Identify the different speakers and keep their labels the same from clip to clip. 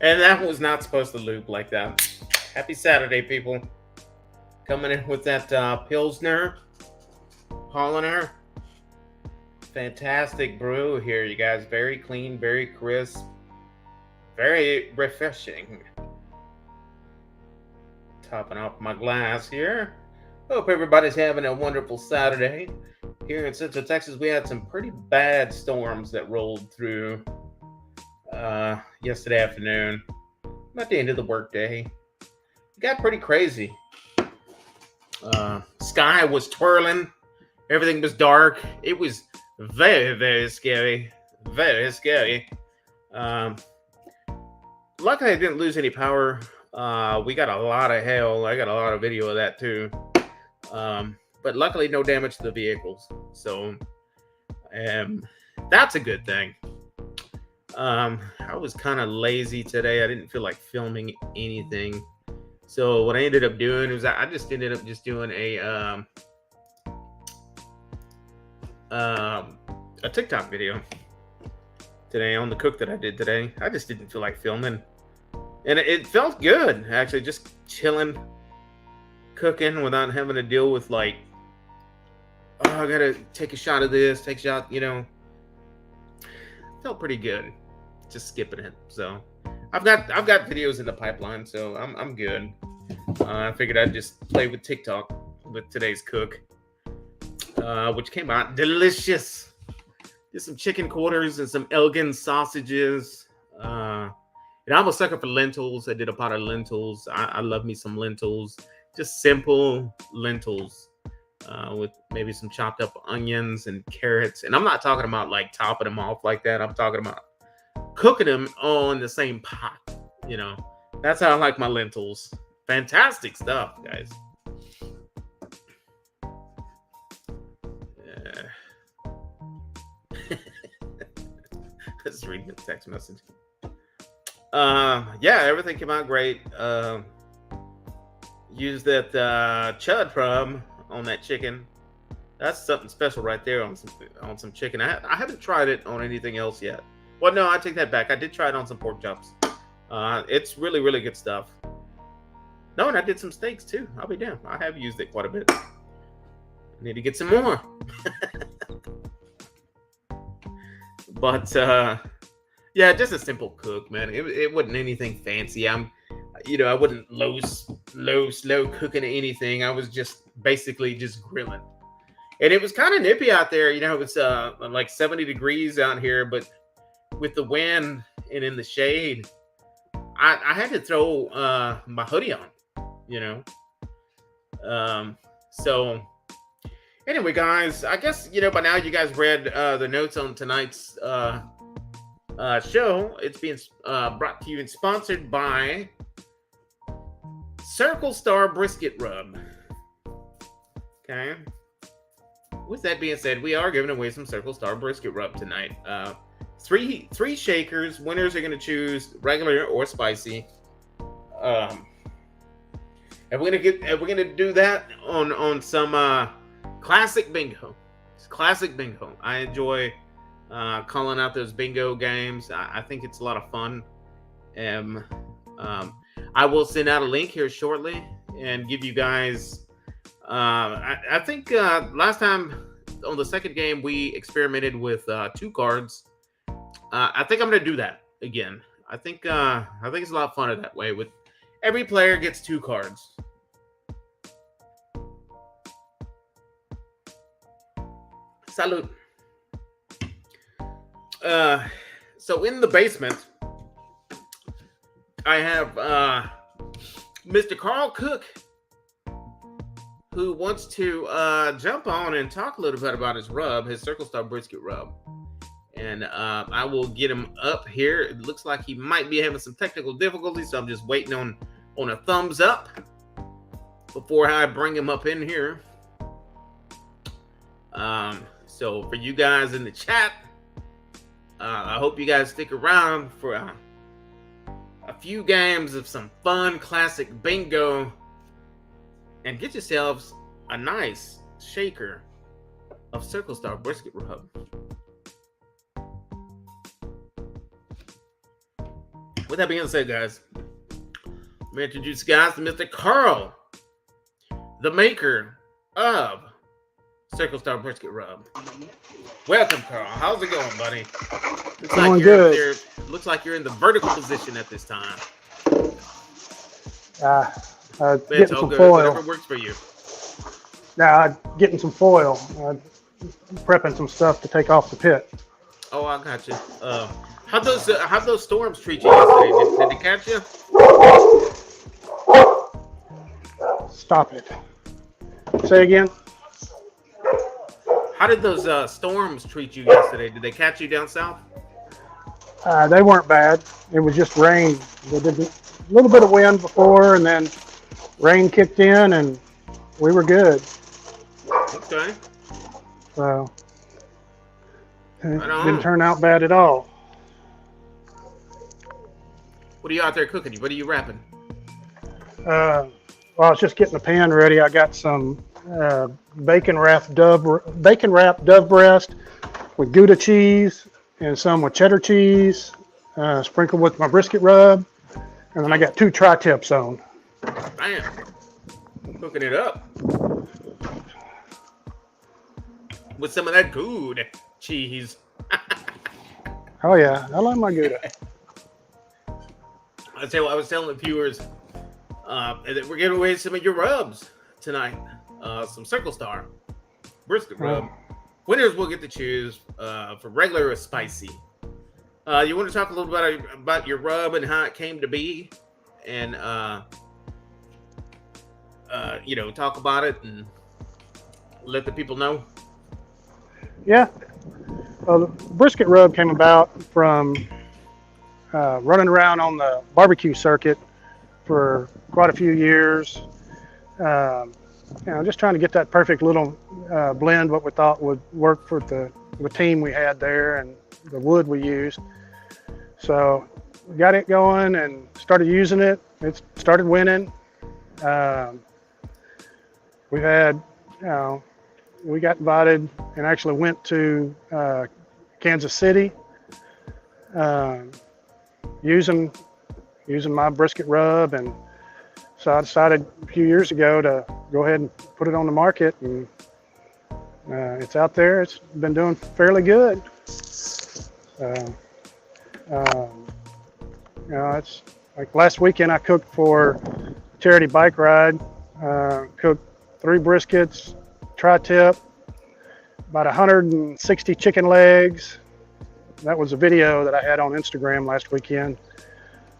Speaker 1: And that was not supposed to loop like that. Happy Saturday, people. Coming in with that Pilsner, Polliner. Fantastic brew here, you guys. Very clean, very crisp, very refreshing. Topping off my glass here. Hope everybody's having a wonderful Saturday. Here in Central Texas, we had some pretty bad storms that rolled through yesterday afternoon. At the end of the workday, it got pretty crazy. Sky was twirling. Everything was dark. It was very, very scary. Very scary. Luckily, I didn't lose any power. We got a lot of hail. I got a lot of video of that too. But luckily, no damage to the vehicles. So, that's a good thing. I was kind of lazy today. I didn't feel like filming anything. So what I ended up doing was I just ended up just doing a TikTok video today on the cook that I did today. I just didn't feel like filming. And it felt good, actually, just chilling, cooking without having to deal with like, oh, I gotta take a shot of this, take a shot, you know. Felt pretty good. Just skipping it. So I've got videos in the pipeline, so I'm good. I figured I'd just play with TikTok with today's cook, which came out delicious. Did some chicken quarters and some Elgin sausages. And I'm a sucker for lentils. I did a pot of lentils. I love me some lentils. Just simple lentils with maybe some chopped up onions and carrots. And I'm not talking about like topping them off like that. I'm talking about cooking them on the same pot. You know, that's how I like my lentils. Fantastic stuff, guys. Let's read the text message. Yeah, everything came out great. Used that chud prub on that chicken. That's something special right there on some chicken. I haven't tried it on anything else yet. Well, no, I take that back. I did try it on some pork chops. It's really, really good stuff. No, and I did some steaks too. I'll be damned. I have used it quite a bit. I need to get some more. But yeah, just a simple cook, man. It wasn't anything fancy. I wasn't slow cooking anything. I was just basically just grilling. And it was kind of nippy out there. You know, it was like 70 degrees out here, but with the wind and in the shade, I had to throw my hoodie on, you know. So anyway, guys, I guess, you know, by now you guys read the notes on tonight's show. It's being brought to you and sponsored by Circle Star Brisket Rub. Okay. With that being said, we are giving away some Circle Star Brisket Rub tonight. Three shakers. Winners are going to choose regular or spicy. And we're gonna do that on some classic bingo. It's classic bingo. I enjoy calling out those bingo games. I think it's a lot of fun. And I will send out a link here shortly and give you guys. I think last time on the second game we experimented with 2 cards. I think I'm gonna do that again. I think it's a lot of fun that way. With every player gets 2 cards. Salute. So in the basement, I have Mr. Carl Cook, who wants to jump on and talk a little bit about his rub, his Circle Star Brisket Rub. And I will get him up here. It looks like he might be having some technical difficulties, so I'm just waiting on a thumbs up before I bring him up in here. So for you guys in the chat, I hope you guys stick around for a few games of some fun classic bingo and get yourselves a nice shaker of Circle Star Brisket Rub. with that being said, guys, let me introduce you guys to Mr. Carl, the maker of Circle Star Brisket Rub. Welcome, Carl. How's it going, buddy? Looks like you're up there. Looks like you're in the vertical position at this time.
Speaker 2: Getting some foil.
Speaker 1: Whatever works for you.
Speaker 2: Getting some foil. Prepping some stuff to take off the pit.
Speaker 1: Oh, I got you. How'd those storms treat you yesterday? Did they catch you?
Speaker 2: Stop it. Say again.
Speaker 1: How did those storms treat you yesterday? Did they catch you down south?
Speaker 2: They weren't bad. It was just rain. There did a little bit of wind before, and then rain kicked in, and we were good.
Speaker 1: Okay.
Speaker 2: So it didn't turn out bad at all.
Speaker 1: What are you out there cooking? What are you wrapping?
Speaker 2: Well, I was just getting the pan ready. I got some bacon wrapped dove breast with Gouda cheese and some with cheddar cheese, sprinkled with my brisket rub, and then I got 2 tri-tips on.
Speaker 1: Bam! Cooking it up with some of that Gouda cheese.
Speaker 2: Oh yeah, I like my Gouda.
Speaker 1: I tell you what, I was telling the viewers that we're giving away some of your rubs tonight. Some Circle Star brisket rub. Winners will get to choose for regular or spicy. You want to talk a little bit about your rub and how it came to be, and talk about it and let the people know.
Speaker 2: Yeah. Well, the brisket rub came about from running around on the barbecue circuit for quite a few years. Just trying to get that perfect little blend, what we thought would work for the team we had there and the wood we used. So we got it going and started using it. It started winning. We had, we got invited and actually went to Kansas City using my brisket rub, and so I decided a few years ago to go ahead and put it on the market, and it's out there. It's been doing fairly good. It's like last weekend I cooked for a charity bike ride. Cooked 3 briskets, tri-tip, about 160 chicken legs. That was a video that I had on Instagram last weekend.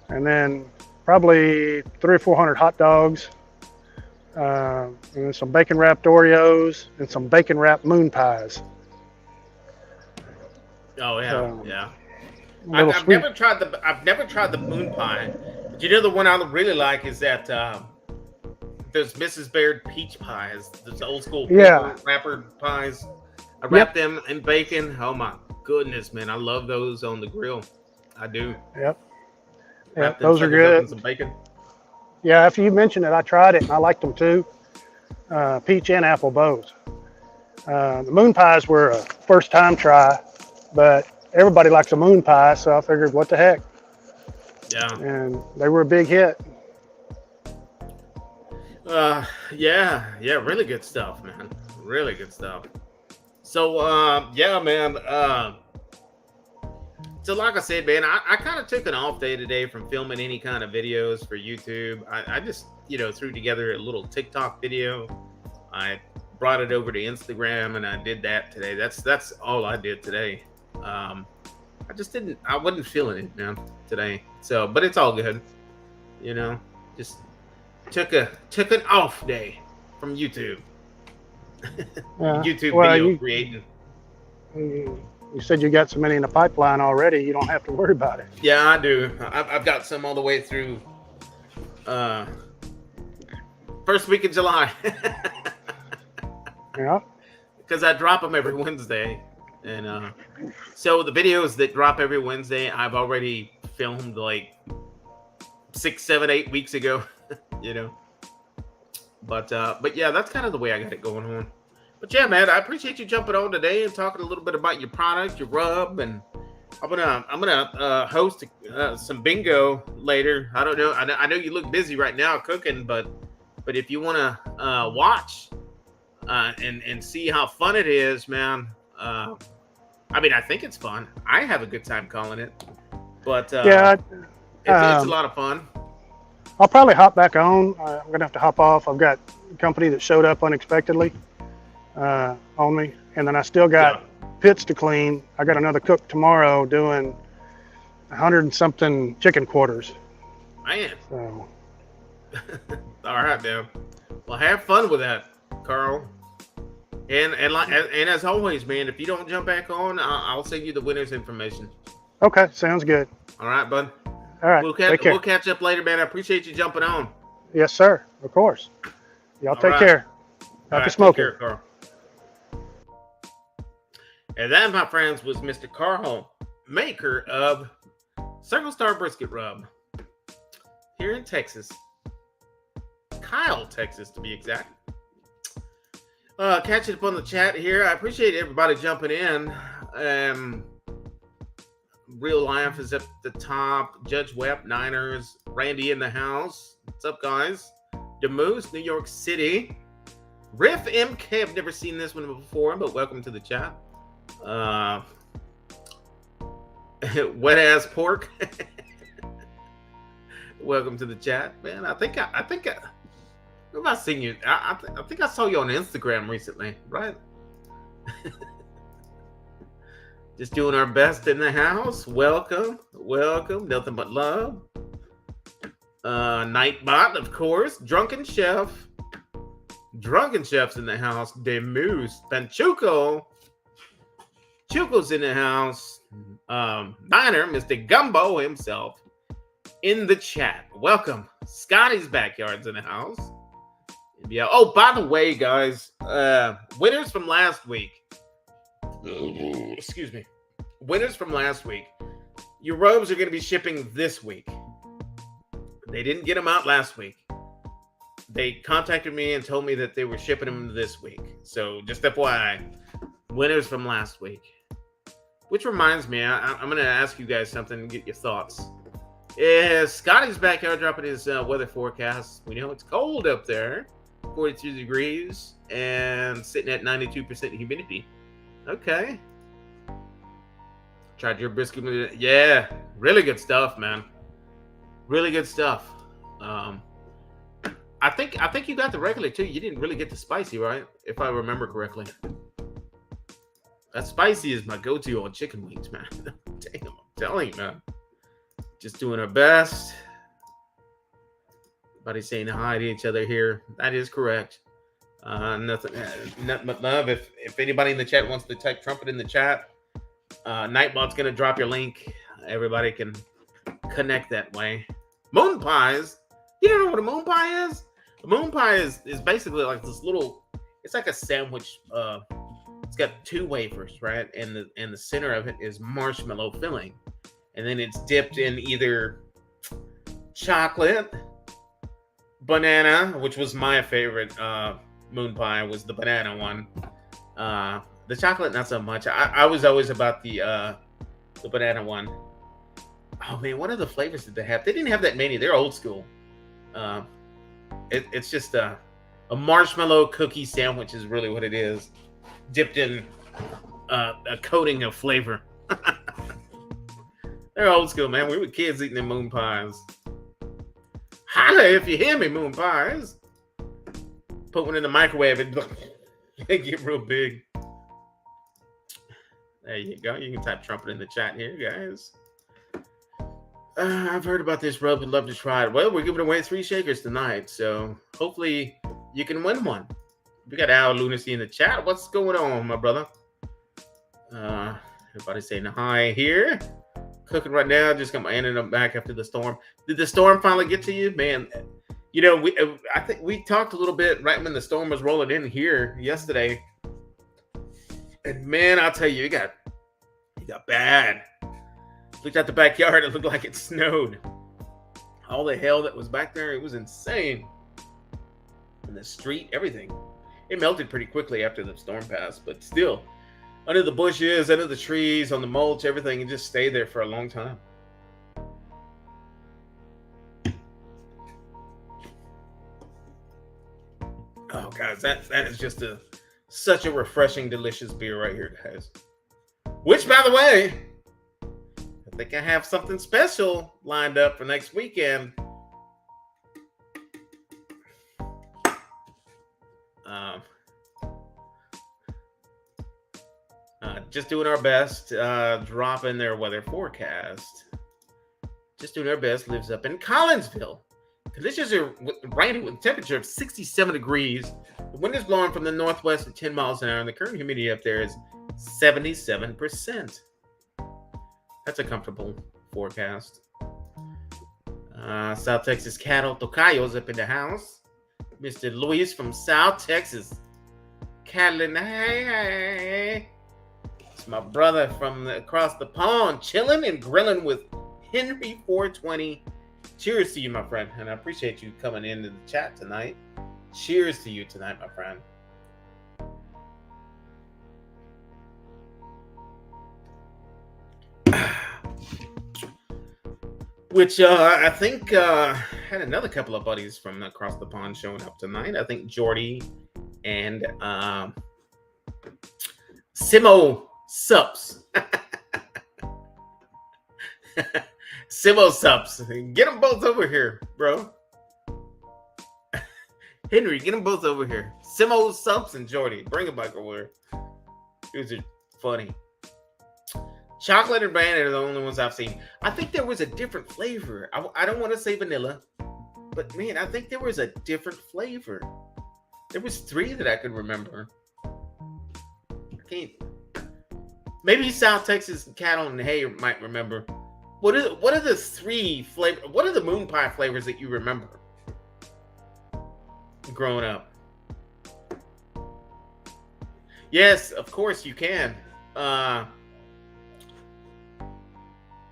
Speaker 2: And then probably 300 or 400 hot dogs, and then some bacon wrapped Oreos and some bacon wrapped moon pies.
Speaker 1: Oh yeah, yeah. I've never tried the moon pie. But you know the one I really like is that there's Mrs. Baird peach pies. Those old school wrapper pies. I wrap them in bacon. Oh my goodness, man! I love those on the grill. I do.
Speaker 2: Yep. Yeah, those are good.
Speaker 1: Some bacon.
Speaker 2: Yeah, after you mentioned it, I tried it and I liked them too. Peach and apple both. The moon pies were a first time try, but everybody likes a moon pie, so I figured, what the heck?
Speaker 1: Yeah. And
Speaker 2: they were a big hit.
Speaker 1: Yeah, really good stuff, man. Really good stuff. So, yeah, man. So like I said, man, I kind of took an off day today from filming any kind of videos for YouTube. I just, threw together a little TikTok video. I brought it over to Instagram and I did that today. That's all I did today. I wasn't feeling it, man, today. So, but it's all good. Just took an off day from YouTube. YouTube video creating.
Speaker 2: You said you got so many in the pipeline already. You don't have to worry about it.
Speaker 1: Yeah, I do. I've got some all the way through first week of July.
Speaker 2: Yeah.
Speaker 1: Because I drop them every Wednesday, and so the videos that drop every Wednesday, I've already filmed like 6, 7, 8 weeks ago. But yeah, that's kind of the way I got it going on. But yeah, man, I appreciate you jumping on today and talking a little bit about your product, your rub, and I'm gonna host some bingo later. I don't know. I know you look busy right now cooking, but if you wanna watch and see how fun it is, man. I mean, I think it's fun. I have a good time calling it, but
Speaker 2: Yeah,
Speaker 1: it's a lot of fun.
Speaker 2: I'll probably hop back on. I'm gonna have to hop off. I've got a company that showed up unexpectedly on me, and then I still got pits to clean. I got another cook tomorrow doing 100 and something chicken quarters.
Speaker 1: Man.
Speaker 2: So.
Speaker 1: All right, man. Well, have fun with that, Carl. And as always, man, if you don't jump back on, I'll send you the winner's information.
Speaker 2: Okay, sounds good.
Speaker 1: All right, bud.
Speaker 2: All right,
Speaker 1: We'll catch up later, man. I appreciate you jumping on.
Speaker 2: Yes, sir. Of course. Y'all take care. Happy smoking.
Speaker 1: Take care, Carl. And that, my friends, was Mr. Carl, maker of Circle Star Brisket Rub here in Texas. Kyle, Texas, to be exact. Catching up on the chat here. I appreciate everybody jumping in. Real Life is at the top. Judge Webb, Niners. Randy in the house. What's up, guys? DeMoose, New York City. Riff MK. I've never seen this one before, but welcome to the chat. Wet ass pork. Welcome to the chat, man. I think have I seen you? I think I saw you on Instagram recently, right? Just doing our best in the house. Welcome. Nothing but love. Nightbot, of course. Drunken Chef's in the house. Demoose. Panchuco. Chuco's in the house. Niner, Mr. Gumbo himself, in the chat. Welcome. Scotty's Backyard's in the house. Yeah. Oh, by the way, guys, winners from last week. Excuse me. Winners from last week. Your robes are going to be shipping this week. They didn't get them out last week. They contacted me and told me that they were shipping them this week. So just FYI, winners from last week. Which reminds me, I'm going to ask you guys something and get your thoughts. Scotty's Backyard dropping his weather forecast. We know it's cold up there. 42 degrees and sitting at 92% humidity. Okay. Tried your brisket. Yeah, really good stuff, man. Really good stuff. I think you got the regular too. You didn't really get the spicy, right? If I remember correctly. That spicy is my go-to on chicken wings, man. Damn, I'm telling you, man. Just doing our best. Everybody saying hi to each other here. That is correct. Nothing but love. If anybody in the chat wants to type trumpet in the chat, Nightbot's gonna drop your link. Everybody can connect that way. Moon pies. You don't know what a moon pie is? A moon pie is basically like this little. It's like a sandwich. It's got two wafers, right? And the center of it is marshmallow filling, and then it's dipped in either chocolate, banana, which was my favorite moon pie, was the banana one. The chocolate, not so much. I was always about the banana one. Oh man, what other flavors did they have? They didn't have that many. They're old school. It's just a marshmallow cookie sandwich is really what it is, dipped in a coating of flavor. They're old school, man. We were kids eating them moon pies. Holla if you hear me, moon pies. Put one in the microwave and get real big. There you go. You can type trumpet in the chat here, guys. I've heard about this rub and love to try it. Well, we're giving away 3 shakers tonight, so hopefully you can win one. We got Al Lunacy in the chat. What's going on, my brother? Everybody saying hi here. Cooking right now. Just got my internet back after the storm. Did the storm finally get to you, man? You know, I think we talked a little bit right when the storm was rolling in here yesterday. And man, I'll tell you, it got bad. Looked at the backyard, it looked like it snowed. All the hail that was back there, it was insane. And the street, everything. It melted pretty quickly after the storm passed, but still, under the bushes, under the trees, on the mulch, everything, and just stay there for a long time. Oh, guys, that is just such a refreshing, delicious beer right here, guys. Which, by the way, I think I have something special lined up for next weekend. Just doing our best, dropping their weather forecast. Just doing our best, lives up in Collinsville. Conditions are raining with a temperature of 67 degrees. The wind is blowing from the northwest at 10 miles an hour, and the current humidity up there is 77%. That's a comfortable forecast. South Texas Cattle Tocayo's up in the house. Mr. Luis from South Texas. Cattle, hey. It's my brother from across the pond, chilling and grilling with Henry 420. Cheers to you, my friend. And I appreciate you coming into the chat tonight. Cheers to you tonight, my friend. Which I think had another couple of buddies from across the pond showing up tonight. I think Jordy and Simo Sups. Simo Sups. Get them both over here, bro. Henry, get them both over here. Simo Sups and Jordy. Bring them back over here. These are funny. Chocolate and banana are the only ones I've seen. I think there was a different flavor. I don't want to say vanilla, but man, I think there was a different flavor. There was 3 that I could remember. I can't. Maybe South Texas Cattle and Hay might remember. What are the 3 flavor? What are the moon pie flavors that you remember growing up? Yes, of course you can.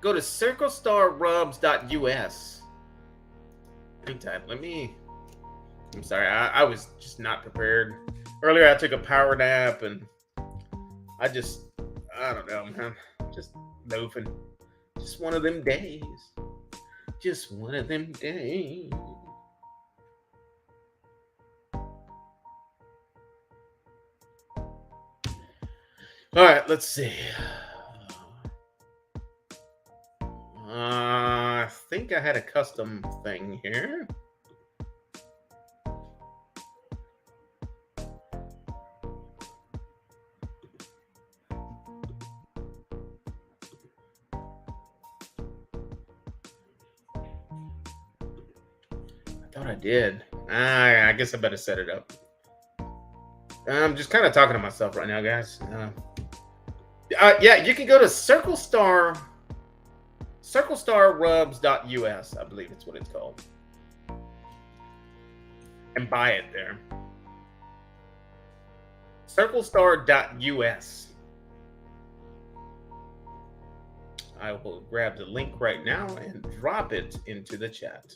Speaker 1: Go to circlestarrubs.us. Anytime. I'm sorry. I was just not prepared. Earlier, I took a power nap and I don't know, man. Just loafing. Just one of them days. Just one of them days. All right, let's see. I think I had a custom thing here. I thought I did. I guess I better set it up. I'm just kind of talking to myself right now, guys. Yeah, you can go to circlestarrubs.us, I believe it's what it's called, and buy it there. Circlestar.us. I will grab the link right now and drop it into the chat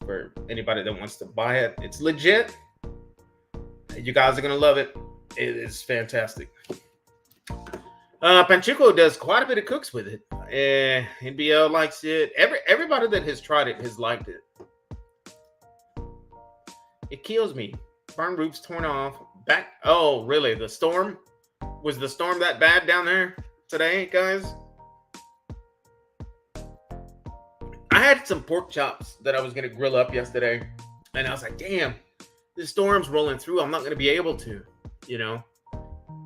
Speaker 1: for anybody that wants to buy it. It's legit. You guys are gonna love it. It is fantastic. Panchico does quite a bit of cooks with it. NBL likes it. Everybody that has tried it has liked it. It kills me. Barn roofs torn off. Back. Oh, really? The storm? Was the storm that bad down there today, guys? I had some pork chops that I was going to grill up yesterday. And I was like, damn, the storm's rolling through. I'm not going to be able to,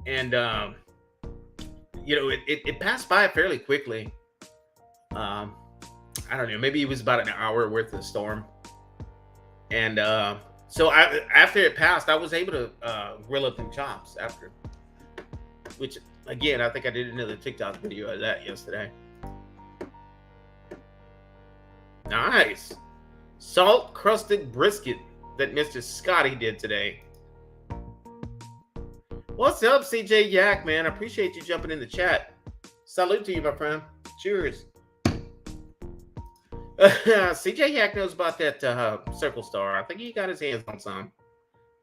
Speaker 1: And, it passed by fairly quickly. I don't know. Maybe it was about an hour worth of storm. And so after it passed, I was able to grill up them chops after. Which, again, I think I did another TikTok video of that yesterday. Nice. Salt-crusted brisket that Mr. Scotty did today. What's up, CJ Yak, man? I appreciate you jumping in the chat. Salute to you, my friend. Cheers. CJ Yak knows about that Circle Star. I think he got his hands on some.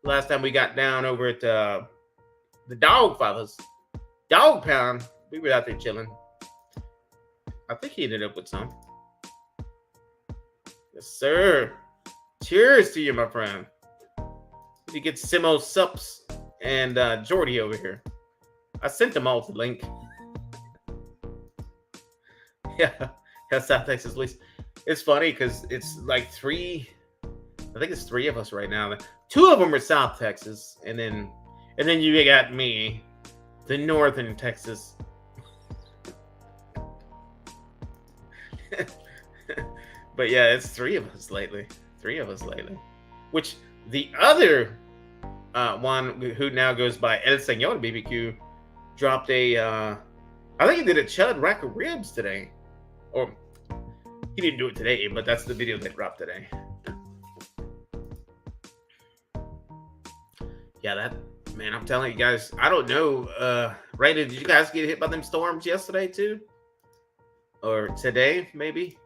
Speaker 1: Last time we got down over at the Dog Fathers. Dog Pound. We were out there chilling. I think he ended up with some. Yes, sir. Cheers to you, my friend. You get Simo Sups and Jordy over here. I sent them all to link. Yeah, South Texas Police. It's funny because it's like three. I think it's three of us right now. Two of them are South Texas, and then you got me, the Northern Texas. But yeah, it's three of us lately. Which the other one who now goes by El Señor BBQ dropped a. I think he did a Chud rack of ribs today, or he didn't do it today, but that's the video that dropped today. Yeah, that man, I'm telling you guys, I don't know. Ray, did you guys get hit by them storms yesterday too, or today maybe?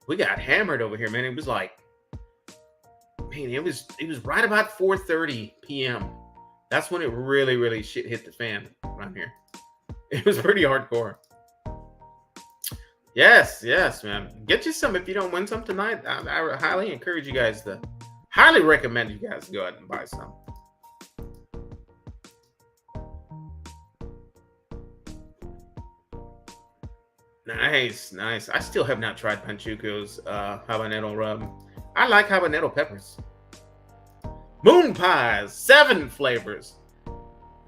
Speaker 1: We got hammered over here, man. It was like, man, it was right about 4:30 p.m. That's when it really shit hit the fan around here. It was pretty hardcore. Yes, man. Get you some if you don't win some tonight. I highly encourage you guys to, highly recommend you guys go ahead and buy some. Nice. I still have not tried Panchuco's habanero rub. I like habanero peppers. Moon pies, 7 flavors.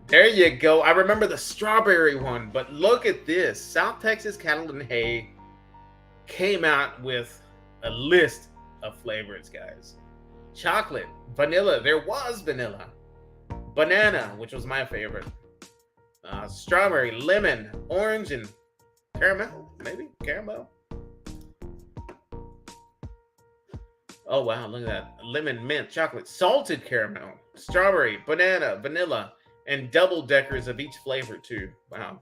Speaker 1: There you go. I remember the strawberry one, but look at this. South Texas Cattle and Hay came out with a list of flavors, guys. Chocolate, vanilla. There was vanilla. Banana, which was my favorite. Strawberry, lemon, orange, and caramel, maybe? Caramel? Oh, wow. Look at that. Lemon, mint, chocolate, salted caramel, strawberry, banana, vanilla, and double deckers of each flavor, too. Wow.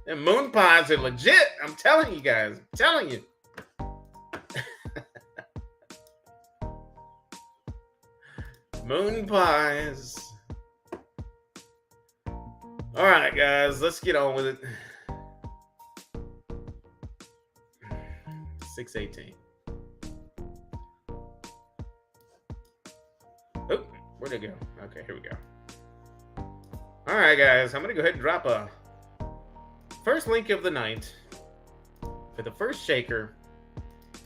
Speaker 1: And moon pies are legit. I'm telling you guys. I'm telling you. Moon pies. All right, guys, let's get on with it. 6:18. Oh, where'd it go? Okay, here we go. All right, guys, I'm gonna go ahead and drop a first link of the night for the first shaker.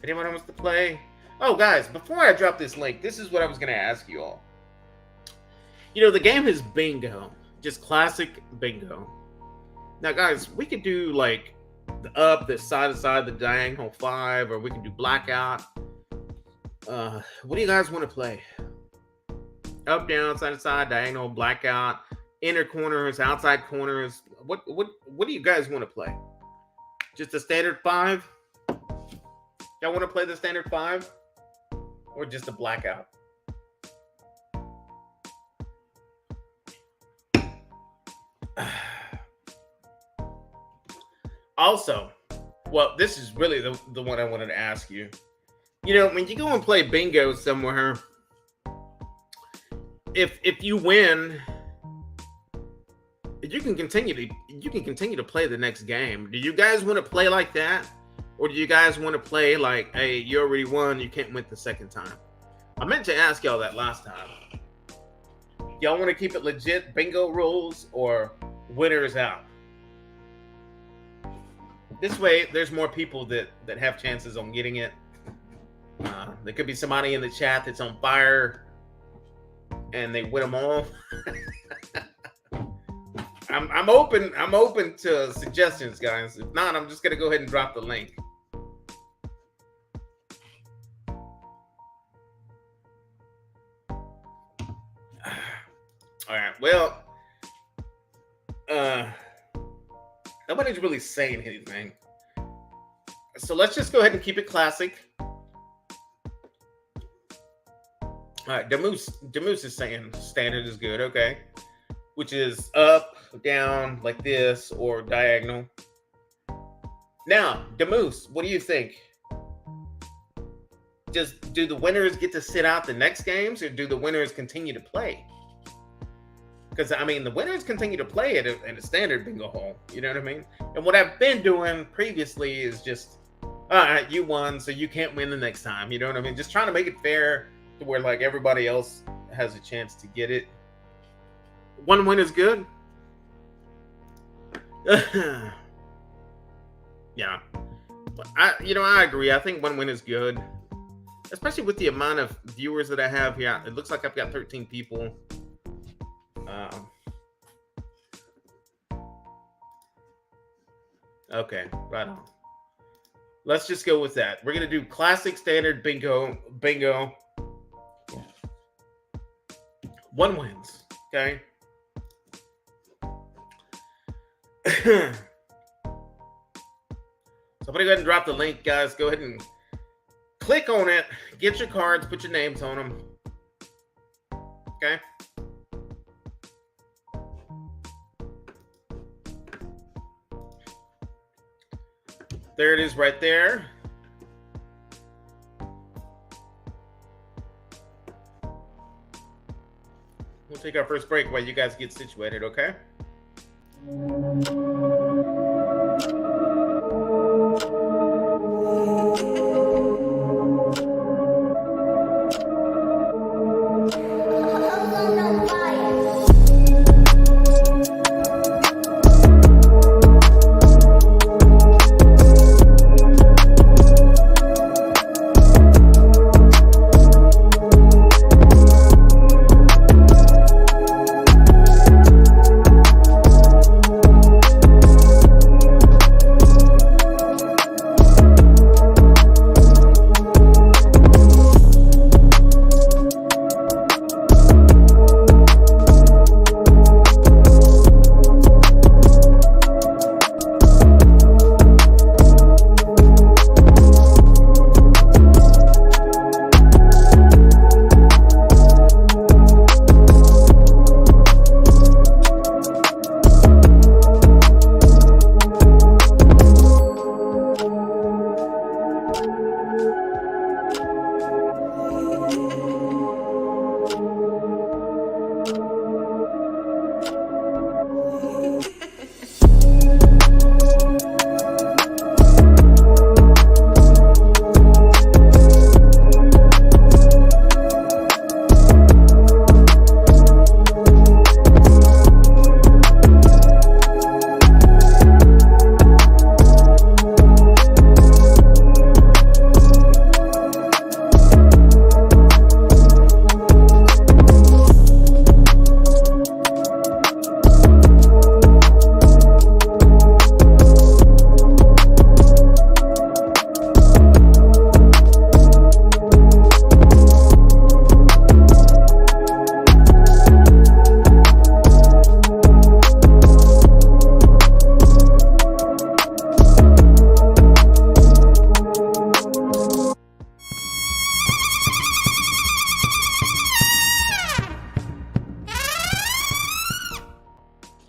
Speaker 1: Anyone wants to play? Oh, guys, before I drop this link, this is what I was gonna ask you all. You know, the game is bingo. Just classic bingo. Now, guys, we could do like the up, the side to side, the diagonal 5, or we can do blackout. What do you guys want to play? Up, down, side to side, diagonal, blackout, inner corners, outside corners. What do you guys want to play? Just a standard 5? Y'all want to play the standard 5, or just a blackout? Also, well, this is really the one I wanted to ask you. You know, when you go and play bingo somewhere, if you win, you can continue to play the next game. Do you guys want to play like that, or do you guys want to play like, hey, you already won, you can't win the second time? I meant to ask y'all that last time. Y'all want to keep it legit bingo rules, or winners out? This way, there's more people that have chances on getting it. There could be somebody in the chat that's on fire, and they win them all. I'm open to suggestions, guys. If not, I'm just gonna go ahead and drop the link. All right. Well, nobody's really saying anything, so let's just go ahead and keep it classic. All right, Demoose is saying standard is good, okay, which is up, down, like this, or diagonal. Now, Demoose, what do you think? Just do the winners get to sit out the next games, or do the winners continue to play? Because I mean, the winners continue to play it in a standard bingo hall. You know what I mean? And what I've been doing previously is just, all right, you won, so you can't win the next time. You know what I mean? Just trying to make it fair to where like everybody else has a chance to get it. One win is good. Yeah, I agree. I think one win is good, especially with the amount of viewers that I have here. It looks like I've got 13 people. Okay, right on. Let's just go with that. We're gonna do classic standard bingo. One wins. Okay. Somebody go ahead and drop the link, guys. Go ahead and click on it. Get your cards. Put your names on them. Okay. There it is right there. We'll take our first break while you guys get situated, okay?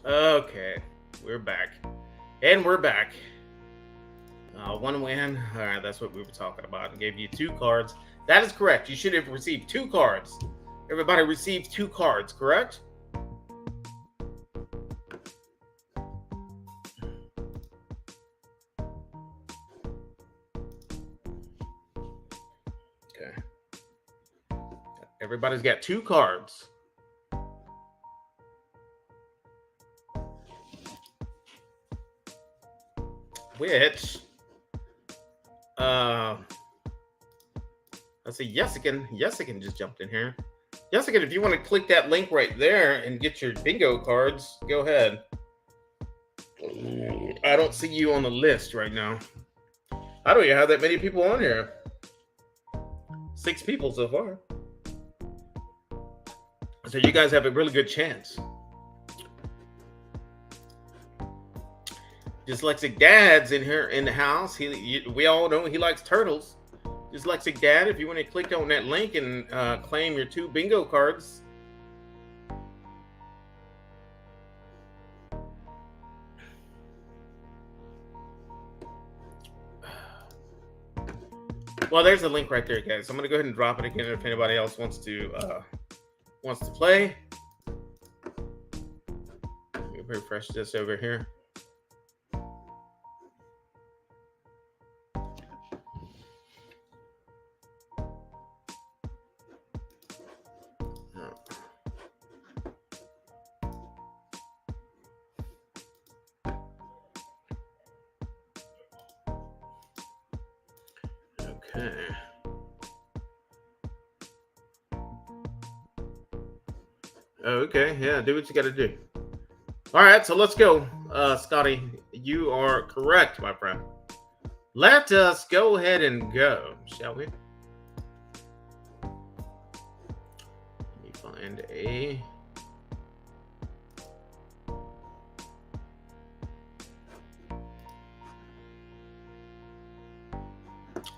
Speaker 1: Okay, we're back. And we're back. One win. All right, that's what we were talking about. And gave you 2 cards. That is correct. You should have received 2 cards. Everybody received 2 cards, correct? Okay. Everybody's got 2 cards. Which, let's see, Yessican just jumped in here. Yessican, if you want to click that link right there and get your bingo cards, go ahead. I don't see you on the list right now. I don't even have that many people on here. 6 people so far. So you guys have a really good chance. Dyslexic Dad's in here in the house. We all know he likes turtles. Dyslexic Dad, if you want to click on that link and claim your 2 bingo cards. Well, there's a link right there, guys. I'm gonna go ahead and drop it again if anybody else wants to play. refresh this over here. Okay. Okay, yeah, do what you got to do. All right, so let's go. Scotty, you are correct, my friend. Let us go ahead and go, shall we? Let me find a...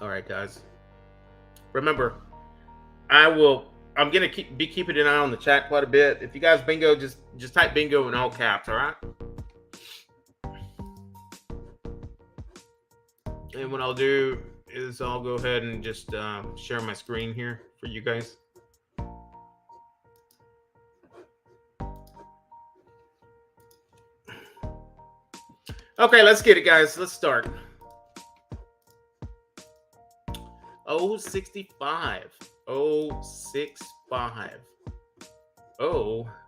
Speaker 1: All right, guys. Remember, I'm gonna be keeping an eye on the chat quite a bit. If you guys bingo, just type bingo in all caps, all right? And what I'll do is I'll go ahead and just share my screen here for you guys. Okay, let's get it, guys. Let's start. 065. 065.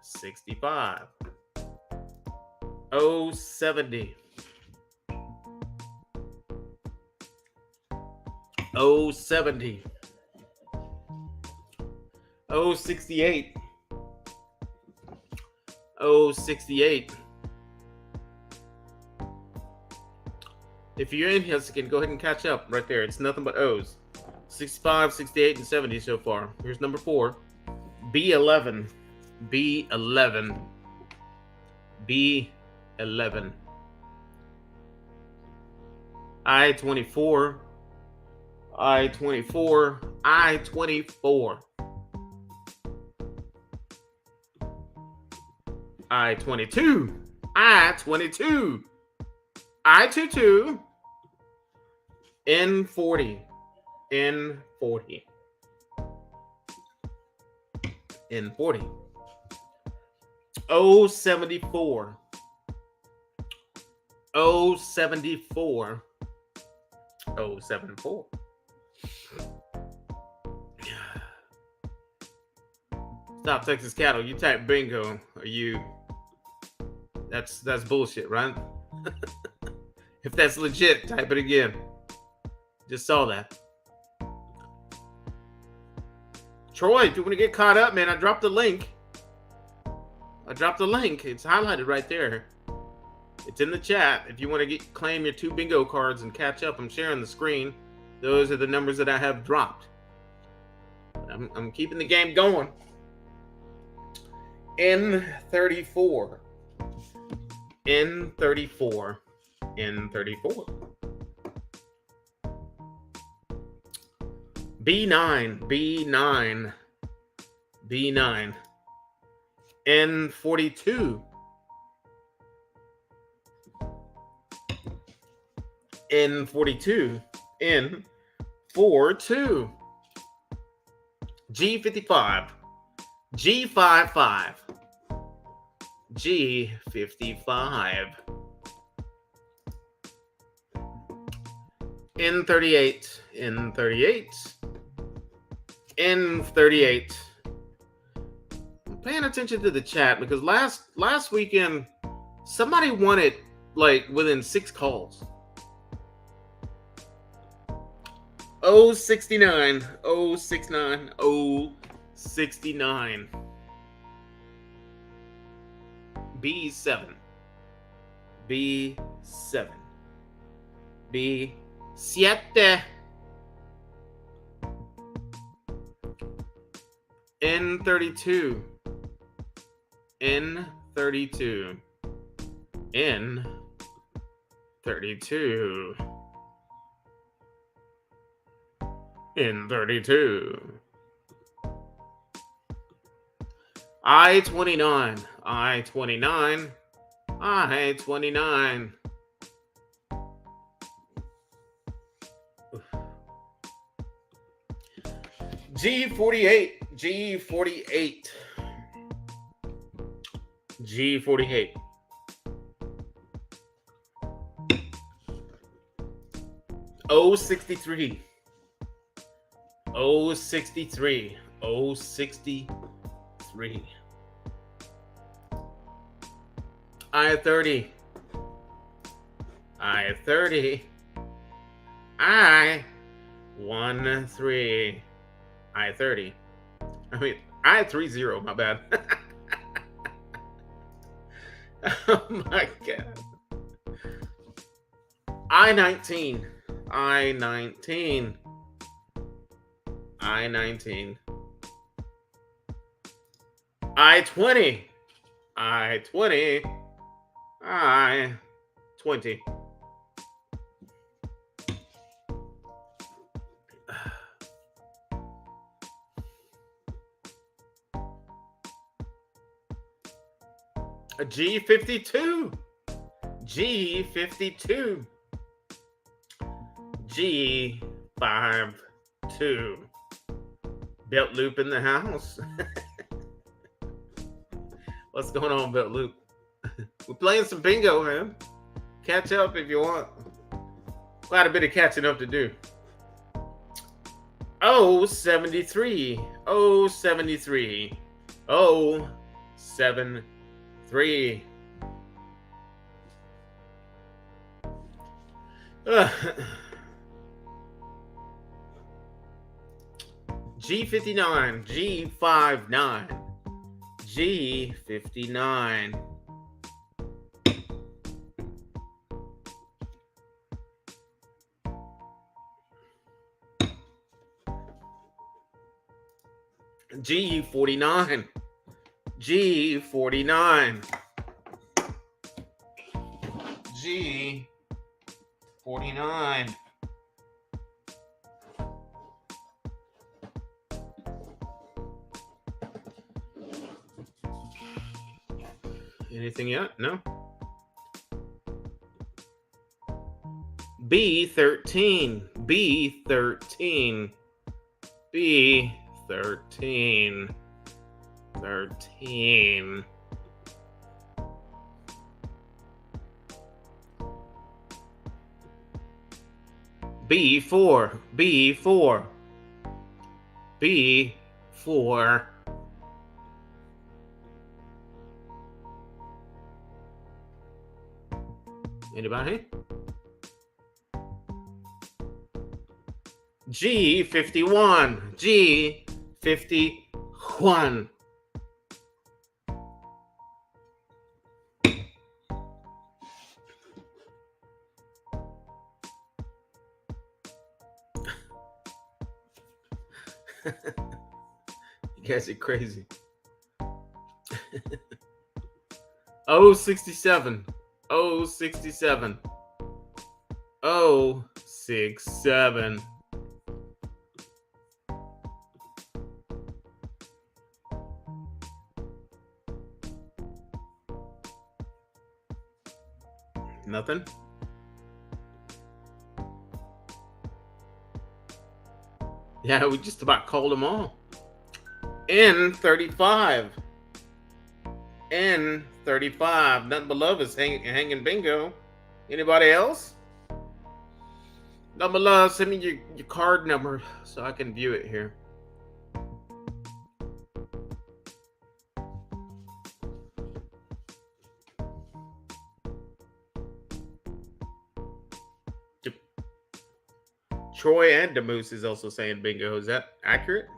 Speaker 1: 065. 070. 070. 068. 068. If you're in here, so go ahead and catch up right there. It's nothing but O's. 65, 68, and 70 so far. Here's number 4. B11. B11. B11. I-24. I-24. I-24. I-22. I-22. I-22. N40. N40. N40. 074. 074. 074. Stop Texas Cattle. You type bingo. Are you... That's bullshit, right? If that's legit, type it again. Just saw that. Troy, if you want to get caught up, man, I dropped the link. It's highlighted right there. It's in the chat. If you want to claim your 2 bingo cards and catch up, I'm sharing the screen. Those are the numbers that I have dropped. I'm keeping the game going. N34. N34. N34. B9. B9. B9. N42. N42. N42. G55. G55. G55. N38. N38. N38. I'm paying attention to the chat because last weekend somebody won it like within 6 calls. 069. 069. 069. B7. B7. B7. N32. N32. N32. N32. I-29. I-29. I-29. G48. G48. G48. 063. 063. 063. I-30. I-30. I-13. I-30. I mean, I-30, my bad. Oh my God. I-19. I-19. I-19. I-20. I-20. I-20. G52. G52. G52. Belt loop in the house. What's going on, Belt Loop? We're playing some bingo, man. Catch up if you want. Quite a bit of catching up to do. 073. 073. 073. G59. G59. G59. G49. G49. G49. Anything yet? No. B13. B13. B13. 13. B4. B4. B4. Anybody? G51. G51. You guys are crazy. 067. 067. 067. Nothing? Yeah, we just about called them all. N35. N35. Nothing but love is hanging bingo. Anybody else? Nothing but love. Send me your card number so I can view it here. Troy and Demoose is also saying bingo. Is that accurate?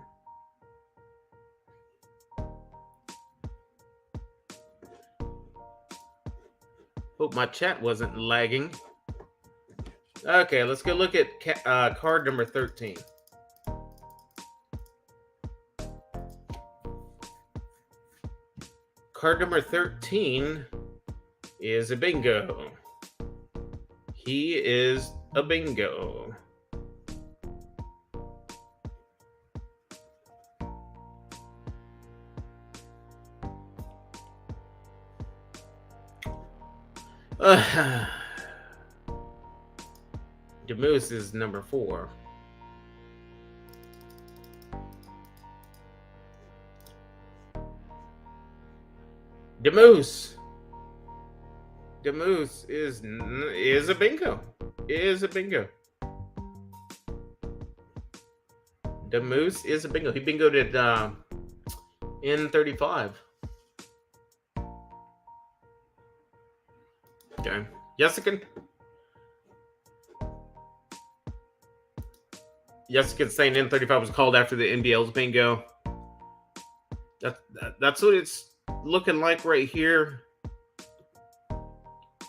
Speaker 1: Hope my chat wasn't lagging. Okay, let's go look at card number 13. Card number 13 is a bingo. He is a bingo. Demoose is number 4. Demoose is a bingo. Is a bingo. The Moose is a bingo. He bingoed at N35. Okay. Jessica? Jessica's saying N35 was called after the NBL's bingo. That's what it's looking like right here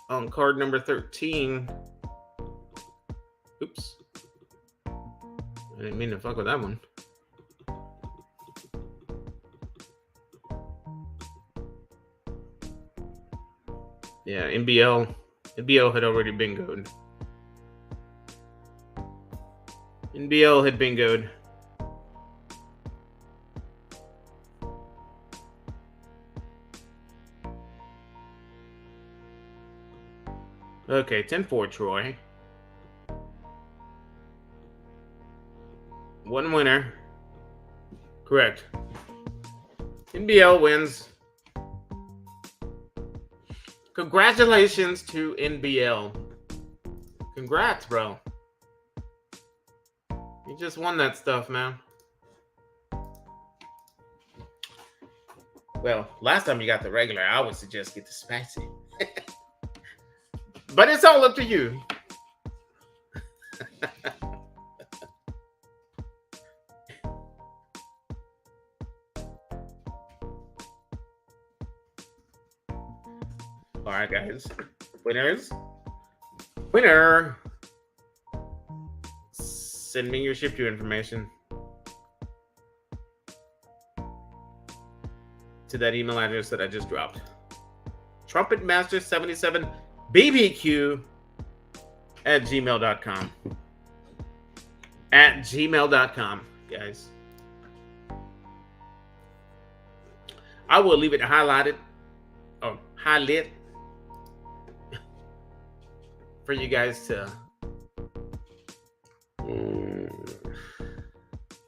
Speaker 1: on card number 13. Oops. I didn't mean to fuck with that one. Yeah, NBL had already bingoed. NBL had bingoed. Okay, 10-4, Troy. One winner. Correct. NBL wins. Congratulations to NBL. Congrats, bro. You just won that stuff, man. Well, last time you got the regular, I would suggest get the spicy. But it's all up to you. All right, guys. Winners. Winner. Send me your ship to information to that email address that I just dropped. Trumpetmaster77 BBQ at gmail.com. At gmail.com, guys. I will leave it highlighted or highlit for you guys to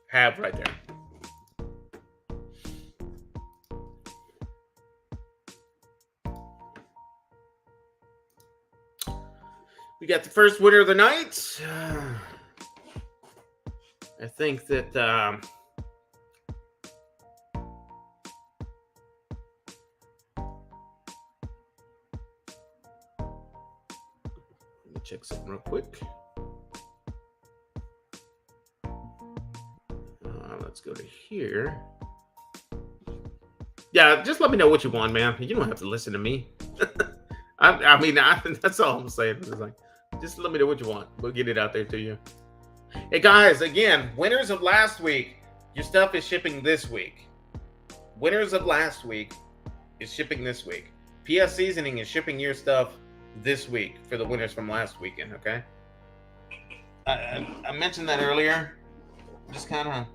Speaker 1: have right there. We got the first winner of the night. I think that let me check something real quick. Let's go to here. Yeah, just let me know what you want, man. You don't have to listen to me. I mean, that's all I'm saying. It's like, just let me know what you want. We'll get it out there to you. Hey, guys, again, winners of last week, your stuff is shipping this week. Winners of last week is shipping this week. PS Seasoning is shipping your stuff this week for the winners from last weekend, okay? I mentioned that earlier. Just kind of...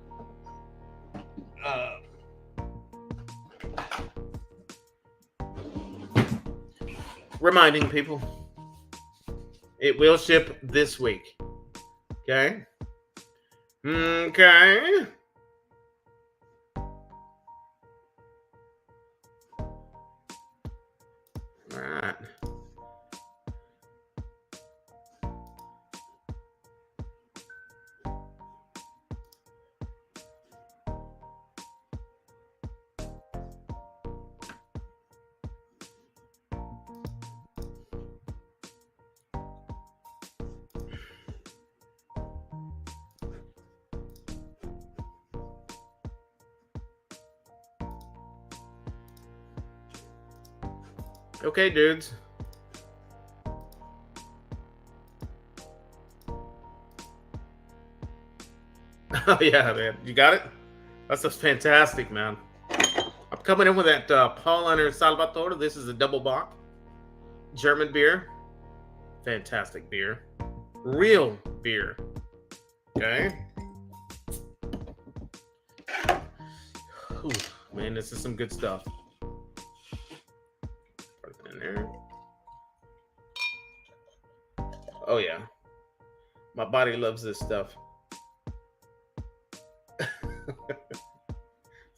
Speaker 1: reminding people it will ship this week. Okay. Okay. All right. Okay, dudes. Oh, yeah, man. You got it? That's just fantastic, man. I'm coming in with that Paulaner Salvatore. This is a double bock. German beer. Fantastic beer. Real beer. Okay. Ooh, man, this is some good stuff. There. Oh yeah, my body loves this stuff.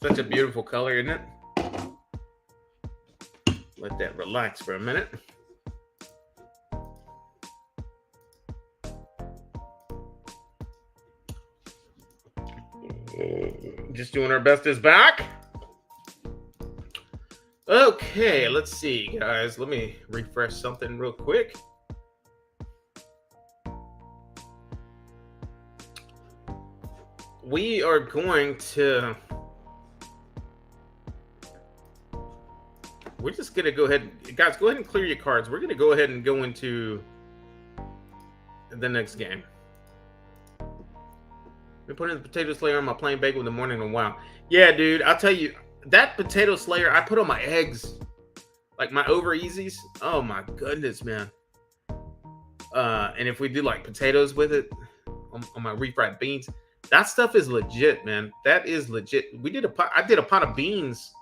Speaker 1: Such a beautiful color, isn't it? Let that relax for a minute. Just doing our best is back. Okay, let's see, guys. Let me refresh something real quick. We are going to... We're just going to go ahead... Guys, go ahead and clear your cards. We're going to go ahead and go into the next game. Been putting the potato slayer on my plain bagel in the morning and wow. Yeah, dude, I'll tell you, that potato slayer I put on my eggs. Like my over easies. Oh my goodness, man. And if we do like potatoes with it on my refried beans, that stuff is legit, man. That is legit. I did a pot of beans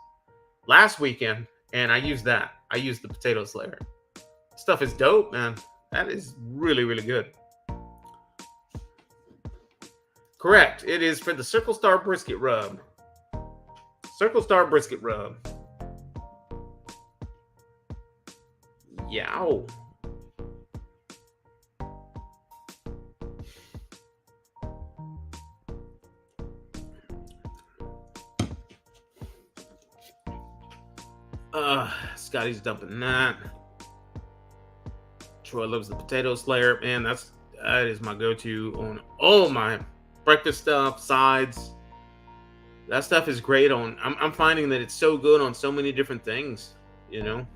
Speaker 1: last weekend, and I used that. I used the potato slayer. Stuff is dope, man. That is really, really good. Correct. It is for the Circle Star brisket rub. Circle Star brisket rub. Yow. Scotty's dumping that. Troy loves the potato slayer. Man, that is my go-to on all my breakfast stuff, sides. That stuff is great on. I'm finding that it's so good on so many different things, you know.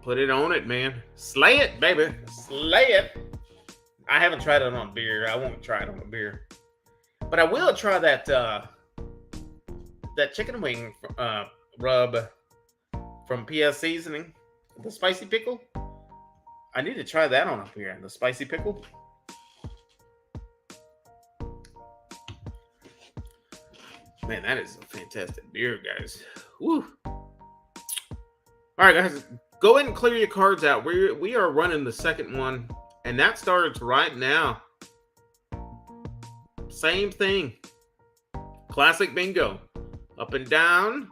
Speaker 1: Put it on it, man. Slay it, baby. Slay it. I haven't tried it on beer. I won't try it on a beer. But I will try that that chicken wing rub from PS Seasoning. The spicy pickle. I need to try that on a beer. The spicy pickle. Man, that is a fantastic beer, guys. Woo. All right, guys. Go ahead and clear your cards out. We are running the second one, and that starts right now. Same thing. Classic bingo. Up and down,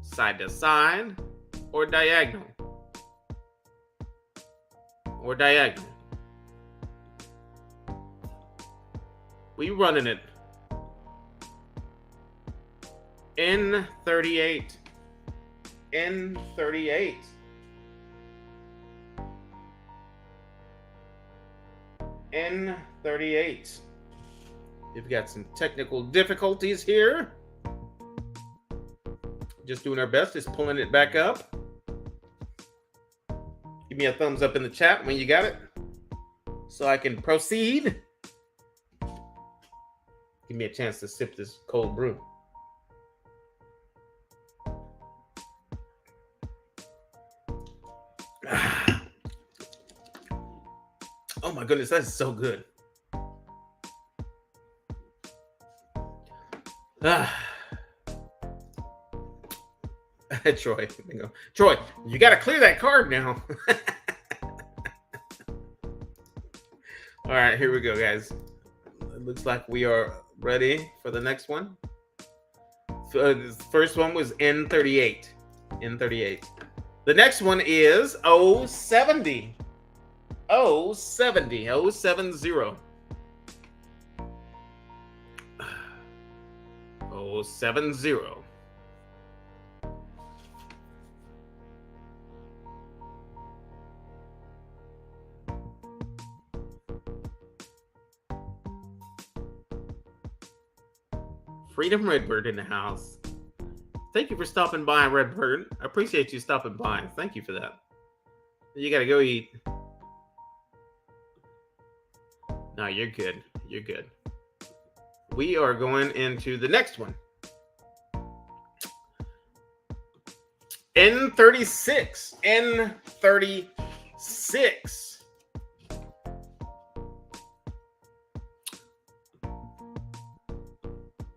Speaker 1: side to side, or diagonal. Or diagonal. We running it. N38. N38. N38. We've got some technical difficulties here. Just doing our best, just pulling it back up. Give me a thumbs up in the chat when you got it, so I can proceed. Give me a chance to sip this cold brew. Oh my goodness, that is so good. Troy, bingo. Troy, you got to clear that card now. All right, here we go, guys. It looks like we are ready for the next one. The first one was N38. N38. The next one is 070. 070. 070. 070. Freedom Redbird in the house. Thank you for stopping by, Redbird. I appreciate you stopping by. Thank you for that. You gotta go eat. No, you're good. You're good. We are going into the next one. N36. N36.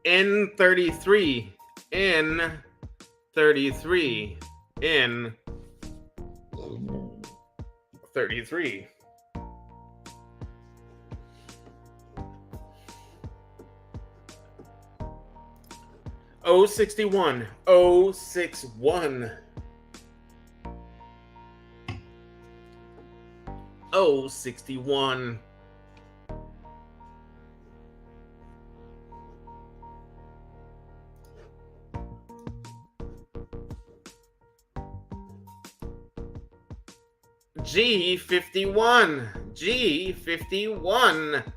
Speaker 1: N33. N33. N33. Oh 61. Oh 61. Oh 61. G51. G51.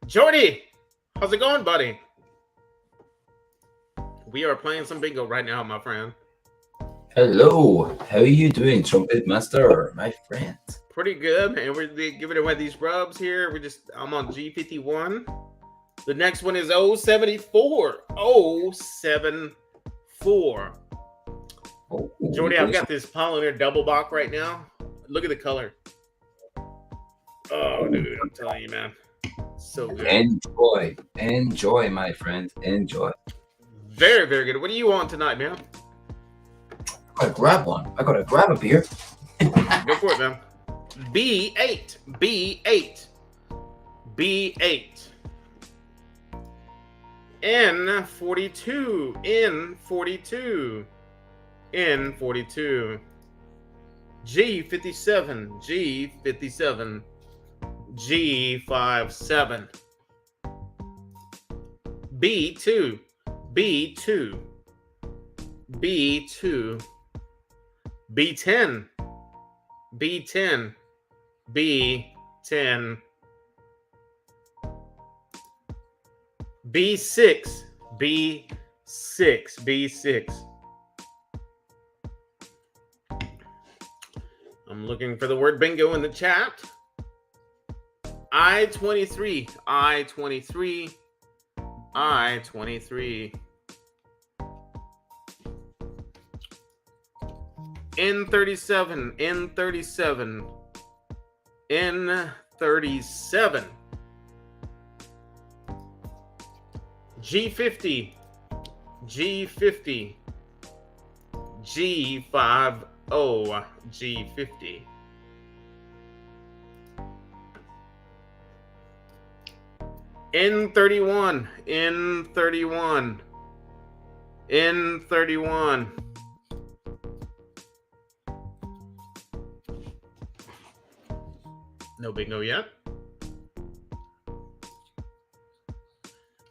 Speaker 1: Jordy, how's it going, buddy? We are playing some bingo right now, my friend.
Speaker 3: Hello, how are you doing, Trumpetmaster, my friend?
Speaker 1: Pretty good, man. We're giving away these rubs here. I'm on G51. The next one is 074. 074.
Speaker 3: Oh,
Speaker 1: Jordy, I've got this pollinator double box right now. Look at the color. Oh, dude, I'm telling you, man. So good.
Speaker 3: Enjoy, my friend. Enjoy.
Speaker 1: Very, very good. What do you want tonight, man?
Speaker 3: I gotta grab one. I gotta grab a beer.
Speaker 1: Go for it, man. B8. B8. B8. N42. N42. N42. G57. G57. G57. B2. B2. B2. B10. B10. B10. B6. B6. B6. I'm looking for the word bingo in the chat. I-23. I-23. I-23. N37. N37. N37. G50. G50. G50. G50. N31. N31. N31. No bingo yet.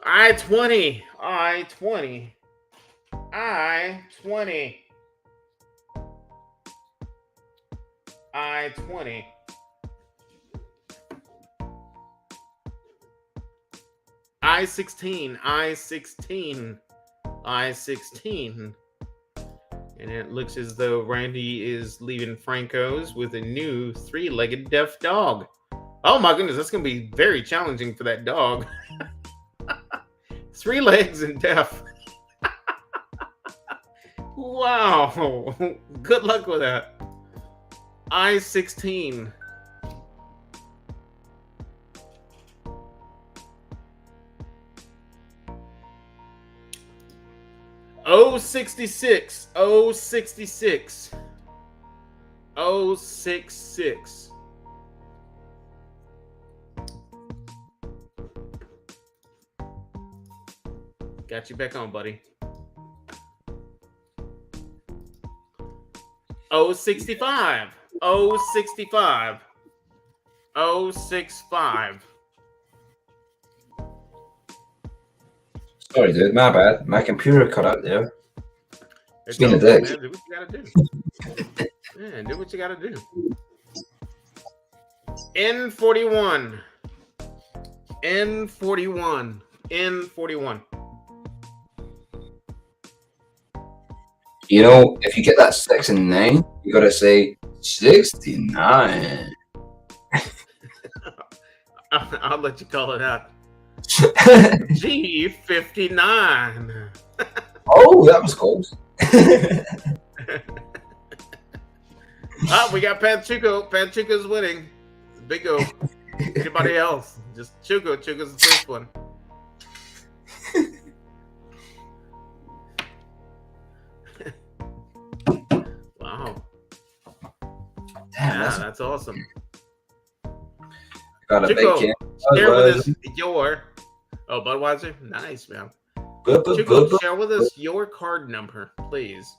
Speaker 1: I-20. I-20. I-20. I-20. I-16. I-16. I-16. And it looks as though Randy is leaving Franco's with a new three-legged deaf dog. Oh my goodness, that's going to be very challenging for that dog. 3 legs and deaf. Wow. Good luck with that. I-16. O66. O66. O66. Got you back on, buddy. 065. 065. 065.
Speaker 3: Sorry, dude, my bad. My computer cut out there.
Speaker 1: It's
Speaker 3: been a
Speaker 1: okay,
Speaker 3: day.
Speaker 1: man. Do what you gotta do. Man, do what you gotta do. N41. N41. N41.
Speaker 3: You know, if you get that 6 and 9, you gotta say 69.
Speaker 1: I'll let you call it out. G59.
Speaker 3: Oh, that was close.
Speaker 1: We got Panchuco. Panchuco's winning. Bingo. Anybody else? Just Chuco. Chuco's the first one. Wow.
Speaker 3: Damn,
Speaker 1: Yeah, that's awesome.
Speaker 3: got a big
Speaker 1: Chuco,
Speaker 3: can.
Speaker 1: share with us your... Oh, Budweiser? Nice, man. Chuco, share with us your card number, please.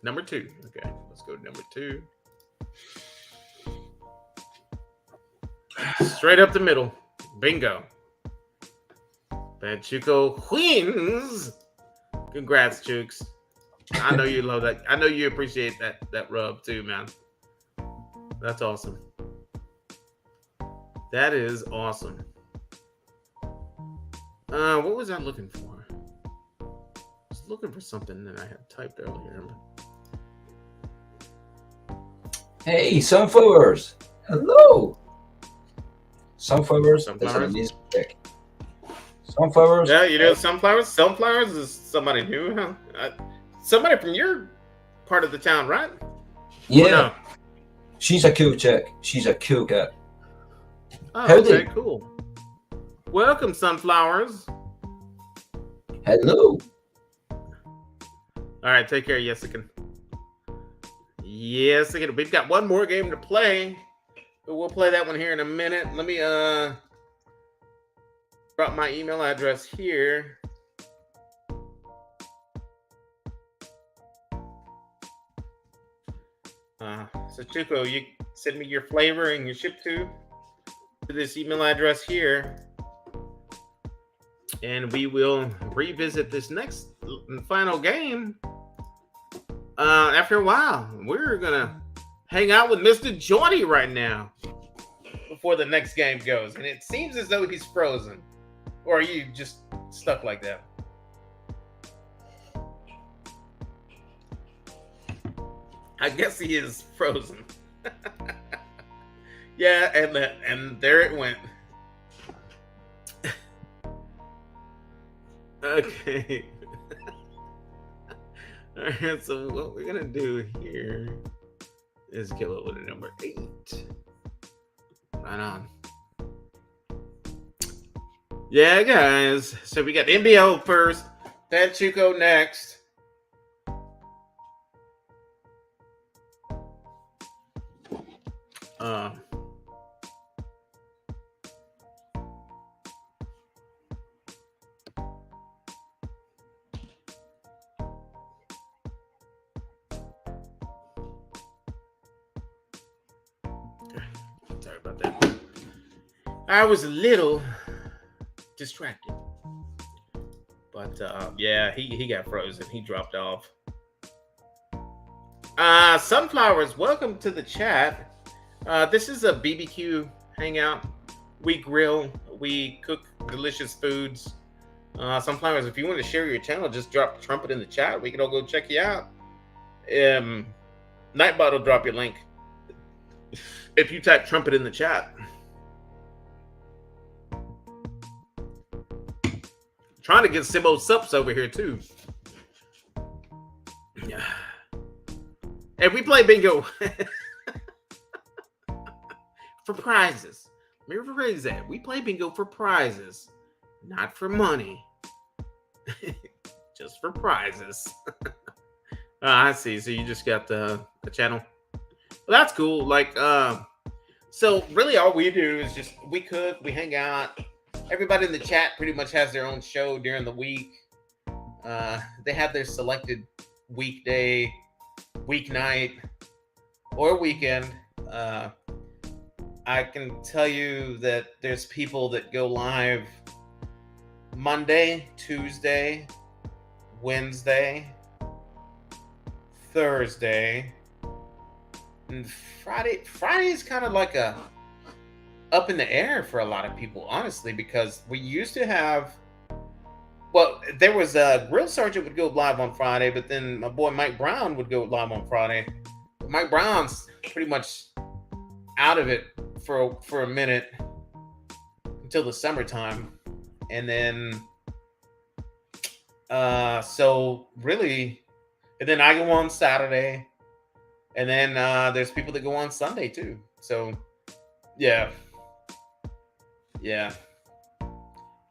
Speaker 1: Number 2. Okay, let's go to number 2. Straight up the middle. Bingo. Panchuco wins. Congrats, Chooks. I know you love that. I know you appreciate that rub too, man. That's awesome. That is awesome. What was I looking for? I was looking for something that I had typed earlier.
Speaker 3: Hey, sunflowers! Hello! Sunflowers is an
Speaker 1: Sunflowers?
Speaker 3: amazing pick. Sunflowers.
Speaker 1: Yeah, you know sunflowers. Sunflowers is somebody new, huh? Somebody from your part of the town, right?
Speaker 3: Yeah.
Speaker 1: Or no?
Speaker 3: She's a cool chick. She's a cool cat.
Speaker 1: Oh,
Speaker 3: Howdy.
Speaker 1: okay, cool. Welcome, sunflowers.
Speaker 3: Hello.
Speaker 1: All right, take care, Yesican. Yesican, we've got one more game to play, but we'll play that one here in a minute. Let me drop my email address here. So Tuco, you send me your flavor and your ship to this email address here, and we will revisit this next and final game after a while. We're gonna hang out with Mr. Jordy right now before the next game goes, and it seems as though he's frozen. Or are you just stuck like that? I guess he is frozen. Yeah, and there it went. Okay. All right, so what we're gonna do here is kill it with a number 8. Right on. Yeah, guys. So we got NBL first, then Chuko next. Sorry about that. I was a little distracted, but yeah, he got frozen. He dropped off. Sunflowers, welcome to the chat. This is a BBQ hangout. We grill, we cook delicious foods. Sunflowers, if you want to share your channel, just drop Trumpet in the chat. We can all go check you out. Nightbot will drop your link if you type Trumpet in the chat. Trying to get Simo Sups over here too. Yeah. And we play bingo for prizes. Let me rephrase that. We play bingo for prizes, not for money. Just for prizes. I see. So you just got the channel. Well, that's cool. Like, so really all we do is just we cook, we hang out. Everybody in the chat pretty much has their own show during the week. They have their selected weekday, weeknight, or weekend. I can tell you that there's people that go live Monday, Tuesday, Wednesday, Thursday, and Friday. Friday is kind of like a up in the air for a lot of people, honestly, because we used to have, well, there was a Grill Sergeant would go live on Friday, but then my boy Mike Brown would go live on Friday. Mike Brown's pretty much out of it for a minute until the summertime. And then so really, and then I go on Saturday, and then there's people that go on Sunday too. So yeah.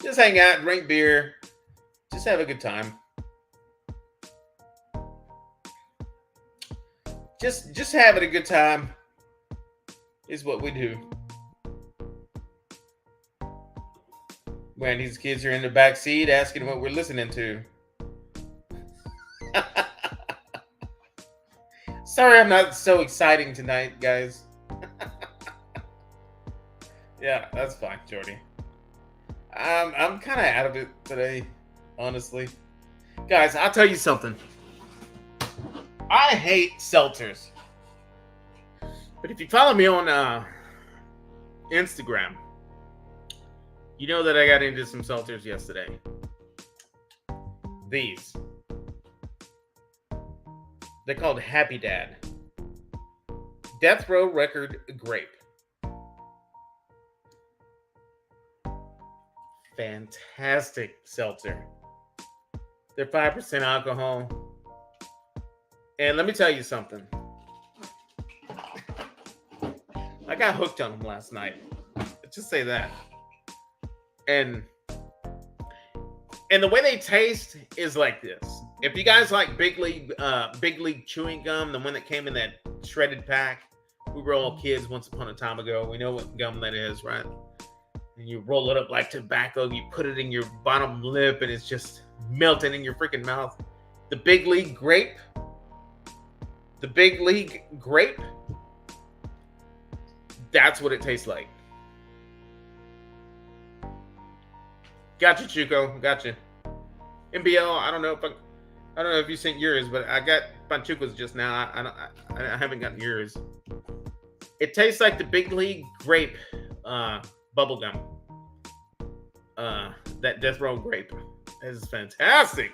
Speaker 1: Just hang out, drink beer, just have a good time. Just having a good time is what we do. Man, these kids are in the back seat asking what we're listening to. Sorry I'm not so exciting tonight, guys. Yeah, that's fine, Jordy. I'm kind of out of it today, honestly. Guys, I'll tell you something. I hate seltzers. But But if you follow me on Instagram, you know that I got into some seltzers yesterday. These. They're called Happy Dad. Death Row Record Grape. Fantastic seltzer. They're 5% alcohol. And let me tell you something. I got hooked on them last night. Let's just say that. And the way they taste is like this. If you guys like Big League chewing gum, the one that came in that shredded pack, we were all kids once upon a time ago. We know what gum that is, right? And you roll it up like tobacco. You put it in your bottom lip, and it's just melting in your freaking mouth. The Big League grape. The Big League grape. That's what it tastes like. Gotcha, Chuco. Gotcha. MBL. I don't know if you sent yours, but I got Panchucos just now. I haven't gotten yours. It tastes like the Big League grape bubblegum. That Death Row grape. It's fantastic.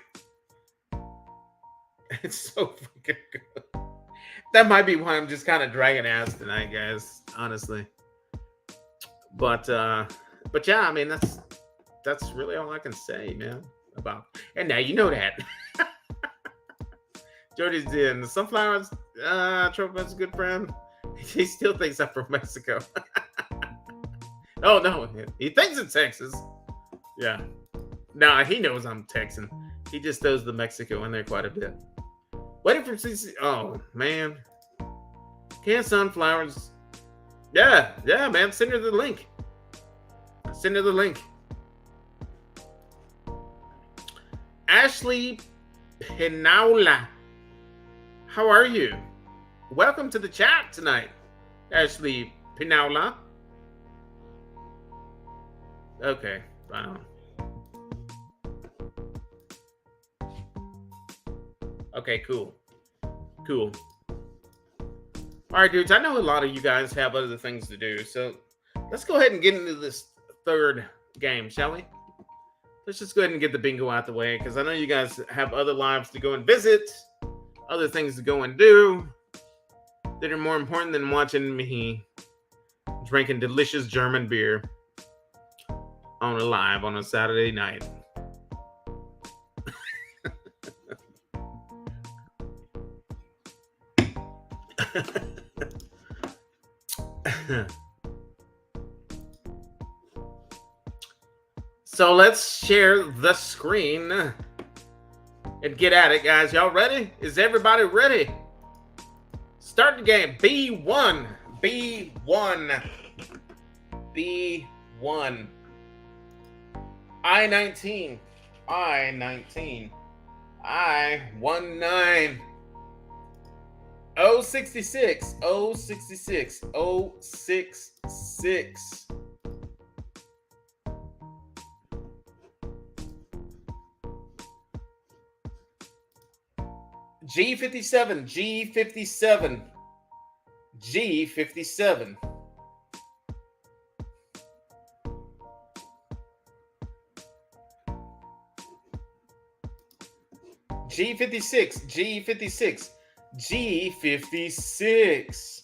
Speaker 1: It's so freaking good. That might be why I'm just kind of dragging ass tonight, guys. Honestly. But yeah, I mean that's really all I can say, man. About and now you know that. Jody's in the sunflowers. Trumpetmaster's a good friend. He still thinks I'm from Mexico. Oh no, he thinks it's Texas. Yeah. Nah, he knows I'm Texan. He just throws the Mexico in there quite a bit. Waiting for CC. Oh man. Canned sunflowers. Yeah, man. Send her the link. Send her the link. Ashley Pinaula. How are you? Welcome to the chat tonight, Ashley Pinaula. Okay, wow. Okay, cool. All right, dudes, I know a lot of you guys have other things to do, so let's go ahead and get into this third game, shall we? Let's just go ahead and get the bingo out the way, because I know you guys have other lives to go and visit, other things to go and do that are more important than watching me drinking delicious German beer on a live on a Saturday night. So let's share the screen and get at it, guys. Y'all ready? Is everybody ready? Start the game. B1. I-19. I-19. 066. 066. G57. G57. G57. G56. G56. G56.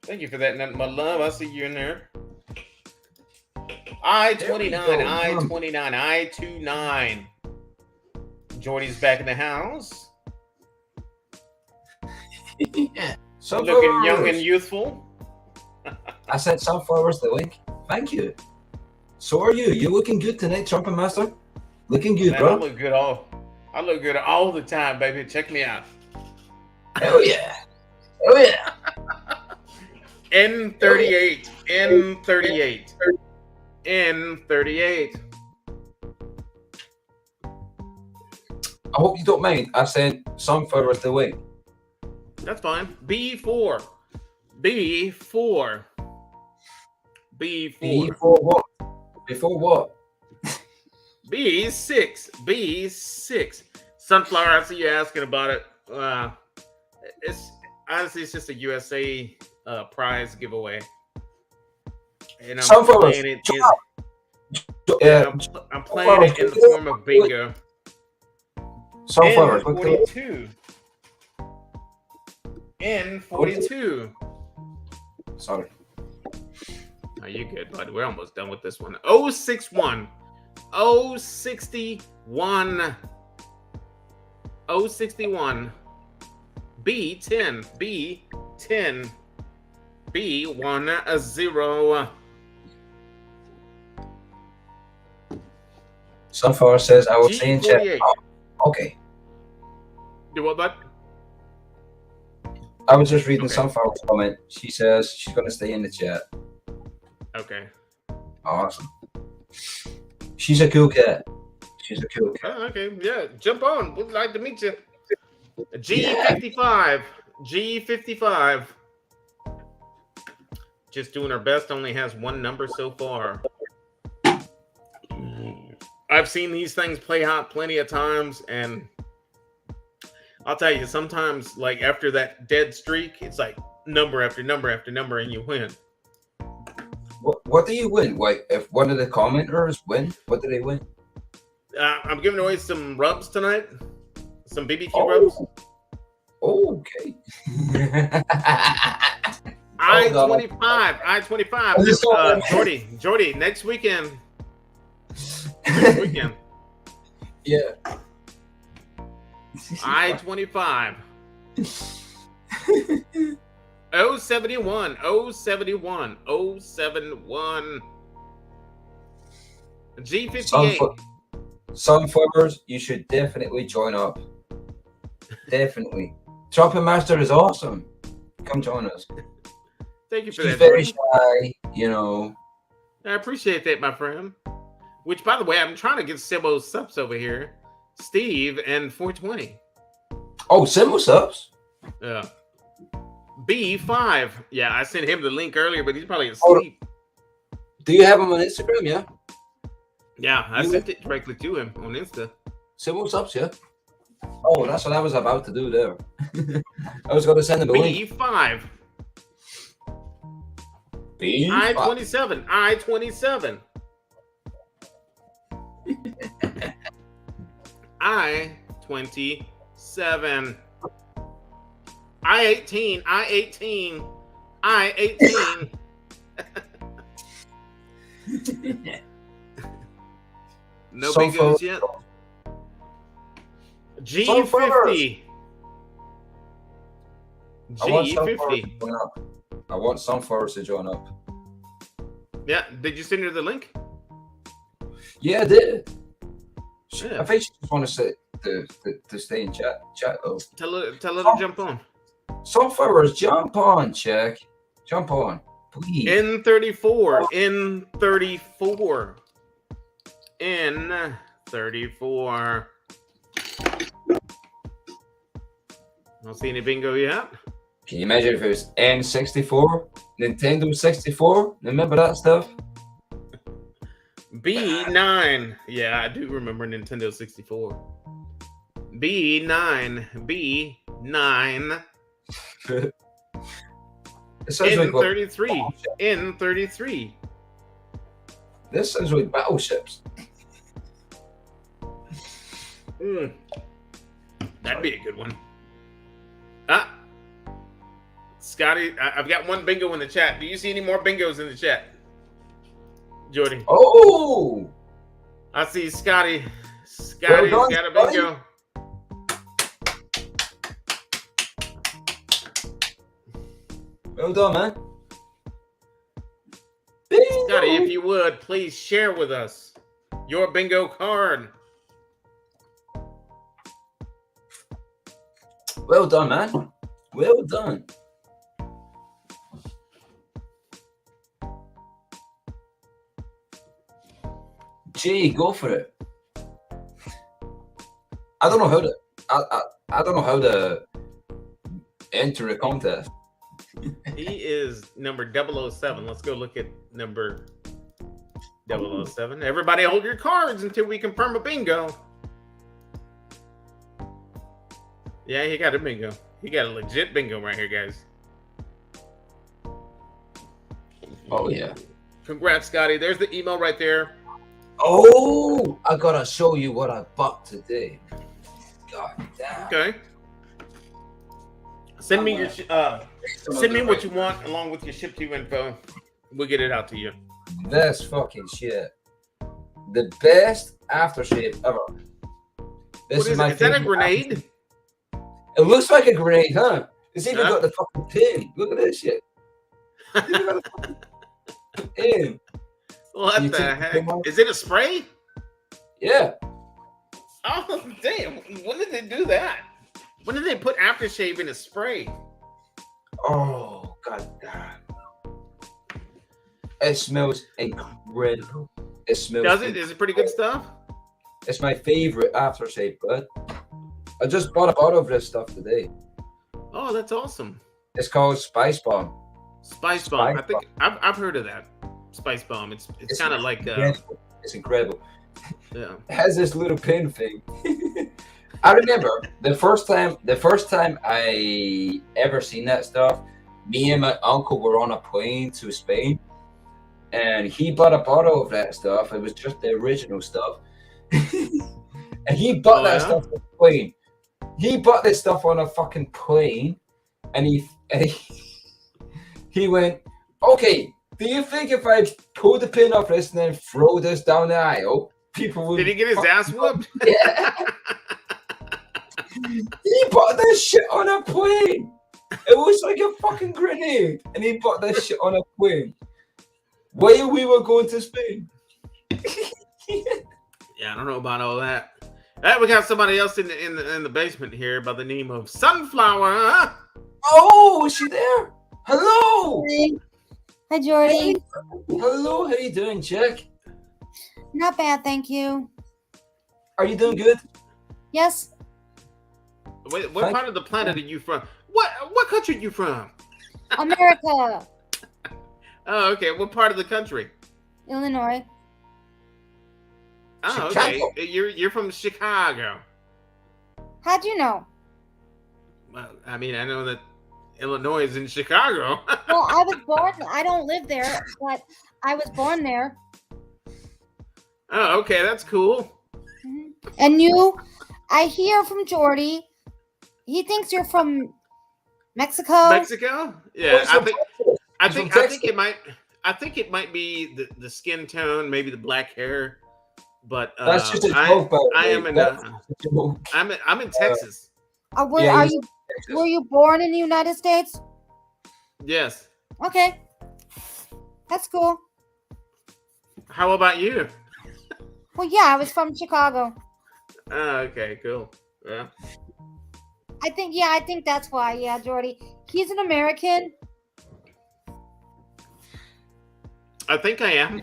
Speaker 1: Thank you for that, my love. I see you in there. I-29. I-29. I-29. Jordy's back in the house.
Speaker 3: Yeah.
Speaker 1: Looking young and youthful.
Speaker 3: I said sunflowers the week. Thank you. So are you. You're looking good tonight, Trumpetmaster. Looking good,
Speaker 1: Man,
Speaker 3: bro.
Speaker 1: I look good all the time, baby. Check me out.
Speaker 3: Hell yeah. Hell yeah.
Speaker 1: N38. N38. N38.
Speaker 3: I hope you don't mind. I said sunflowers the week.
Speaker 1: That's fine. B4. B4. B4.
Speaker 3: Before what? Before what?
Speaker 1: B6. B6. Sunflower, I see you asking about it. Honestly, it's just a USA prize giveaway, and I'm
Speaker 3: Sunflowers.
Speaker 1: playing it. I'm playing it in the form of bingo.
Speaker 3: Sunflowers.
Speaker 1: N42. N42.
Speaker 3: Sorry.
Speaker 1: Oh, you good, bud. We're almost done with this one. 061. 061. 061. B10. B10. B10.
Speaker 3: Sunflower says, I will see in chat.
Speaker 1: G48.
Speaker 3: Oh, okay.
Speaker 1: Do what, bud?
Speaker 3: I was just reading
Speaker 1: Okay.
Speaker 3: Sunflower's comment. She says she's going to stay in the chat.
Speaker 1: Okay.
Speaker 3: Awesome. She's a cool cat. She's a cool cat.
Speaker 1: Oh, okay. Yeah. Jump on. We'd like to meet you. G55. G55. Just doing our best. Only has one number so far. I've seen these things play out plenty of times, and I'll tell you, sometimes, like after that dead streak, it's like number after number after number, and you win.
Speaker 3: What do you win? Like, if one of the commenters win, what do they win?
Speaker 1: I'm giving away some rubs tonight, some BBQ rubs.
Speaker 3: Okay.
Speaker 1: I-25. Jordy, next weekend. Next weekend.
Speaker 3: Yeah.
Speaker 1: I-25. 071. 071. 071. G58.
Speaker 3: Sunflowers, you should definitely join up. Definitely. Trumpetmaster is awesome. Come join us.
Speaker 1: Thank you for
Speaker 3: She's
Speaker 1: that.
Speaker 3: very
Speaker 1: Jordy.
Speaker 3: shy, you know.
Speaker 1: I appreciate that, my friend. Which, by the way, I'm trying to get Simo's subs over here. Steve and 420.
Speaker 3: Oh, Symbol subs?
Speaker 1: Yeah. B5. Yeah, I sent him the link earlier, but he's probably asleep.
Speaker 3: Do you have him on Instagram, yeah?
Speaker 1: Yeah, I sent it directly to him on Insta.
Speaker 3: Symbol subs, yeah? Oh, that's what I was about to do there. I was going to send him a link.
Speaker 1: B5.
Speaker 3: B5.
Speaker 1: I-27. I-27. I-27. I-18. I-18. I-18. No bingos yet. G50. G50.
Speaker 3: I want Sunflowers to join up.
Speaker 1: Yeah, did you send her the link?
Speaker 3: Yeah, I did.
Speaker 1: Yeah.
Speaker 3: I think she just want to say to stay in chat though.
Speaker 1: Tell her to jump on.
Speaker 3: Sunflowers, jump on, check. Jump on, please.
Speaker 1: N34. N34. N34. Don't see any bingo yet.
Speaker 3: Can you imagine if it was N64, Nintendo 64? Remember that stuff?
Speaker 1: B9. Yeah, I do remember Nintendo 64. B9. B9. N33. N33.
Speaker 3: This sounds like battleships.
Speaker 1: That'd be a good one. Scotty, I've got one bingo in the chat. Do you see any more bingos in the chat? Jordy.
Speaker 3: Oh!
Speaker 1: I see Scotty. Scotty's got a bingo.
Speaker 3: Well done, man.
Speaker 1: Scotty, if you would, please share with us your bingo card.
Speaker 3: Well done, man. Well done. Gee, go for it. I don't know how to. I don't know how to enter a contest.
Speaker 1: He is number 007. Let's go look at number 007. Everybody hold your cards until we confirm a bingo. Yeah, he got a bingo. You got a legit bingo right here, guys.
Speaker 3: Oh yeah.
Speaker 1: Congrats, Scotty. There's the email right there.
Speaker 3: Oh, I gotta show you what I bought today. God damn.
Speaker 1: Okay. Send me your send me what you want along with your ship to you info. We'll get it out to you.
Speaker 3: This fucking shit. The best aftershave ever.
Speaker 1: What is that a grenade?
Speaker 3: It looks like a grenade, huh? It's even got the fucking pin. Look at this shit. It's even got the fucking pin.
Speaker 1: What the heck? Is it a spray?
Speaker 3: Yeah.
Speaker 1: Oh, damn. When did they do that? When did they put aftershave in a spray?
Speaker 3: Oh, god damn. It smells incredible. It smells.
Speaker 1: Does it? Is it pretty good stuff?
Speaker 3: It's my favorite aftershave, bud. I just bought a bottle of this stuff today.
Speaker 1: Oh, that's awesome.
Speaker 3: It's called Spice Bomb.
Speaker 1: Spice Bomb. I think I've heard of that. Spice Bomb. It's kind of like
Speaker 3: it's incredible.
Speaker 1: Yeah.
Speaker 3: It has this little pin thing. I remember the first time I ever seen that stuff. Me and my uncle were on a plane to Spain, and he bought a bottle of that stuff. It was just the original stuff, and he bought that stuff on a plane. He bought this stuff on a fucking plane, and he went, "Okay, do you think if I pull the pin off this and then throw this down the aisle, people would?"
Speaker 1: Did he get his ass whooped?
Speaker 3: Yeah. He bought this shit on a plane. It was like a fucking grenade, and he bought this shit on a plane while we were going to Spain.
Speaker 1: Yeah, I don't know about all that. Hey, we got somebody else in the basement here by the name of Sunflower. Huh?
Speaker 3: Oh, is she there? Hello.
Speaker 4: Hi, Jordy.
Speaker 3: Hey. Hello, how you doing, Jack?
Speaker 4: Not bad, thank you.
Speaker 3: Are you doing good?
Speaker 4: Yes.
Speaker 1: What part of the planet are you from? What country are you from?
Speaker 4: America.
Speaker 1: Oh, okay. What part of the country?
Speaker 4: Illinois.
Speaker 1: Oh,
Speaker 3: Chicago.
Speaker 1: okay. You're from Chicago.
Speaker 4: How'd you know?
Speaker 1: Well, I mean, I know that Illinois is in Chicago.
Speaker 4: Well, I was born. I don't live there, but I was born there.
Speaker 1: Oh, okay. That's cool.
Speaker 4: And you, I hear from Jordy. He thinks you're from Mexico.
Speaker 1: Mexico? Yeah, I think it might be the skin tone, maybe the black hair, but
Speaker 3: that's just a joke.
Speaker 1: I'm in Texas.
Speaker 4: Were you born in the United States?
Speaker 1: Yes.
Speaker 4: Okay, that's cool.
Speaker 1: How about you?
Speaker 4: Well, yeah, I was from Chicago.
Speaker 1: Oh, okay, cool. Yeah.
Speaker 4: I think that's why. Yeah, Jordy. He's an American.
Speaker 1: I think I am.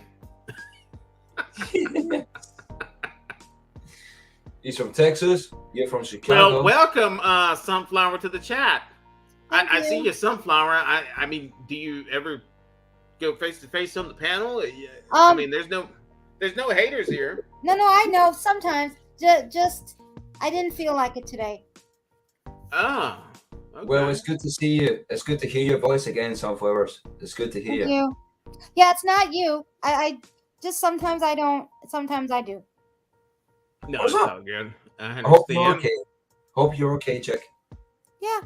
Speaker 3: He's from Texas. You're from Chicago.
Speaker 1: Well, welcome, Sunflower, to the chat. I
Speaker 4: you.
Speaker 1: see you, Sunflower. I mean, do you ever go face to face on the panel? I mean, there's no haters here.
Speaker 4: No, I know. Sometimes, just I didn't feel like it today.
Speaker 1: Oh. Okay.
Speaker 3: Well, it's good to see you. It's good to hear your voice again, Sunflowers. It's good to hear
Speaker 4: Thank you. Yeah, it's not you. I just sometimes I don't. Sometimes I do.
Speaker 1: No,
Speaker 3: What's
Speaker 1: it's
Speaker 3: up?
Speaker 1: all good. I
Speaker 3: I hope you're
Speaker 1: understand.
Speaker 3: okay. Hope you're okay, Jack.
Speaker 4: Yeah.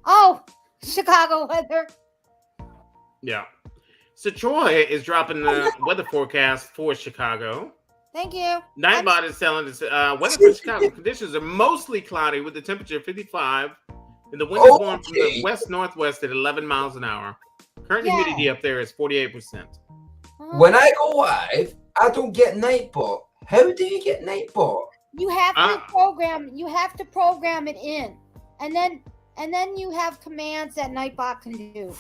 Speaker 4: Oh, Chicago weather.
Speaker 1: Yeah. So Troy is dropping the weather forecast for Chicago.
Speaker 4: Thank you.
Speaker 1: Nightbot is telling us weather for Chicago conditions are mostly cloudy with the temperature 55 and the wind is blowing from the west-northwest at 11 miles an hour. Current humidity up there is 48%.
Speaker 3: When I go live, I don't get Nightbot. How do you get Nightbot?
Speaker 4: You have to program. You have to program it in, and then you have commands that Nightbot can do.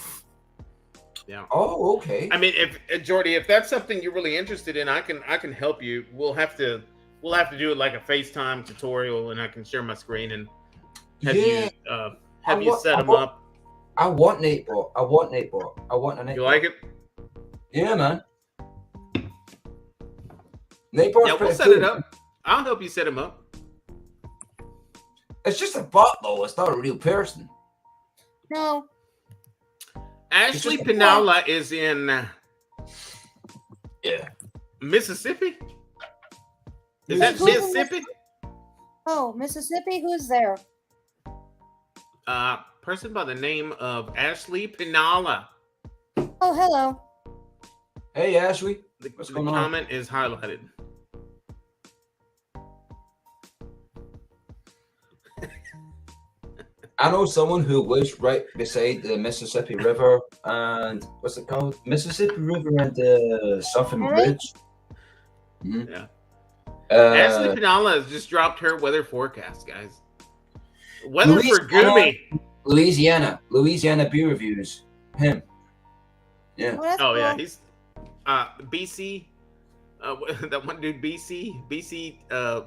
Speaker 1: Yeah.
Speaker 3: Oh, okay.
Speaker 1: I mean, if Jordy, if that's something you're really interested in, I can help you. We'll have to do it like a FaceTime tutorial, and I can share my screen and have you set them up.
Speaker 3: I want Nightbot. I want a Nightbot.
Speaker 1: You like it?
Speaker 3: Yeah, man. Nightbot's
Speaker 1: Yeah, we'll set
Speaker 3: cool.
Speaker 1: it up. I'll help you set them up.
Speaker 3: It's just a bot, though. It's not a real person.
Speaker 4: No.
Speaker 1: Ashley
Speaker 3: just a
Speaker 1: Pinalla is in
Speaker 3: Yeah.
Speaker 1: Mississippi. Is
Speaker 4: Who's
Speaker 1: that
Speaker 4: in
Speaker 1: Mississippi?
Speaker 4: Oh, Mississippi. Who's there?
Speaker 1: Person by the name of Ashley Pinalla.
Speaker 4: Oh, hello.
Speaker 3: Hey, Ashley.
Speaker 1: The
Speaker 3: What's going on?
Speaker 1: comment is highlighted.
Speaker 3: I know someone who lives right beside the Mississippi River and what's it called? Mississippi River and the something
Speaker 4: Really?
Speaker 3: bridge. Mhm.
Speaker 1: Yeah. Ashley Pinalla has just dropped her weather forecast, guys. Weather for Goomy.
Speaker 3: Louisiana beer reviews. Him. Yeah.
Speaker 4: Oh, that's
Speaker 1: Oh yeah,
Speaker 4: cool.
Speaker 1: he's BC. That one dude, BC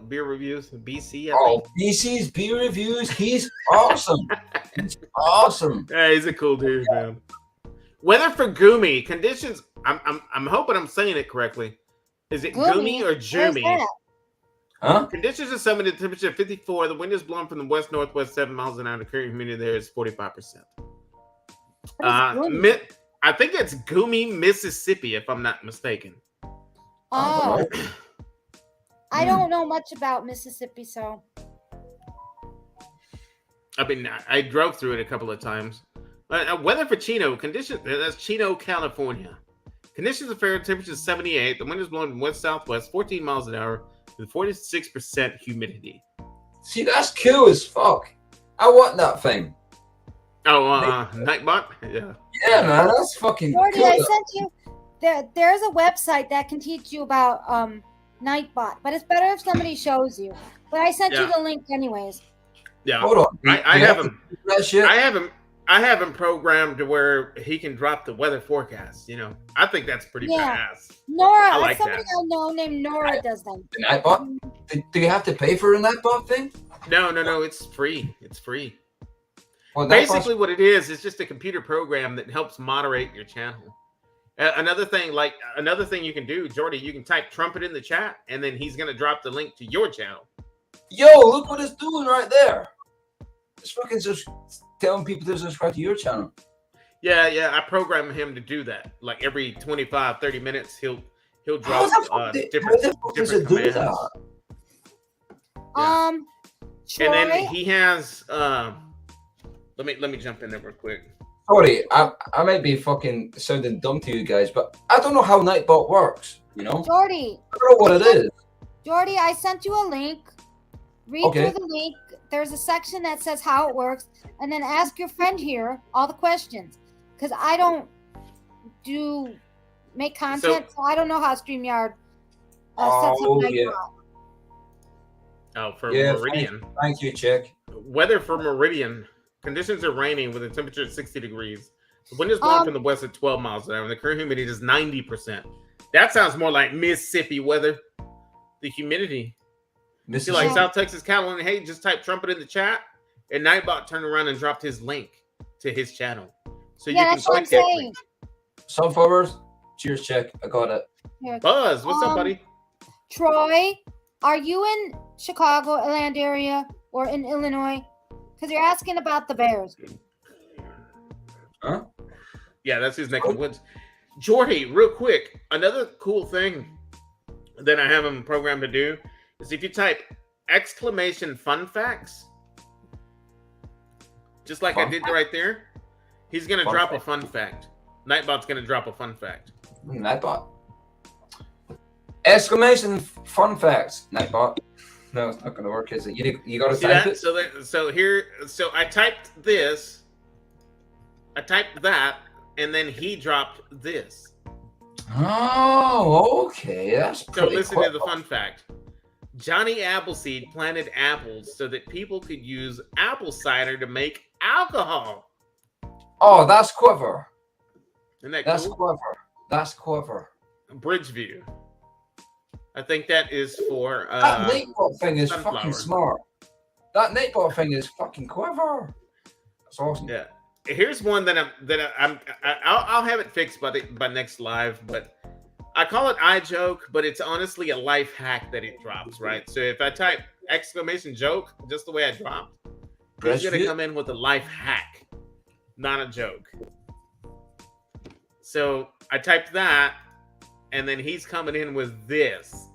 Speaker 1: beer reviews. BC. I
Speaker 3: Oh,
Speaker 1: think.
Speaker 3: BC's beer reviews. He's awesome. He's awesome.
Speaker 1: Yeah, he's a cool dude, man. Weather for Goomy conditions. I'm hoping I'm saying it correctly. Is it Goomy or
Speaker 4: Where's
Speaker 1: Joomy?
Speaker 4: that?
Speaker 3: Huh?
Speaker 1: Conditions are summer, the temperature of 54. The wind is blowing from the west northwest 7 miles an hour. The current humidity there is 45%.
Speaker 4: What is Goomy?
Speaker 1: I think it's Goomy, Mississippi, if I'm not mistaken.
Speaker 4: Oh, I
Speaker 3: Hmm.
Speaker 4: don't know much about Mississippi, so.
Speaker 1: I mean, I drove through it a couple of times. Weather for Chino conditions. That's Chino, California. Conditions are fair. Temperature is 78. The wind is blowing from west southwest, 14 miles an hour, with 46% humidity.
Speaker 3: See, that's cool as fuck. I want that thing.
Speaker 1: Oh, Nightbot. Yeah.
Speaker 3: Yeah, man, that's fucking
Speaker 4: Jordy,
Speaker 3: cool.
Speaker 4: I sent you. There's a website that can teach you about Nightbot, but it's better if somebody shows you. But I sent you
Speaker 1: Yeah.
Speaker 4: the link anyways.
Speaker 1: Yeah.
Speaker 3: Hold on.
Speaker 1: I
Speaker 3: You
Speaker 1: have
Speaker 3: to
Speaker 1: him.
Speaker 3: do that shit?
Speaker 1: I have him programmed to where he can drop the weather forecast. You know, I think that's pretty
Speaker 4: Yeah.
Speaker 1: badass.
Speaker 4: Nora,
Speaker 1: I like
Speaker 4: somebody
Speaker 1: that.
Speaker 4: I know named Nora does that.
Speaker 3: The Nightbot? Do you have to pay for a Nightbot thing?
Speaker 1: No, it's free. It's free.
Speaker 3: Well,
Speaker 1: Basically, what it is just a computer program that helps moderate your channel. Another thing you can do, Jordy, you can type trumpet in the chat, and then he's gonna drop the link to your channel.
Speaker 3: Yo, look what it's doing right there. It's fucking just telling people to subscribe to your channel.
Speaker 1: Yeah, I program him to do that. Like every 25, 30 minutes, he'll
Speaker 3: How
Speaker 1: drop
Speaker 3: the fuck
Speaker 1: different
Speaker 3: does it do
Speaker 1: commands.
Speaker 3: that?
Speaker 1: Yeah.
Speaker 4: Troy,
Speaker 1: And then he has let me jump in there real quick.
Speaker 3: Sorry, I might be fucking sounding dumb to you guys, but I don't know how Nightbot works, you know?
Speaker 4: Jordy,
Speaker 3: I don't know what it is.
Speaker 4: Jordy, I sent you a link. Read
Speaker 3: Okay.
Speaker 4: through the link. There's a section that says how it works, and then ask your friend here all the questions. Because I don't make content, so I don't know how StreamYard sets up
Speaker 3: Oh,
Speaker 4: Nightbot.
Speaker 3: yeah.
Speaker 1: Oh, for
Speaker 3: Yeah,
Speaker 1: Meridian.
Speaker 3: Thank you, chick.
Speaker 1: Weather for Meridian. Conditions are raining with a temperature of 60 degrees. The wind is blowing from the west at 12 miles an hour, and the current humidity is 90%. That sounds more like Mississippi weather. The humidity. See, like
Speaker 4: Yeah.
Speaker 1: South Texas, California. Hey, just type trumpet in the chat, and Nightbot turned around and dropped his link to his channel. So
Speaker 4: Yeah,
Speaker 1: you can
Speaker 4: that's what I'm
Speaker 1: click that
Speaker 4: saying.
Speaker 1: link.
Speaker 3: Sunflowers, cheers, chick. I got it.
Speaker 4: Here.
Speaker 1: Buzz, what's up, buddy?
Speaker 4: Troy, are you in Chicago land area or in Illinois? Because you're asking about the Bears.
Speaker 3: Huh?
Speaker 1: Yeah, that's his neck of the woods. Jordy, real quick, another cool thing that I have him programmed to do is if you type exclamation fun facts, just like I did right there, he's going to
Speaker 3: Fun
Speaker 1: drop
Speaker 3: fact.
Speaker 1: a fun fact. Nightbot's going to drop a fun fact.
Speaker 3: Nightbot. Exclamation fun facts. Nightbot. No, it's not going to work, is it? You got to
Speaker 1: See
Speaker 3: type
Speaker 1: that?
Speaker 3: it?
Speaker 1: So I typed this, I typed that, and then he dropped this.
Speaker 3: Oh, okay. That's
Speaker 1: So
Speaker 3: pretty
Speaker 1: listen
Speaker 3: cool.
Speaker 1: to the fun fact. Johnny Appleseed planted apples so that people could use apple cider to make alcohol.
Speaker 3: Oh, that's clever.
Speaker 1: Isn't that
Speaker 3: That's
Speaker 1: cool?
Speaker 3: clever. That's clever.
Speaker 1: Bridgeview. I think that is for
Speaker 3: That Nightbot thing is
Speaker 1: sunflower.
Speaker 3: fucking smart. That Nightbot thing is fucking clever. That's awesome.
Speaker 1: Yeah. Here's one I'll have it fixed by next live, but I call it iJoke, but it's honestly a life hack that it drops, right? So if I type exclamation joke, just the way I dropped, He's gonna
Speaker 3: Brisket?
Speaker 1: come in with a life hack, not a joke. So I typed that, and then he's coming in with this.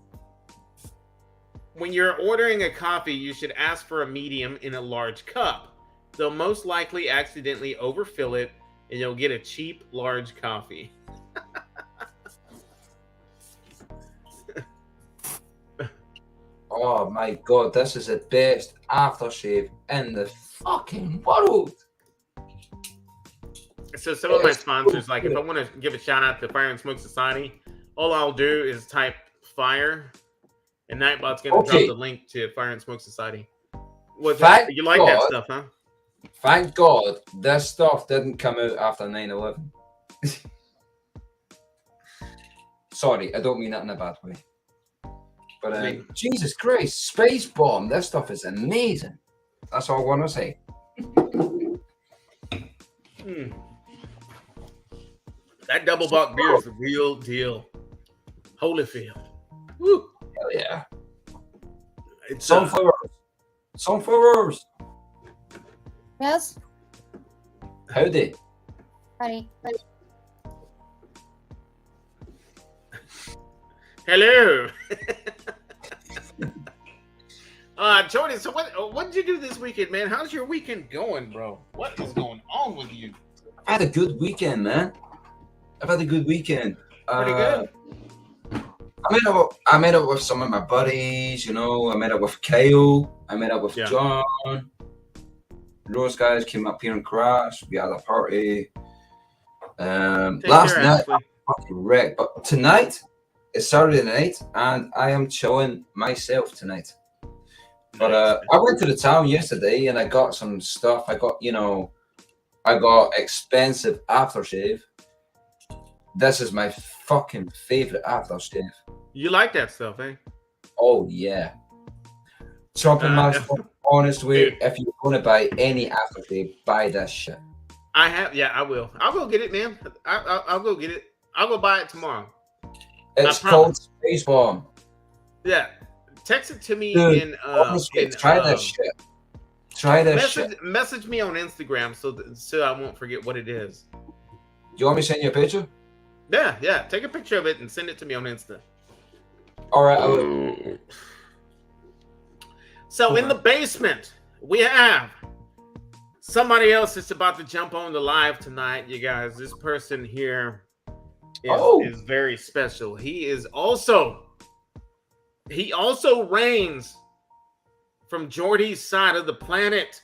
Speaker 1: When you're ordering a coffee, you should ask for a medium in a large cup. They'll most likely accidentally overfill it, and you'll get a cheap large coffee.
Speaker 3: Oh my god, this is the best aftershave in the fucking world.
Speaker 1: So some of my sponsors, like if I want to give a shout out to Fire and Smoke Society, all I'll do is type fire, and Nightbot's gonna drop the link to Fire and Smoke Society. You like that stuff, huh?
Speaker 3: Thank God this stuff didn't come out after 9/11. Sorry, I don't mean that in a bad way. But Jesus Christ, Space Bomb, this stuff is amazing. That's all I want to say.
Speaker 1: That double buck beer is the real deal. Holyfield. Woo.
Speaker 3: Hell yeah.
Speaker 1: It's
Speaker 3: Sunflowers. Sunflowers.
Speaker 4: Yes,
Speaker 3: Howdy.
Speaker 4: honey.
Speaker 1: Hello. Jordan, so what did you do this weekend, man? How's your weekend going, bro? What is going on with you?
Speaker 3: I had a good weekend, man. I've had a good weekend.
Speaker 1: Pretty good.
Speaker 3: I met up with some of my buddies, you know. I met up with Kyle. I met up with John. Those guys came up here and crashed. We had a party. Last night, I fucking wrecked. But tonight, it's Saturday night, and I am chilling myself tonight. But I went to the town yesterday, and I got some stuff. I got expensive aftershave. This is my fucking favorite aftershave.
Speaker 1: You like that stuff, eh?
Speaker 3: Oh yeah. Trumpetmaster, honestly, if you're going to buy any aftershave, buy this shit.
Speaker 1: I will. I'll go get it, man. I'll go get it. I'll go buy it tomorrow.
Speaker 3: It's called Space Bomb.
Speaker 1: Yeah. Text it to me.
Speaker 3: Dude, try that shit. Try that shit.
Speaker 1: Message me on Instagram so I won't forget what it is.
Speaker 3: You want me to send you a picture?
Speaker 1: Yeah. Take a picture of it and send it to me on Insta.
Speaker 3: All right. I will.
Speaker 1: So in the basement, we have somebody else that's about to jump on the live tonight, you guys. This person here is very special. He also reigns from Jordy's side of the planet.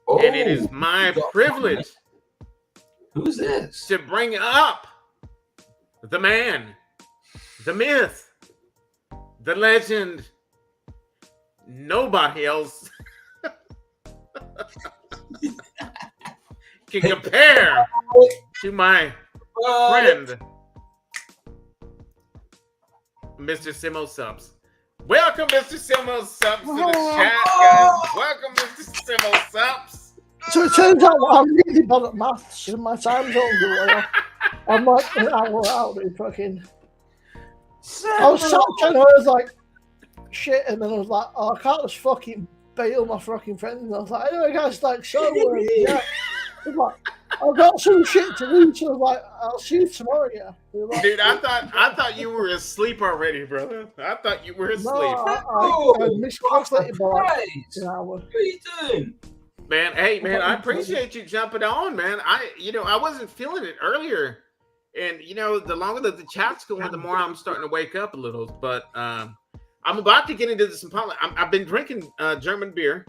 Speaker 1: And it is my privilege.
Speaker 3: Who's this?
Speaker 1: To bring up the man, the myth, the legend. Nobody else can compare to my friend, Mr. Simo Subs. Welcome, Mr. Simo Subs, to the chat, guys. Welcome, Mr. Simo Subs.
Speaker 5: So it turns out I'm really bad at maths, and my time zone's away. I'm like an hour out in fucking. I was talking, I was like, shit, and then I was like, oh, I can't just fucking bail my fucking friends. And I was like, anyway, guys, like, so, yeah. I was like, I've got some shit to do, so I was like, I'll see you tomorrow, yeah. Like,
Speaker 1: dude, I thought you were asleep already, brother. I thought you were asleep.
Speaker 5: No, I miscalculated by like an hour.
Speaker 3: What are you doing?
Speaker 1: Man, hey, man, I appreciate you jumping on, man. I wasn't feeling it earlier. And, the longer that the chat's going, the more I'm starting to wake up a little. But I'm about to get into this. I've been drinking German beer.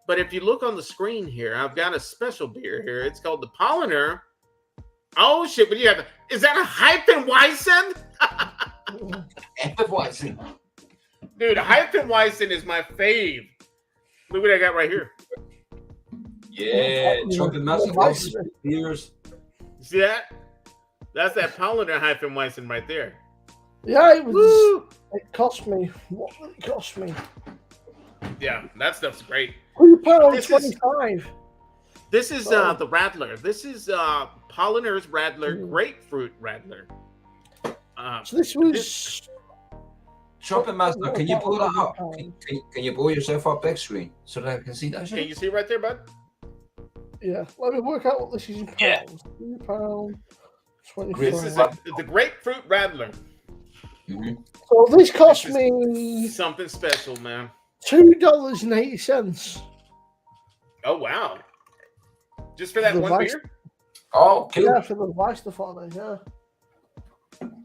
Speaker 1: But if you look on the screen here, I've got a special beer here. It's called the Polliner. Oh, shit. What do you have? Is that a Hefeweizen?
Speaker 3: Hefeweizen.
Speaker 1: Dude, Hefeweizen is my fave. Look what I got right here.
Speaker 3: Yeah, Trumpetmaster beers.
Speaker 1: See that? That's that Polliner Hefeweizen right there.
Speaker 5: Yeah, it was.
Speaker 1: Woo!
Speaker 5: It cost me. What did it cost me?
Speaker 1: Yeah, that stuff's great.
Speaker 5: £3.25.
Speaker 1: This is the Radler. This is Polliner's Radler, Grapefruit Radler.
Speaker 5: So this was
Speaker 3: Trumpetmaster, can you blow that up? Can you blow yourself up big screen so that I can see that
Speaker 1: Can
Speaker 3: shit?
Speaker 1: you see right there, bud?
Speaker 5: Yeah, let me work out what this is in pounds.
Speaker 3: Yeah.
Speaker 5: £2,
Speaker 1: This is
Speaker 5: 25.
Speaker 1: the grapefruit rattler.
Speaker 3: Mm-hmm.
Speaker 5: So this cost
Speaker 1: This is
Speaker 5: me
Speaker 1: something special, man.
Speaker 5: $2.80.
Speaker 1: Oh wow! Just for that
Speaker 5: The
Speaker 1: one
Speaker 5: vice-
Speaker 1: beer?
Speaker 3: Oh, cool.
Speaker 5: Yeah, for the Weisterphone, yeah.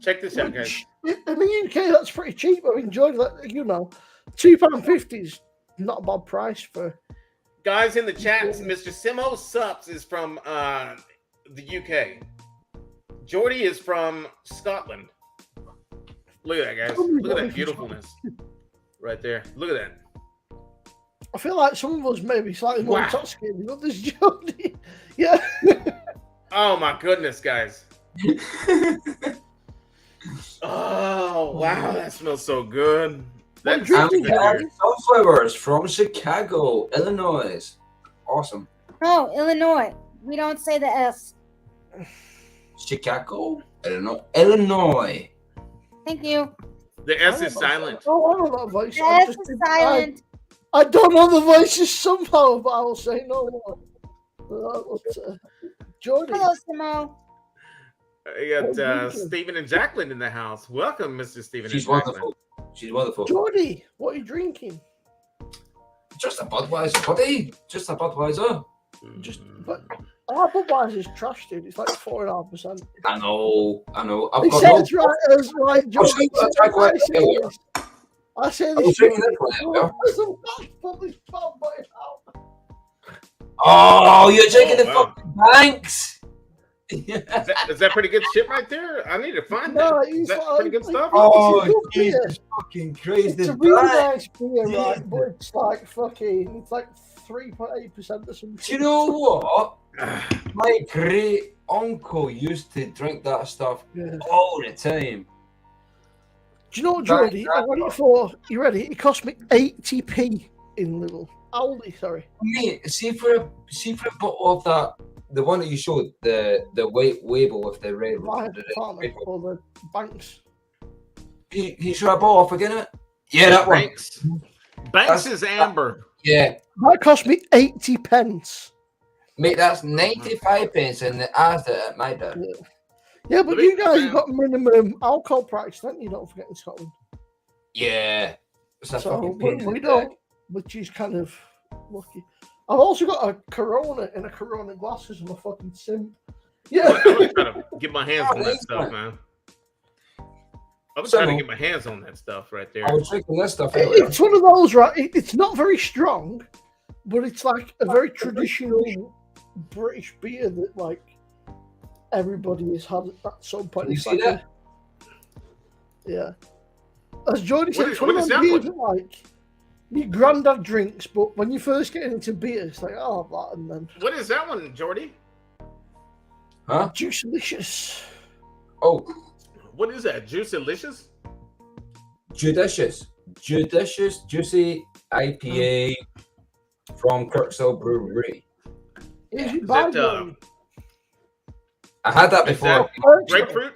Speaker 1: Check this out, guys.
Speaker 5: In the UK, that's pretty cheap. I enjoyed that. You know, £2.50 is not a bad price for.
Speaker 1: Guys in the chats, Mr. Simo Sups is from the UK. Jordy is from Scotland. Look at that, guys. Look at that beautifulness right there. Look at that.
Speaker 5: I feel like some of us may be slightly more
Speaker 1: Wow.
Speaker 5: intoxicated, but this Jody, yeah.
Speaker 1: Oh my goodness, guys. Oh wow, that smells so good. That
Speaker 5: drink
Speaker 1: sounds
Speaker 5: is
Speaker 1: good
Speaker 5: that?
Speaker 1: beer.
Speaker 3: Sunflowers from Chicago, Illinois. Awesome.
Speaker 4: No, Illinois. We don't say the S.
Speaker 3: Chicago, Illinois.
Speaker 4: Thank you.
Speaker 1: The S is silent.
Speaker 5: Oh, I know that voice.
Speaker 4: The
Speaker 5: I
Speaker 4: S
Speaker 5: just-
Speaker 4: is silent.
Speaker 5: I don't know the voices somehow, but I will say no more. Jody.
Speaker 4: Hello, Simo.
Speaker 1: I got Stephen and Jacqueline in the house. Welcome, Mr. Stephen.
Speaker 3: She's
Speaker 1: and Jacqueline.
Speaker 3: wonderful. She's wonderful.
Speaker 5: Jody, what are you drinking?
Speaker 3: Just a Budweiser, buddy. Just a Budweiser.
Speaker 5: Just, but Budweiser's trash, dude. It's like 4.5%.
Speaker 3: I know. I've
Speaker 5: It
Speaker 3: got
Speaker 5: says right,
Speaker 3: I'll
Speaker 5: Jody.
Speaker 3: show you what I drank when I was earlier.
Speaker 5: I say
Speaker 3: I was
Speaker 5: this.
Speaker 3: drinking this one earlier.
Speaker 5: Wow.
Speaker 3: Oh, you're drinking the
Speaker 1: wow.
Speaker 3: fucking Banks.
Speaker 1: Is that pretty good shit right there? I need to find
Speaker 5: No,
Speaker 1: that.
Speaker 5: it's
Speaker 1: Is that
Speaker 5: like-
Speaker 1: pretty good stuff?
Speaker 3: Oh,
Speaker 5: It's a good beer.
Speaker 3: Jesus fucking Christ.
Speaker 5: It's a
Speaker 3: The
Speaker 5: really
Speaker 3: Banks.
Speaker 5: nice beer, right? But it's like fucking, it's like 3.8% or something.
Speaker 3: Do you know what? My great uncle used to drink that stuff
Speaker 5: Yeah.
Speaker 3: all the time.
Speaker 5: Do you know what, Jordy? I got it for, you ready? It cost me 80p in Lidl. Aldi, sorry.
Speaker 3: Mate, see for a bottle of that, the one that you showed, the white label with the red.
Speaker 5: Right,
Speaker 3: the
Speaker 5: partner
Speaker 3: red-
Speaker 5: for the banks.
Speaker 3: Can you show a bottle off again? It? Yeah, that one.
Speaker 1: Banks. Banks is amber.
Speaker 3: Yeah,
Speaker 5: That cost me 80 pence.
Speaker 3: mate, that's 95 pence in the ass at my dad.
Speaker 5: Yeah, but
Speaker 1: But
Speaker 5: you
Speaker 1: it-
Speaker 5: guys have got minimum alcohol price, don't you? Don't forget in Scotland.
Speaker 3: Yeah, it's a
Speaker 5: So
Speaker 3: fucking pain in
Speaker 5: we
Speaker 3: the
Speaker 5: don't,
Speaker 3: neck.
Speaker 5: which is kind of lucky. I've also got a Corona in a Corona glass because I'm a fucking simp. Yeah.
Speaker 1: I was trying to get my hands on that stuff, man. I was trying to get my hands on that stuff right there.
Speaker 3: I was drinking this stuff earlier.
Speaker 5: It's one of those, right? It's not very strong, but it's like a very traditional British beer that like everybody has had at some point.
Speaker 3: You
Speaker 5: It's
Speaker 3: see
Speaker 5: like
Speaker 3: that?
Speaker 5: yeah. As Jordy said,
Speaker 1: What
Speaker 5: it's
Speaker 1: is-
Speaker 5: one
Speaker 1: what
Speaker 5: of
Speaker 1: is
Speaker 5: those
Speaker 1: that
Speaker 5: beers
Speaker 1: one?
Speaker 5: that like your granddad drinks, but when you first get into beer, it's like, oh, that, and then
Speaker 1: What is that one, Jordy?
Speaker 3: Huh?
Speaker 5: Juicelicious.
Speaker 3: Oh,
Speaker 1: What is that? Juicelicious?
Speaker 3: Judicious, Juicy IPA from Kirksall Brewery.
Speaker 5: Is it
Speaker 1: Is
Speaker 5: bad?
Speaker 1: that,
Speaker 5: Jordy?
Speaker 3: I had that
Speaker 1: Is
Speaker 3: before.
Speaker 1: that grapefruit?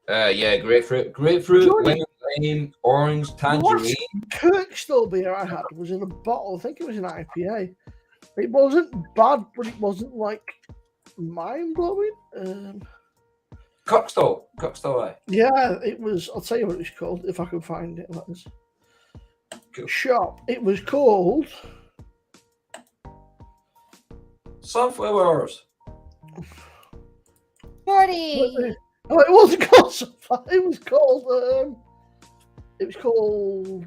Speaker 3: Yeah, grapefruit,
Speaker 5: Jordy.
Speaker 3: lemon, lime, orange, tangerine.
Speaker 5: Kirkstall beer I had was in a bottle. I think it was an IPA. It wasn't bad, but it wasn't like mind blowing.
Speaker 3: Kirksall,
Speaker 5: Yeah, it was. I'll tell you what it's called if I can find it. That is
Speaker 3: Cool.
Speaker 5: shop. It was called.
Speaker 3: Sunflowers.
Speaker 4: Jordy.
Speaker 5: Oh, it wasn't called. It was called. It was called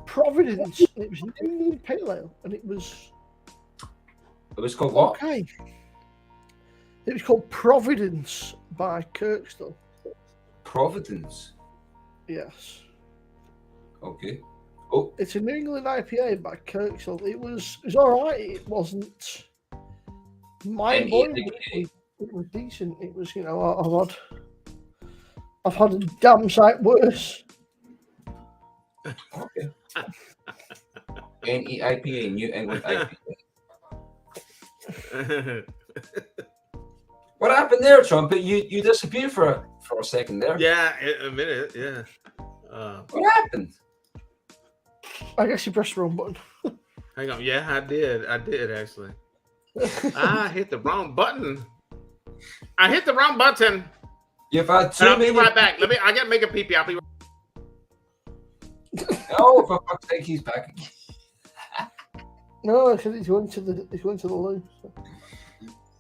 Speaker 5: Providence. It was an Indian pale ale, and it was
Speaker 3: It was called what?
Speaker 5: okay. It was called Providence by Kirkstall.
Speaker 3: Providence.
Speaker 5: Yes.
Speaker 3: Okay. Oh,
Speaker 5: It's a New England IPA by Kirkstall. It was all right. It wasn't mind blowing. It was decent. It was, you know, I've had a damn sight worse.
Speaker 3: okay. NEIPA, New England IPA. What happened there, Trumpet? You disappeared for for a second there.
Speaker 1: Yeah, a minute. Yeah.
Speaker 3: What happened?
Speaker 5: I guess you pressed the wrong button.
Speaker 1: Hang on. Yeah, I did. I did actually. I hit the wrong button. I hit the wrong button.
Speaker 3: You've had too
Speaker 1: I'll be
Speaker 3: many.
Speaker 1: right back. I gotta make a pee-pee. I'll be right
Speaker 3: No, for fuck's sake, he's back again.
Speaker 5: No, because he's going to the loo.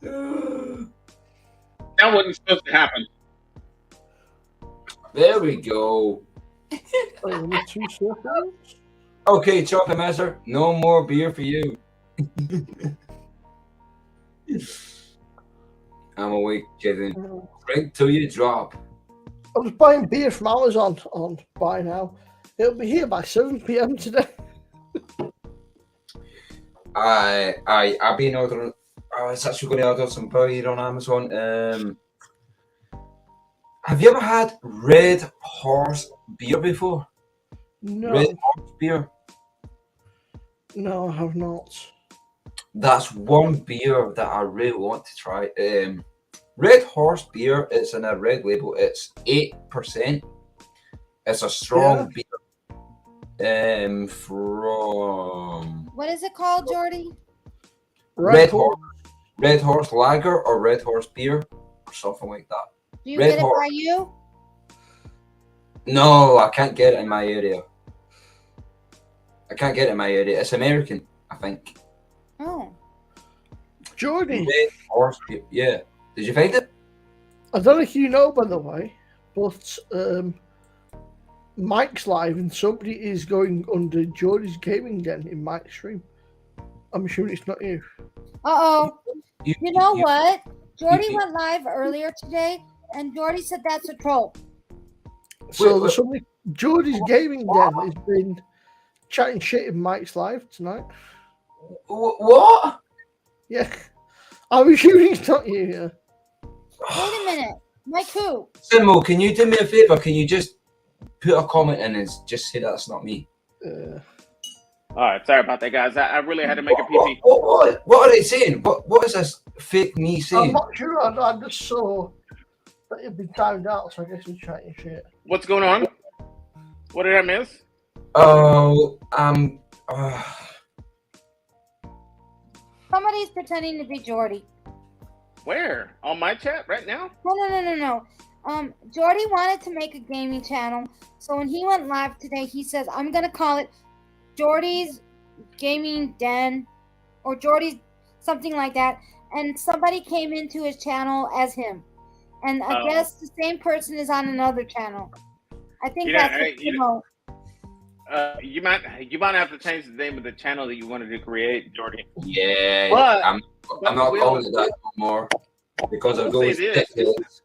Speaker 5: So.
Speaker 6: That wasn't supposed to happen.
Speaker 3: There we go.
Speaker 5: Wait, only 2 seconds.
Speaker 3: Okay, Trumpetmaster, no more beer for you. I'm awake, kidding. Drink till you drop.
Speaker 5: I was buying beer from Amazon on buy now. It'll be here by 7 p.m. today.
Speaker 3: I've been ordering. I was actually going to order some beer on Amazon. Have you ever had Red Horse beer before?
Speaker 5: No,
Speaker 3: Red Horse beer.
Speaker 5: no, I have not.
Speaker 3: That's one beer that I really want to try. Red Horse beer. It's in a red label. It's 8%. It's a strong beer. From
Speaker 4: What is it called, Jordy?
Speaker 3: Red Horse Lager or Red Horse beer or something like that.
Speaker 4: Do you
Speaker 3: Red
Speaker 4: get it
Speaker 3: Horse.
Speaker 4: by you?
Speaker 3: No, I can't get it in my area. It's American, I think.
Speaker 4: Oh.
Speaker 5: Jordy,
Speaker 3: Red Horse beer. Yeah. Did you find it?
Speaker 5: I don't know if you know, by the way, but Mike's live and somebody is going under Jordy's gaming den in Mike's stream. I'm assuming it's not you.
Speaker 4: Uh-oh. You know
Speaker 3: you-
Speaker 4: what? Jordy
Speaker 3: you-
Speaker 4: went live earlier today, and Jordy said that's a troll.
Speaker 5: So
Speaker 3: wait.
Speaker 5: somebody, Jordy's gaming den has been chatting shit in Mike's live tonight.
Speaker 3: What?
Speaker 5: Yeah. I'm assuming it's not you, yeah.
Speaker 4: Wait a minute. Mike who?
Speaker 3: Simo, can you do me a favor? Can you just put a comment in and just say that's not me?
Speaker 6: All right, sorry about that, guys. I really had to make a pee-pee.
Speaker 3: What are they saying? What is this fake me
Speaker 5: I'm
Speaker 3: saying?
Speaker 5: not sure. I just saw that it'd been timed out, so I guess he's chatting shit.
Speaker 6: What's going on? What did I miss?
Speaker 3: Oh,
Speaker 4: Somebody's pretending to be Jordy.
Speaker 6: Where? On my chat right now?
Speaker 4: No. Jordy wanted to make a gaming channel, so when he went live today, he says, I'm gonna call it Jordy's Gaming Den, or Jordy's something like that. And somebody came into his channel as him, and I guess the same person is on another channel. I think that's what,
Speaker 6: you might have to change the name of the channel that you wanted to create, Jordy.
Speaker 3: yeah.
Speaker 6: But-
Speaker 3: I'm not calling it that no more because of
Speaker 6: We'll
Speaker 3: those
Speaker 6: say this.
Speaker 3: tickets.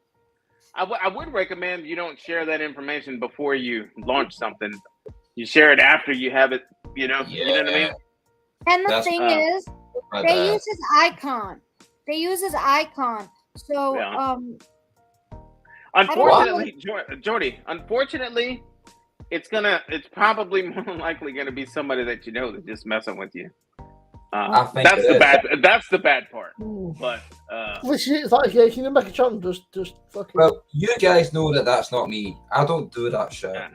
Speaker 6: I would recommend you don't share that information before you launch something. You share it after you have it. You know what I mean?
Speaker 4: And the
Speaker 3: That's-
Speaker 4: thing is,
Speaker 3: But,
Speaker 4: they use his icon. So,
Speaker 6: Yeah.
Speaker 4: Unfortunately,
Speaker 6: Unfortunately, Jordy. Unfortunately, it's probably more than likely gonna be somebody that you know that's just messing with you.
Speaker 3: I think
Speaker 6: That's
Speaker 3: it
Speaker 6: the
Speaker 3: is.
Speaker 6: bad. That's the bad part.
Speaker 5: Ooh.
Speaker 6: But
Speaker 5: Listen, it's like, yeah, can you make a channel? Just fucking.
Speaker 3: Well, you guys know that that's not me. I don't do that shit.
Speaker 6: Yeah.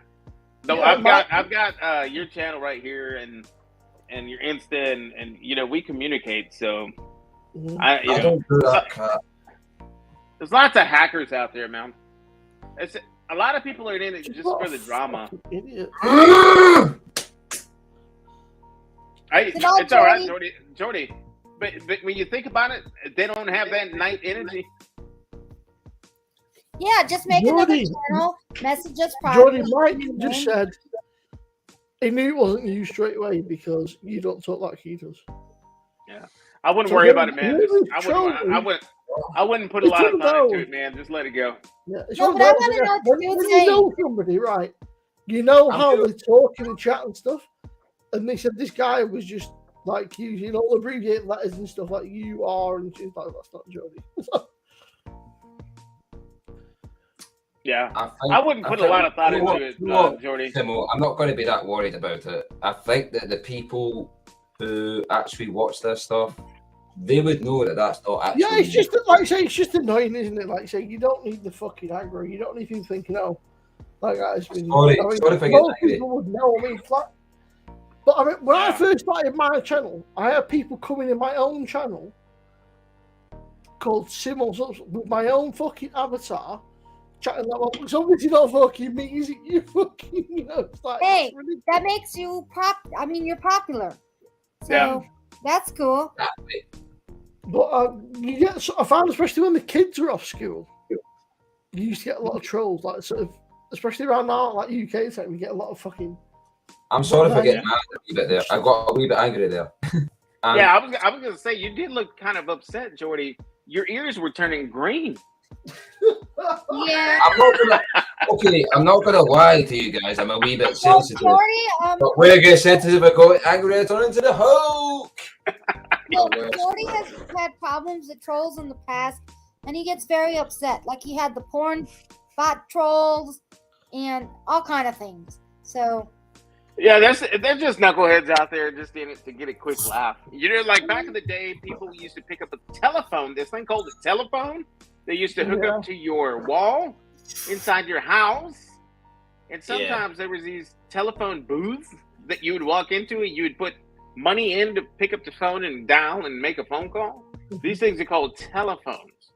Speaker 6: no,
Speaker 5: Yeah,
Speaker 6: I've got your channel right here and your Insta and we communicate. So
Speaker 5: Mhm.
Speaker 3: I don't do that crap.
Speaker 6: there's lots of hackers out there, man. It's a lot of people are in it just
Speaker 5: What
Speaker 6: for
Speaker 5: a
Speaker 6: the drama.
Speaker 5: fucking Idiot.
Speaker 6: It's all right, Jordy. But when you think about it, they don't have that night energy.
Speaker 4: yeah, just make another
Speaker 5: Jordy.
Speaker 4: channel, message us
Speaker 5: Jordy,
Speaker 4: privately.
Speaker 5: Mike just said he knew it wasn't you straight away because you don't talk like he does.
Speaker 6: I wouldn't
Speaker 5: So
Speaker 6: worry
Speaker 5: then
Speaker 6: about it, man.
Speaker 5: who
Speaker 6: I
Speaker 5: is
Speaker 6: wouldn't put a
Speaker 5: It's
Speaker 6: lot of thought into
Speaker 5: unknown.
Speaker 6: it, man. Just let it go.
Speaker 5: Yeah, it's
Speaker 4: No,
Speaker 5: one
Speaker 4: but I
Speaker 5: of those,
Speaker 4: wanna know what
Speaker 5: when
Speaker 4: the dude's
Speaker 5: you know somebody, right? You know
Speaker 6: I'm
Speaker 5: how
Speaker 6: good.
Speaker 5: they talk in the chat and stuff. And they said this guy was just like using all abbreviated letters and stuff like you are, and she's like, that's not Jody.
Speaker 6: Yeah.
Speaker 3: think-
Speaker 6: I wouldn't put a lot of thought
Speaker 3: you know
Speaker 6: into
Speaker 3: what-
Speaker 6: it,
Speaker 3: you know what,
Speaker 6: Jordy.
Speaker 3: Timo, I'm not going to be that worried about it. I think that the people who actually watch this stuff they would know that that's not actually.
Speaker 5: Yeah, it's just like I say, it's just annoying, isn't it? Like I say, you don't need the fucking aggro. You don't need people thinking, oh, that guy's been.
Speaker 3: Sorry if I get
Speaker 5: most
Speaker 3: angry.
Speaker 5: people would know. I mean, it's like, but I mean, when I
Speaker 6: Yeah.
Speaker 5: first started my channel, I had people coming in my own channel called Simmons with my own fucking avatar, chatting like, well, it's obviously not fucking me, is it? You fucking, you know, it's like,
Speaker 4: Hey,
Speaker 5: it's ridiculous.
Speaker 4: that makes you you're popular. So
Speaker 6: Yeah.
Speaker 4: that's cool.
Speaker 3: Exactly.
Speaker 5: But you get, I found, especially when the kids were off school, you used to get a lot of trolls, like sort of, especially around now, like UK time, you get a lot of fucking.
Speaker 3: I'm sorry for getting mad a wee bit there. I got a wee bit angry there.
Speaker 6: Yeah, I was gonna say you did look kind of upset, Jordy. Your ears were turning green.
Speaker 4: Yeah.
Speaker 3: I'm not gonna lie to you guys. I'm a wee bit
Speaker 4: So
Speaker 3: sensitive.
Speaker 4: Jordy,
Speaker 3: But when I get sensitive, I go angry. I turn into the Hulk.
Speaker 4: well, Jordy has had problems with trolls in the past, and he gets very upset. Like he had the porn bot trolls and all kind of things. So
Speaker 6: Yeah, there's just knuckleheads out there just in it to get a quick laugh. You know, like back in the day, people used to pick up a telephone, this thing called a telephone. They used to hook up to your wall inside your house. And sometimes there was these telephone booths that you would walk into and you would put money in to pick up the phone and dial and make a phone call. These things are called telephones.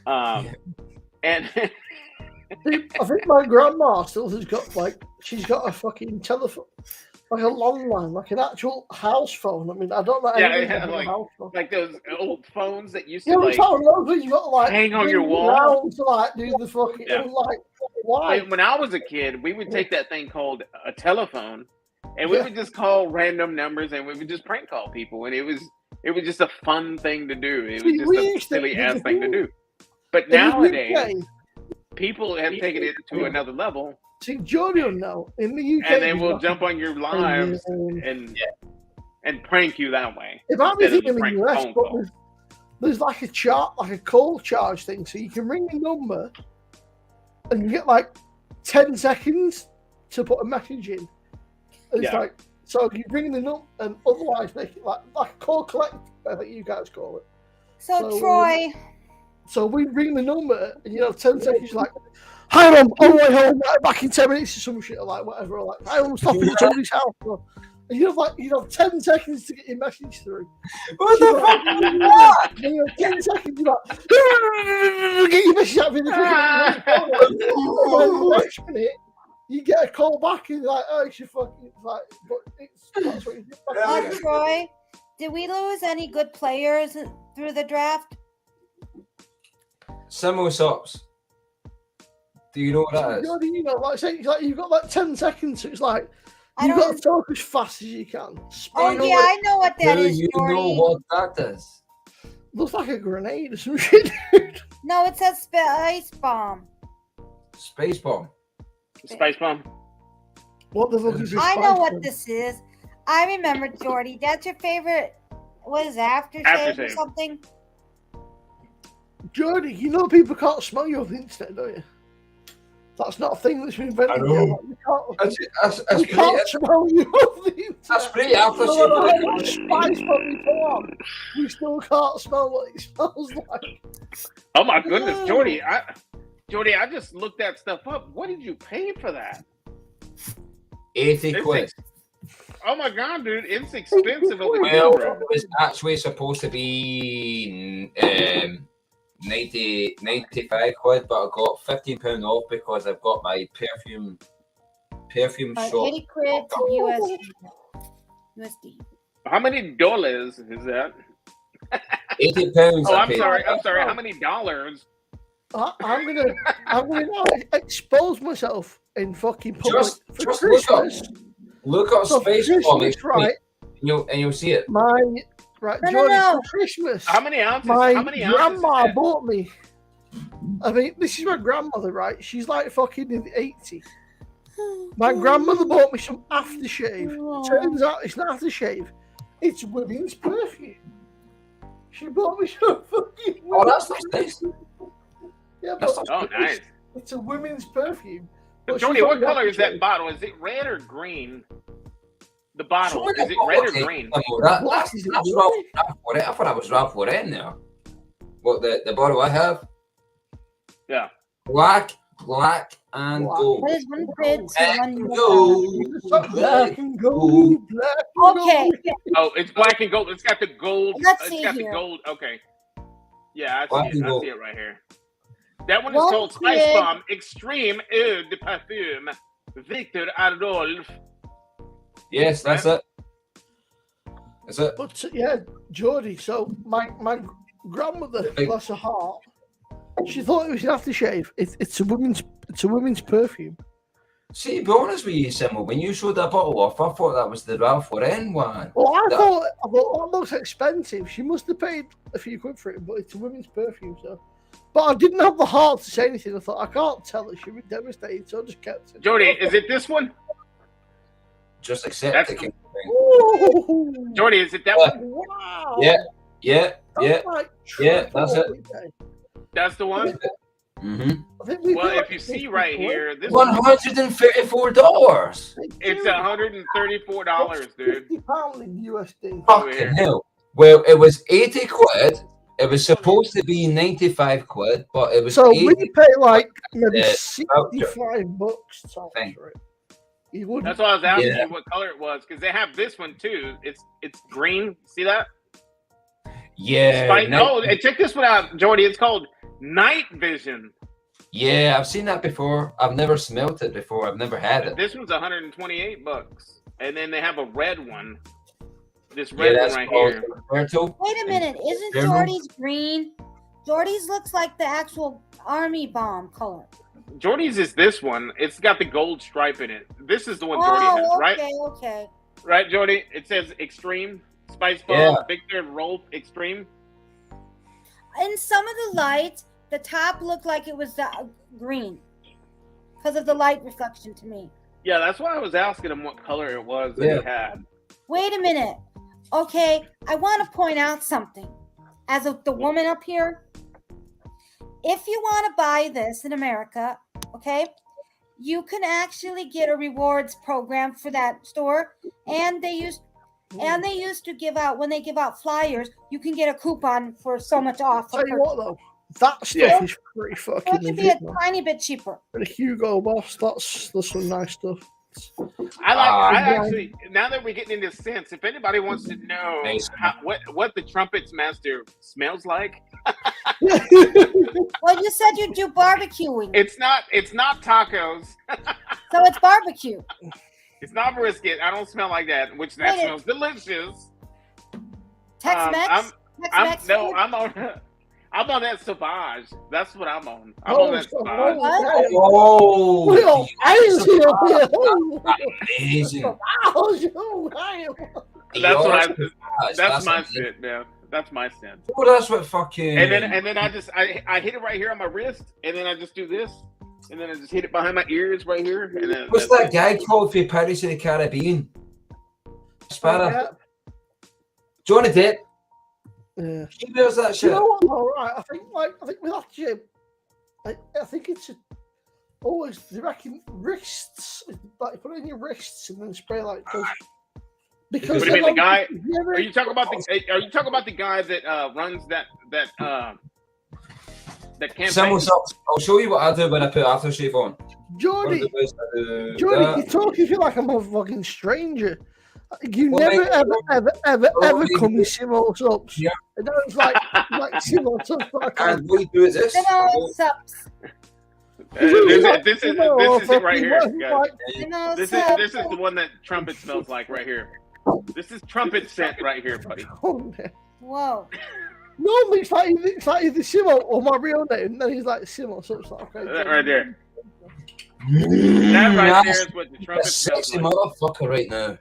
Speaker 6: And
Speaker 5: I think my grandma still has got, like, she's got a fucking telephone, like a long line, like an actual house phone. I mean, I don't know anything about a house phone.
Speaker 6: like those old phones that used to
Speaker 5: Yeah,
Speaker 6: like
Speaker 5: it's not loads, you got to, like,
Speaker 6: hang on
Speaker 5: bring
Speaker 6: your
Speaker 5: it
Speaker 6: wall.
Speaker 5: around to, like, do the fucking,
Speaker 6: Yeah.
Speaker 5: like, why?
Speaker 6: When I was a kid, we would take that thing called a telephone, and we would just call random numbers, and we would just prank call people, and it was just a fun thing to do. It was just a silly ass thing to do. But nowadays, people have taken it to another level.
Speaker 5: See, Jordy will know in the UK,
Speaker 6: and they will jump on your lives and prank you that way.
Speaker 5: It might be
Speaker 6: instead of
Speaker 5: in the
Speaker 6: prank
Speaker 5: US,
Speaker 6: phone
Speaker 5: but
Speaker 6: call.
Speaker 5: there's like a chart, like a call charge thing, so you can ring a number and you get like 10 seconds to put a message in. It's like, so you ring the number and otherwise make it like a call collect, I think you guys call it.
Speaker 4: So Troy.
Speaker 5: So we ring the number and 10 seconds, like, hi, I'm on my way home, back in 10 minutes or some shit, or like whatever, or like, I'm stopping at somebody's house. And you have 10 seconds to get your message through.
Speaker 3: What the fuck is that?
Speaker 5: And you have 10 seconds, you're like, get your message out of the next minute, you get a call back and like, oh, it's your fucking, like, but that's what you do.
Speaker 4: Troy, did we lose any good players through the draft?
Speaker 3: Simo Sops. Do you know what that is?
Speaker 5: Like say, like you've got like 10 seconds, so it's like you've got to talk as fast as you can.
Speaker 4: I know what that is.
Speaker 3: Do you know what that is?
Speaker 5: Looks like a grenade or some shit, dude.
Speaker 4: No, it says space bomb.
Speaker 3: Space bomb.
Speaker 6: Space bomb.
Speaker 5: What the fuck is this?
Speaker 4: I know what this is. I remember, Jordy. That's your favorite. What is it, aftershave or something?
Speaker 5: Jordy, you know people can't smell you off the internet, don't you? That's not a thing that's been invented.
Speaker 3: I know.
Speaker 5: We can't smell you off the internet.
Speaker 3: That's pretty aftershave.
Speaker 5: No matter how much spice we put on, we still can't smell what it smells like.
Speaker 6: Oh my goodness, Jordy! I just looked that stuff up. What did you pay for that?
Speaker 3: 80 quid.
Speaker 6: Oh my god, dude, it's expensive over
Speaker 3: Well,
Speaker 6: here.
Speaker 3: it was actually supposed to be 95 quid, but I got £15 off because I've got my perfume shop.
Speaker 4: 80 quid to USD.
Speaker 6: How many dollars is that?
Speaker 3: £80.
Speaker 6: Oh, I'm sorry. How many dollars?
Speaker 5: I'm gonna now expose myself in fucking public for
Speaker 3: just
Speaker 5: Christmas.
Speaker 3: Look up
Speaker 5: So for
Speaker 3: Space Bomb,
Speaker 5: Christmas, right?
Speaker 3: and you'll see it.
Speaker 5: Jordy, for Christmas.
Speaker 6: How many ounces?
Speaker 5: My
Speaker 6: How many ounces?
Speaker 5: grandma bought me. I mean, this is my grandmother, right? She's like fucking in the 80s. My grandmother bought me some aftershave. Turns out it's not aftershave. It's women's perfume. She bought me some fucking.
Speaker 3: Oh, that's nice.
Speaker 5: Yeah, but
Speaker 6: nice.
Speaker 5: It's a women's perfume. But
Speaker 6: Jordy,
Speaker 5: she's
Speaker 6: what
Speaker 5: got
Speaker 6: color is that
Speaker 5: aftershave.
Speaker 6: bottle? Is it red or green? The bottle. Is it red or green?
Speaker 3: That's Ralph Lauren. I thought that was Ralph Lauren there. What, the bottle I have?
Speaker 6: Yeah.
Speaker 3: Black and gold.
Speaker 4: What is one bid to
Speaker 3: Black
Speaker 4: one
Speaker 3: and
Speaker 4: more?
Speaker 3: gold.
Speaker 5: Black and gold. Black and
Speaker 4: Okay.
Speaker 5: gold.
Speaker 6: Oh, it's black and gold. It's got the gold.
Speaker 4: Let's
Speaker 6: It's
Speaker 4: see
Speaker 6: got
Speaker 4: here.
Speaker 6: the gold. Okay. Yeah,
Speaker 3: Black
Speaker 6: I see
Speaker 3: and
Speaker 6: it. I
Speaker 3: gold.
Speaker 6: see it right here. That one is
Speaker 4: One
Speaker 6: called Spice
Speaker 4: bid.
Speaker 6: Bomb Extreme Eau de Parfum Victor Adolphe.
Speaker 3: Yes, that's it. That's it.
Speaker 5: But yeah, Geordie. So my grandmother, bless her heart, she thought it was an aftershave. It's a women's perfume.
Speaker 3: See, to be honest with you, Simo, when you showed that bottle off, I thought that was the Ralph Lauren one.
Speaker 5: Well, I thought that looks expensive. She must have paid a few quid for it, but it's a women's perfume, so. But I didn't have the heart to say anything. I thought, I can't tell her. She'd be devastated, so I just kept it.
Speaker 6: Jody, is it this one?
Speaker 3: Just accept
Speaker 6: That's
Speaker 3: it. King.
Speaker 5: Ooh,
Speaker 6: Jody, is it that one?
Speaker 5: wow.
Speaker 3: Yeah.
Speaker 5: Like
Speaker 3: Yeah, that's it.
Speaker 6: That's the one?
Speaker 3: Mm-hmm.
Speaker 5: I think we
Speaker 6: Well,
Speaker 5: got
Speaker 6: if you see right here, this one,
Speaker 3: $134.
Speaker 6: it's $134, dude.
Speaker 5: £50 in USD.
Speaker 3: Fucking hell. Well, it was 80 quid. It was supposed to be 95 quid, but it was
Speaker 5: So
Speaker 3: 80.
Speaker 5: we pay like maybe
Speaker 3: Yeah,
Speaker 5: $65 tops
Speaker 3: Thing.
Speaker 5: for it. You wouldn't.
Speaker 6: That's why I was asking
Speaker 3: Yeah.
Speaker 6: you what color it was, because they have this one too. It's green. See that?
Speaker 3: Yeah.
Speaker 6: And check this one out, Jordy. It's called Night Vision.
Speaker 3: Yeah, I've seen that before. I've never smelt it before. I've never had it.
Speaker 6: This one's $128, and then they have a red one. This
Speaker 3: Yeah,
Speaker 6: red
Speaker 3: that's
Speaker 6: one right
Speaker 3: called
Speaker 6: here.
Speaker 3: Roberto.
Speaker 4: Wait a minute. Isn't
Speaker 3: General?
Speaker 4: Jordy's green? Jordy's looks like the actual army bomb color.
Speaker 6: Jordy's is this one. It's got the gold stripe in it. This is the one Jordy has,
Speaker 4: Oh,
Speaker 6: right?
Speaker 4: okay.
Speaker 6: Right, Jordy? It says Extreme. Spice Bomb,
Speaker 3: Yeah.
Speaker 6: Victor Rolf Extreme.
Speaker 4: In some of the lights, the top looked like it was green because of the light reflection to me.
Speaker 6: Yeah, that's why I was asking him what color it was that
Speaker 3: Yeah.
Speaker 6: he had.
Speaker 4: Wait a minute. Okay, I want to point out something. As of the woman up here, if you want to buy this in America, okay, you can actually get a rewards program for that store, and they used to give out, when they give out flyers, you can get a coupon for so much off.
Speaker 5: Tell you what though, that stuff
Speaker 6: Yeah.
Speaker 5: is pretty
Speaker 4: So
Speaker 5: fucking
Speaker 4: it could be
Speaker 5: legit.
Speaker 4: a
Speaker 5: Man.
Speaker 4: tiny bit cheaper.
Speaker 5: The Hugo Boss, that's some nice stuff.
Speaker 6: I actually, now that we're getting into scents, if anybody wants to know
Speaker 3: Nice.
Speaker 6: what the Trumpetmaster smells like,
Speaker 4: Well, you said you do barbecuing,
Speaker 6: it's not tacos.
Speaker 4: so it's barbecue.
Speaker 6: It's not brisket. I don't smell like that, which that
Speaker 4: Wait,
Speaker 6: smells delicious.
Speaker 4: Tex-Mex? Tex-Mex food?
Speaker 6: I'm on that Sauvage. That's what I'm on. I'm
Speaker 5: Oh,
Speaker 6: on that
Speaker 5: so-
Speaker 6: Sauvage.
Speaker 4: What?
Speaker 3: Oh,
Speaker 5: Well, I was here.
Speaker 3: amazing.
Speaker 6: That's what
Speaker 3: That's
Speaker 6: that's my
Speaker 3: amazing.
Speaker 6: scent, man. That's my scent.
Speaker 3: Oh, that's what fucking.
Speaker 6: And then I hit it right here on my wrist, and then I just do this, and then I just hit it behind my ears right here, and then
Speaker 3: What's
Speaker 6: that's
Speaker 3: that guy called for Pirates of the Caribbean? Sparrow. Johnny Depp.
Speaker 5: Yeah.
Speaker 3: He wears that
Speaker 5: You
Speaker 3: shit.
Speaker 5: know what? All right. I think with that gym, I think it's always they reckon wrists, like put it in your wrists and then spray like those. Because
Speaker 6: What do you mean, the guy?
Speaker 5: Have you ever-
Speaker 6: Are you talking about the guy that runs that campaign?
Speaker 3: I'll show you what I do when I put aftershave on. One of
Speaker 5: Jordy,
Speaker 3: the ways I do
Speaker 5: Jordy,
Speaker 3: that.
Speaker 5: you talk if you're like a motherfucking stranger. You
Speaker 3: Well,
Speaker 5: never,
Speaker 3: mate,
Speaker 5: ever
Speaker 3: Jordy,
Speaker 5: come with Simo subs.
Speaker 3: Yeah.
Speaker 5: And that was like Simo subs. But I can't.
Speaker 3: And what you do is this.
Speaker 4: Simo subs.
Speaker 6: This is it right here, guys.
Speaker 4: Simo
Speaker 6: This
Speaker 4: subs.
Speaker 6: is the one that trumpet smells like right here. This is trumpet scent right here, buddy.
Speaker 4: Whoa.
Speaker 5: Normally it's like either Simo or my real name. And then he's like Simo, so it's like okay.
Speaker 6: That right there. That right there is what the trumpet
Speaker 3: That's
Speaker 6: smells
Speaker 3: sexy
Speaker 6: like.
Speaker 3: motherfucker right now.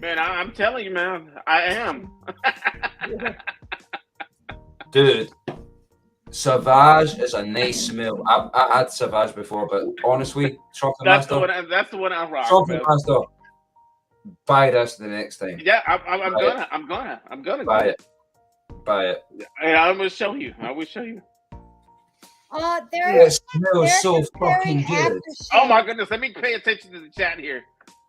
Speaker 6: Man, I'm telling you, man, I am.
Speaker 3: Dude, Sauvage is a nice smell. I had Sauvage before, but honestly,
Speaker 6: That's the
Speaker 3: Trumpetmaster,
Speaker 6: one I rock. Man.
Speaker 3: Trumpetmaster, buy this the next time.
Speaker 6: Yeah, I'm gonna
Speaker 3: Buy it. Buy it.
Speaker 6: And I'm gonna show you. I will show you.
Speaker 4: There
Speaker 3: It smells so fucking good.
Speaker 6: Oh my goodness, let me pay attention to the chat here.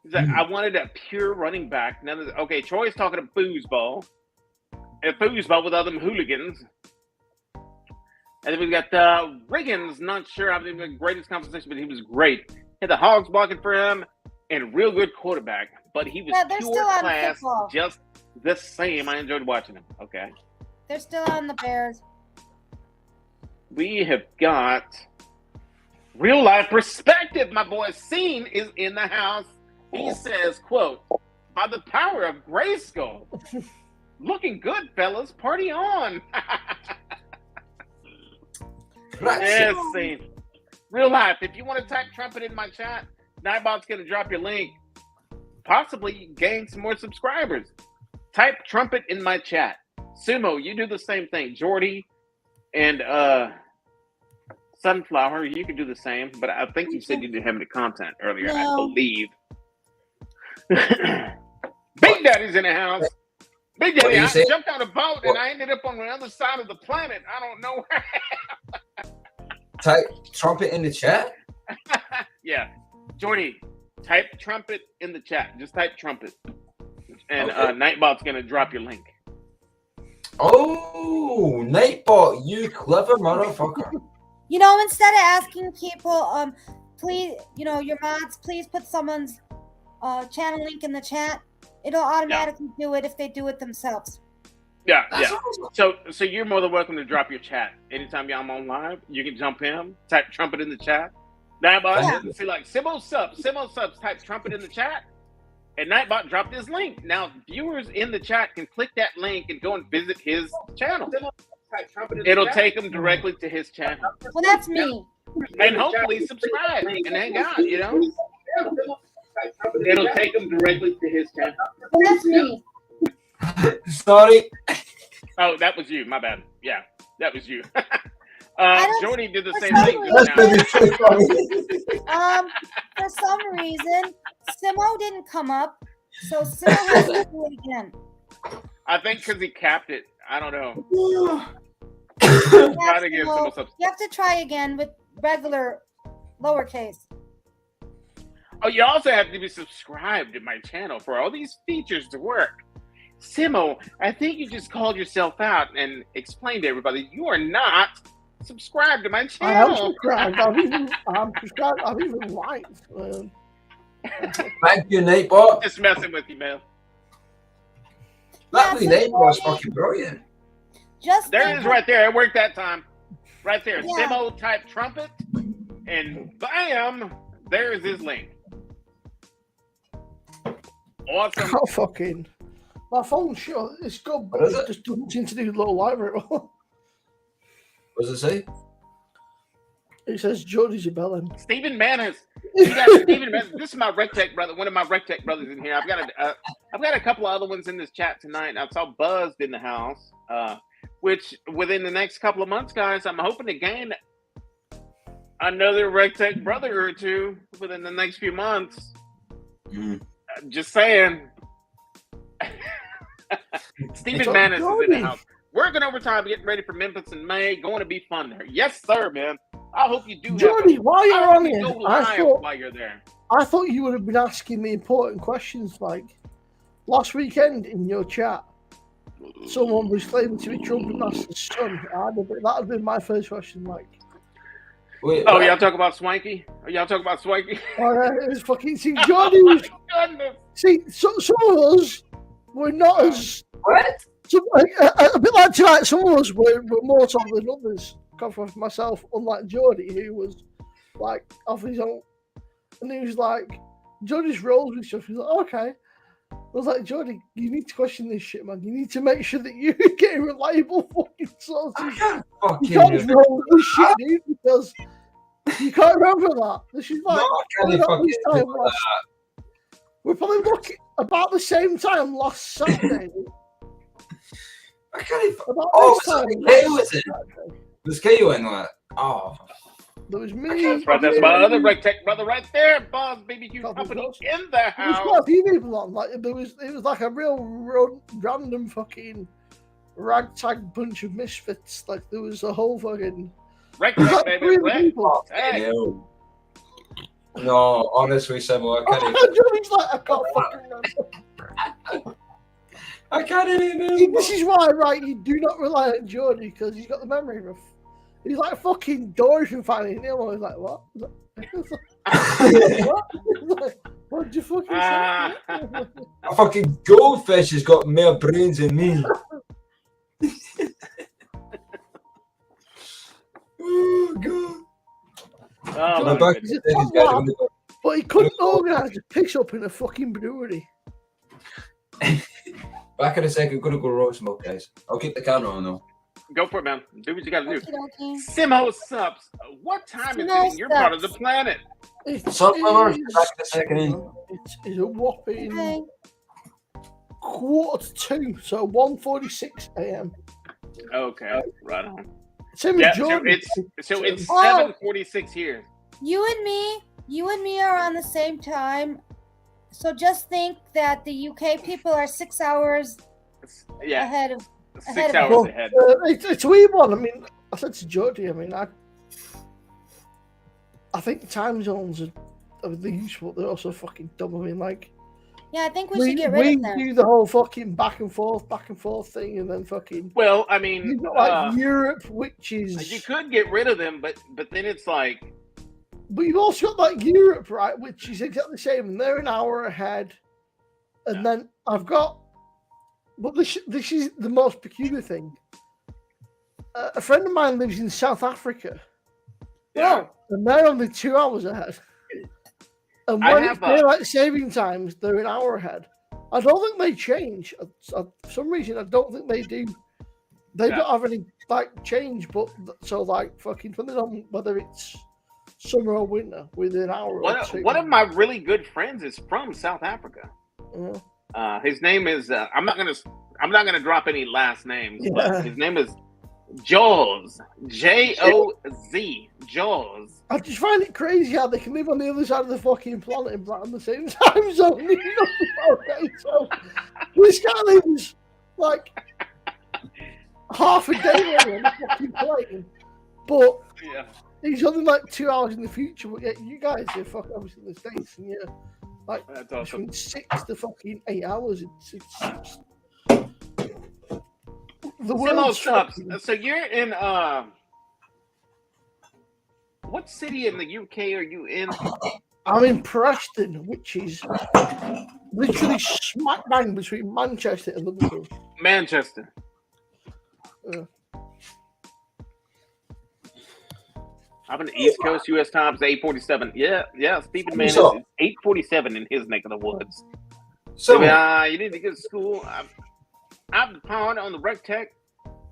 Speaker 6: He's like, I wanted a pure running back. None of the, okay, Troy's talking a foosball. A foosball with other hooligans. And then we got Riggins, not sure I'm the greatest conversation, but he was great. Had the Hogs blocking for him and a real good quarterback. But he was pure class, just the same. I enjoyed watching him. Okay.
Speaker 4: They're still on the Bears.
Speaker 6: We have got real life perspective. My boy Scene is in the house. He says, quote, by the power of Grayskull. Looking good, fellas. Party on. Yes, Scene. Real life. If you want to type Trumpet in my chat, Nightbot's going to drop your link. Possibly gain some more subscribers. Type Trumpet in my chat. Sumo, you do the same thing. Jordy and Sunflower, you can do the same. But I think you said you didn't have any content earlier, I believe. Big Daddy's in the house. Big Daddy, I jumped on a boat and I ended up on the other side of the planet. I don't know where.
Speaker 3: Type Trumpet in the chat?
Speaker 6: Yeah. Jordy, type Trumpet in the chat. Just type Trumpet. And Nightbot's going to drop your link.
Speaker 3: Oh, Nightbot, you clever motherfucker.
Speaker 4: You know, instead of asking people, please, you know, your mods, please put someone's channel link in the chat. It'll automatically do it if they do it themselves.
Speaker 6: Yeah, yeah. So you're more than welcome to drop your chat. Anytime I'm on live, you can jump in, type Trumpet in the chat. Nightbot, see like Simo subs, type Trumpet in the chat. And Nightbot dropped his link. Now, viewers in the chat can click that link and go and visit his channel. It'll take them directly to his channel.
Speaker 4: Well, that's me.
Speaker 6: And hopefully subscribe and hang out, you know? It'll take them directly to his channel.
Speaker 4: Well, that's me.
Speaker 3: Sorry.
Speaker 6: Oh, that was you. My bad. Yeah, that was you. Jordy did the same thing.
Speaker 4: For some reason, Simo didn't come up, so Simo has to do it again.
Speaker 6: I think because he capped it. I don't know.
Speaker 4: You have to try again with regular lowercase.
Speaker 6: Oh, you also have to be subscribed to my channel for all these features to work. Simo, I think you just called yourself out and explained to everybody you are not subscribed to my channel.
Speaker 5: I am subscribed. I'm subscribed. I'm even liked.
Speaker 3: Thank you, Nightbot.
Speaker 6: Just messing with you, man.
Speaker 3: That Nightbot's fucking brilliant.
Speaker 6: There it is right there. It worked that time. Right there. Yeah. Simo type Trumpet, and bam, there is his link. Awesome.
Speaker 5: How fucking... My phone's shut. It's good, but it just doesn't seem to do low library.
Speaker 3: What does it say?
Speaker 5: It says Jordy's rebelling.
Speaker 6: Stephen Manners. You got Stephen Manners. This is my RecTech brother. One of my RecTech brothers in here. I've got a couple of other ones in this chat tonight. I saw Buzzed in the house. Which within the next couple of months, guys, I'm hoping to gain another RecTech brother or two within the next few months. Just saying. Stephen Manners is in the house. Working overtime, getting ready for Memphis in May. Going to be fun there. Yes, sir, man. I hope you do.
Speaker 5: Jordy, while you're on here,
Speaker 6: while you're there.
Speaker 5: I thought you would have been asking me important questions like last weekend in your chat. Someone was claiming to be Trumpetmaster's son. That would been my first question. Like,
Speaker 3: wait,
Speaker 6: y'all talk about Swanky? Y'all talk about Swanky?
Speaker 5: It was fucking. See, Jordy was. See, some of us were not as.
Speaker 3: What?
Speaker 5: A bit like tonight, some of us were more top than others. Come from myself, unlike Jordy, who was like off his own, and he was like, Jordy's rolls with stuff. He's like, okay. I was like, Jordy, you need to question this shit, man. You need to make sure that you're getting reliable fucking sources. You can't just roll this shit, dude, because you can't remember that. This is like, we're probably looking about the same time last Saturday.
Speaker 3: I can't even. Was it? Was KO in that? Oh.
Speaker 5: There was me.
Speaker 6: That's my other RecTech brother right there. Boss BBQ Company in the house.
Speaker 5: There was quite a few people on. Like, it was like a real random fucking ragtag bunch of misfits. Like, there was a whole fucking.
Speaker 6: RecTech, baby.
Speaker 5: People.
Speaker 6: Hey.
Speaker 3: No, honestly, Simo, I can't even.
Speaker 5: Johnny's like, I can't fucking remember.
Speaker 3: I can't even
Speaker 5: See,
Speaker 3: remember.
Speaker 5: this is why, right, you do not rely on Jordy because he's got the memory of. He's like fucking Dorothy finding him. He's like, what? What? What did you fucking say?
Speaker 3: A fucking goldfish has got more brains than me. Oh, God.
Speaker 6: Oh,
Speaker 3: My
Speaker 6: my
Speaker 3: back
Speaker 6: goodness.
Speaker 3: is dead, he's got it.
Speaker 5: But he couldn't organise a piss up in a fucking brewery.
Speaker 3: Back in a second, gonna go roast smoke, guys. I'll keep the camera on though.
Speaker 6: Go for it, man. Do what you gotta do.
Speaker 4: Okey-dokey.
Speaker 6: Simo Sups, what time is it in your part of the planet?
Speaker 5: It
Speaker 3: Sunflowers,
Speaker 5: is-
Speaker 3: back in a second.
Speaker 5: It is a whopping
Speaker 4: Okay.
Speaker 5: 1:45, so 1:46 a.m.
Speaker 6: Okay, right on.
Speaker 5: Same
Speaker 6: Yeah,
Speaker 5: as Jordan.
Speaker 6: so it's
Speaker 4: Oh.
Speaker 6: 7:46 here.
Speaker 4: You and me are on the same time. So just think that the UK people are 6 hours
Speaker 6: Yeah,
Speaker 4: ahead of.
Speaker 6: 6
Speaker 4: ahead of
Speaker 6: hours
Speaker 5: Well,
Speaker 6: ahead.
Speaker 5: it's a weird one. I mean, I said to Jody, I mean, I think time zones are useful. They're also fucking dumb. I mean, like,
Speaker 4: Yeah, I think we should get rid of them.
Speaker 5: do the whole fucking back and forth thing, and then fucking.
Speaker 6: Well, I mean,
Speaker 5: You've got like Europe, which is.
Speaker 6: you could get rid of them, but then it's like,
Speaker 5: But you've also got like Europe, right, which is exactly the same, and they're an hour ahead. And then I've got, but this is the most peculiar thing. A friend of mine lives in South Africa,
Speaker 6: yeah,
Speaker 5: and they're only 2 hours ahead. And
Speaker 6: I
Speaker 5: when
Speaker 6: have
Speaker 5: it's daylight saving times, they're an hour ahead. I don't think they change. For some reason, I don't think they do. They
Speaker 6: Yeah.
Speaker 5: don't have any like change, but so like fucking depending on whether it's summer or winter, within an hour or two.
Speaker 6: one of my really good friends is from South Africa.
Speaker 5: Yeah.
Speaker 6: His name is I'm not gonna drop any last names,
Speaker 5: Yeah.
Speaker 6: but his name is Jaws, Joz, Jaws.
Speaker 5: I just find it crazy how they can live on the other side of the fucking planet and on the same time zone. You know? Okay, so this guy lives like half a day away on the fucking plane, but
Speaker 6: Yeah.
Speaker 5: he's only like 2 hours in the future. But yet you guys are fucking obviously in the States, and yeah, like
Speaker 6: That's awesome.
Speaker 5: between 6 to fucking 8 hours. It's the
Speaker 6: Simo
Speaker 5: world's
Speaker 6: Sups.
Speaker 5: fucking-
Speaker 6: So you're in what city in the UK are you in?
Speaker 5: I'm in Preston, which is literally smack bang between Manchester and Liverpool.
Speaker 6: Manchester.
Speaker 5: Yeah.
Speaker 6: I'm in the East Coast, US times 8:47. Yeah, Stephen Man is
Speaker 3: So-
Speaker 6: 8:47 in his neck of the woods.
Speaker 3: So,
Speaker 6: You need to go to school. I'm the pawn on the rec tech.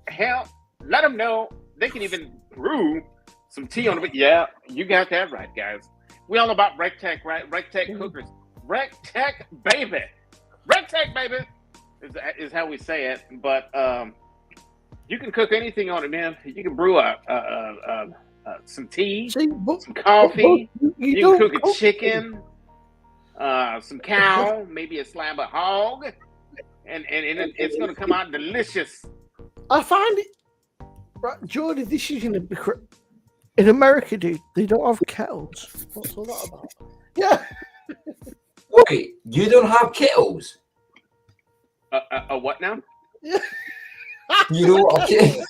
Speaker 6: Hell, let them know they can even brew some tea on it. Yeah, you got that right, guys. We all about rec tech, right? Rec tech cookers. Rec tech, baby. Rec tech, baby, is how we say it. But you can cook anything on it, man. You can brew some tea,
Speaker 5: See, but,
Speaker 6: some coffee.
Speaker 5: but
Speaker 6: You can
Speaker 5: don't
Speaker 6: cook a chicken, some cow, maybe a slab of hog, and it's going to come out delicious.
Speaker 5: I find it right, Jordy. This is in America, dude. They don't have kettles. What's all that about? Yeah,
Speaker 3: wait, you don't have kettles?
Speaker 6: A what now?
Speaker 5: yeah.
Speaker 3: You know what? Okay.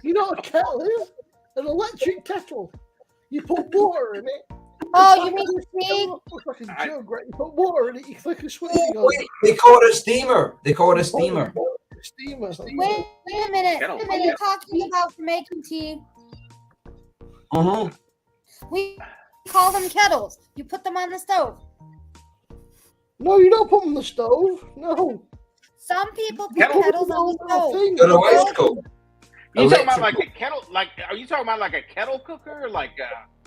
Speaker 5: You know what a kettle is? An electric kettle. You put water in it.
Speaker 4: Oh, you mean tea?
Speaker 5: Looks like a jug, right? You put water in it. You click a switch.
Speaker 3: Oh,
Speaker 5: It goes,
Speaker 3: wait, they call it a steamer. They call it a steamer.
Speaker 5: Steamer.
Speaker 4: Wait a minute.
Speaker 6: Kettle.
Speaker 4: When you're talking about making tea,
Speaker 3: Uh-huh.
Speaker 4: we call them kettles. You put them on the stove.
Speaker 5: No, you don't put them on the stove. No.
Speaker 4: Some people put
Speaker 6: Kettle?
Speaker 4: kettles on the stove.
Speaker 5: Thing.
Speaker 3: Got a waistcoat.
Speaker 6: You talking about like
Speaker 3: Electrical.
Speaker 6: a kettle? Like, are you talking about like a kettle cooker, like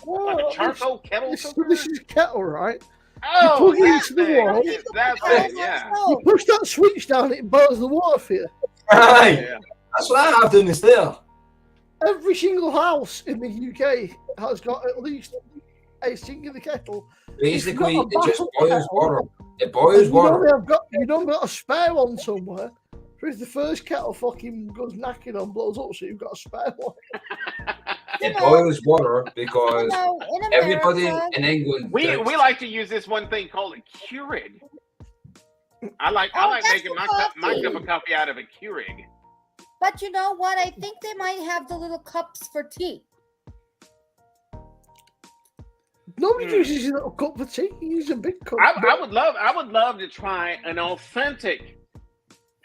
Speaker 5: No,
Speaker 6: a charcoal kettle
Speaker 5: this,
Speaker 6: cooker?
Speaker 5: this is a kettle, right?
Speaker 6: Oh,
Speaker 5: plug it
Speaker 6: that
Speaker 5: into the
Speaker 6: thing.
Speaker 5: wall.
Speaker 6: That
Speaker 4: Kettles
Speaker 6: thing,
Speaker 4: on
Speaker 6: yeah.
Speaker 4: the
Speaker 5: You
Speaker 4: stove.
Speaker 5: push that switch down, it boils the water for you.
Speaker 3: Right.
Speaker 6: Yeah.
Speaker 3: That's what I have doing this there.
Speaker 5: Every single house in the UK has got at least a sink in the kettle.
Speaker 3: Basically,
Speaker 5: It's not a
Speaker 3: it just
Speaker 5: bottle
Speaker 3: boils
Speaker 5: kettle.
Speaker 3: water. It boils
Speaker 5: You
Speaker 3: water.
Speaker 5: normally got a spare one somewhere. So if the first kettle fucking goes knacking on blows up, so you've got a spare one.
Speaker 3: it boils water because
Speaker 4: in
Speaker 3: everybody
Speaker 4: America,
Speaker 3: in England.
Speaker 6: We
Speaker 3: drinks-
Speaker 6: like to use this one thing called a Keurig. I like
Speaker 4: that's
Speaker 6: making
Speaker 4: the
Speaker 6: my cup
Speaker 4: coffee.
Speaker 6: of coffee out of a Keurig.
Speaker 4: But you know what? I think they might have the little cups for tea.
Speaker 5: Nobody uses a little cup of tea. You use a big cup.
Speaker 6: I would love to try an authentic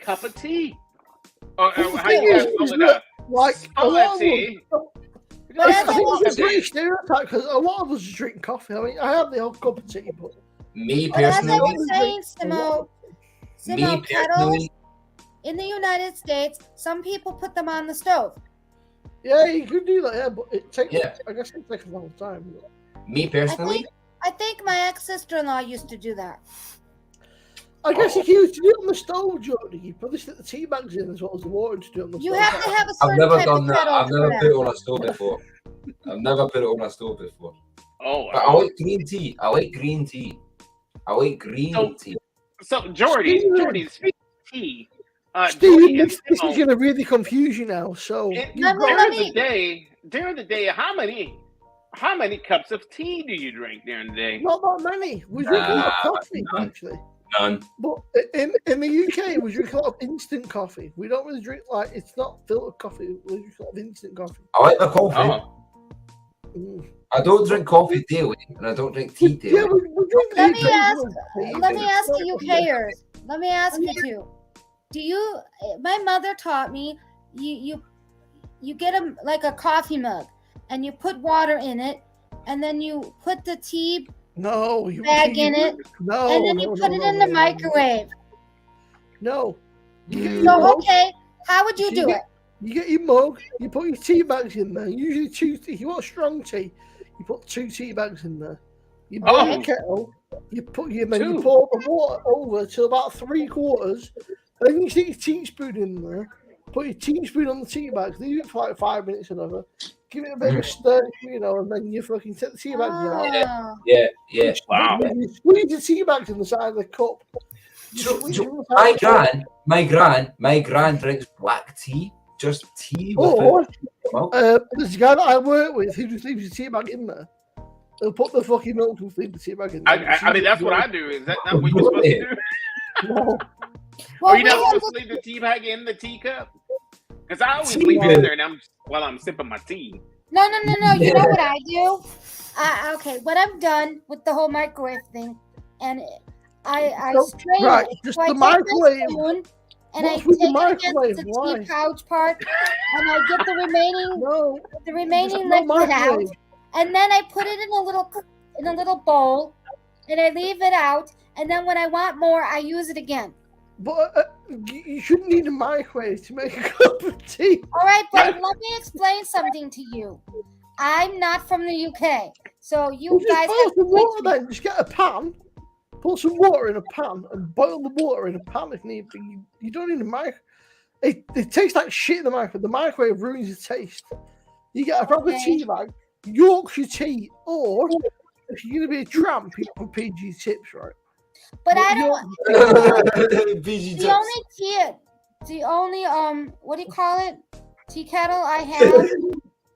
Speaker 6: cup of tea. Or how you guys call it?
Speaker 5: Like a
Speaker 6: Spot
Speaker 5: lot of
Speaker 6: tea.
Speaker 4: But
Speaker 5: I
Speaker 4: as I
Speaker 5: think
Speaker 4: was
Speaker 5: it's a British stereotype because a lot of us drink coffee. I mean, I have the old cup of tea, but
Speaker 3: Me
Speaker 4: But as I
Speaker 3: personally,
Speaker 4: was saying,
Speaker 3: me
Speaker 4: kettles
Speaker 3: personally,
Speaker 4: in the United States, some people put them on the stove.
Speaker 5: yeah, you could do that. Yeah, but it takes.
Speaker 3: Yeah.
Speaker 5: I guess it takes a long time.
Speaker 3: me personally,
Speaker 4: I think my ex-sister-in-law used to do that.
Speaker 5: I guess if you used to do it on the stove, Jody, you probably stick the tea bags in as well as the water to do it on the
Speaker 4: You
Speaker 5: stove.
Speaker 4: have to have a
Speaker 3: I've
Speaker 4: certain
Speaker 3: never
Speaker 4: type
Speaker 3: done
Speaker 4: of
Speaker 3: that.
Speaker 4: kettle
Speaker 3: I've
Speaker 4: for
Speaker 3: never
Speaker 4: that.
Speaker 3: put it on a stove before. I've never put it on a stove before.
Speaker 6: Oh,
Speaker 3: But I like green tea. I like green tea. I like green
Speaker 6: So-
Speaker 3: tea.
Speaker 6: so Jordy,
Speaker 5: Steven.
Speaker 6: speaking of tea,
Speaker 5: Steve,
Speaker 6: Jordy and
Speaker 5: this is
Speaker 6: Simo,
Speaker 5: going to really confuse you now. So,
Speaker 4: Let
Speaker 6: during the day, how many cups of tea do you drink during the day?
Speaker 5: not that many. We drink a lot of coffee,
Speaker 3: none.
Speaker 5: actually.
Speaker 3: None.
Speaker 5: But in the UK, we drink a lot of instant coffee. We don't really drink, like, it's not filtered coffee. We drink a lot of instant coffee.
Speaker 3: I like the coffee.
Speaker 6: Oh,
Speaker 5: Mm.
Speaker 3: I don't drink coffee daily, and I don't drink tea daily.
Speaker 5: Yeah, we drink
Speaker 4: Let
Speaker 5: tea
Speaker 4: me ask-
Speaker 5: daily.
Speaker 4: Let me ask you, UKers. Let me ask you two. Do you? My mother taught me. You get a coffee mug, and you put water in it, and then you put the tea
Speaker 5: No, you
Speaker 4: bag in it,
Speaker 5: No,
Speaker 4: and then you
Speaker 5: no,
Speaker 4: put
Speaker 5: no,
Speaker 4: it
Speaker 5: no,
Speaker 4: in the
Speaker 5: no, no.
Speaker 4: microwave.
Speaker 5: No. You get your
Speaker 4: So
Speaker 5: mug,
Speaker 4: okay, how would you do it?
Speaker 5: You get your mug, you put your tea bags in there. Usually two. If you want strong tea, you put 2 tea bags in there. You boil
Speaker 6: Oh.
Speaker 5: the kettle. You pour the
Speaker 6: Two.
Speaker 5: water over to about 3/4. Then you stick your teaspoon in there. Put your teaspoon on the tea bags. Leave it for like 5 minutes or whatever. Give it a bit of a stir, and then you fucking take the tea bags out.
Speaker 4: Oh.
Speaker 3: Yeah.
Speaker 6: wow.
Speaker 5: You squeeze the tea bags in the side of the cup. You
Speaker 3: So-
Speaker 5: squeeze
Speaker 3: so
Speaker 5: it in the side of the cup.
Speaker 3: my gran drinks black tea, just tea
Speaker 5: Or
Speaker 3: without milk.
Speaker 5: there's a guy that I work with who just leaves the tea bag in there. He'll put the fucking milk and leave the tea bag in there.
Speaker 6: I mean, that's what I do. Is that not what you're supposed to do?
Speaker 5: No.
Speaker 4: Well,
Speaker 6: Are you
Speaker 4: we
Speaker 6: not
Speaker 4: have
Speaker 6: supposed to leave the tea bag in the teacup? Because I always
Speaker 3: Tea
Speaker 6: leave it
Speaker 3: bag.
Speaker 6: in there, and while I'm sipping my tea.
Speaker 4: No. You know what I do? Okay, when I'm done with the whole microwave thing, and I
Speaker 5: So,
Speaker 4: strain
Speaker 5: right,
Speaker 4: it.
Speaker 5: just
Speaker 4: So I
Speaker 5: the
Speaker 4: take my
Speaker 5: microwave.
Speaker 4: spoon and I
Speaker 5: What's
Speaker 4: take
Speaker 5: with the
Speaker 4: it
Speaker 5: microwave?
Speaker 4: against the
Speaker 5: Why?
Speaker 4: tea pouch part, and I get the remaining
Speaker 5: No.
Speaker 4: liquid out,
Speaker 5: microwave.
Speaker 4: and then I put it in a little bowl, and I leave it out, and then when I want more, I use it again.
Speaker 5: But you shouldn't need a microwave to make a cup of tea.
Speaker 4: All right, but let me explain something to you. I'm not from the UK, so you
Speaker 5: Well, just
Speaker 4: guys
Speaker 5: boil
Speaker 4: have
Speaker 5: some
Speaker 4: to
Speaker 5: water
Speaker 4: teach me.
Speaker 5: then. Just get a pan, put some water in a pan, and boil the water in a pan if need be. You don't need a microwave. It tastes like shit in the microwave. The microwave ruins the taste. You get a proper
Speaker 4: Okay.
Speaker 5: tea bag, Yorkshire tea, or if you're going to be a tramp, you put PG tips, right?
Speaker 4: But I don't.
Speaker 3: PG
Speaker 4: The only what do you call it? Tea kettle I have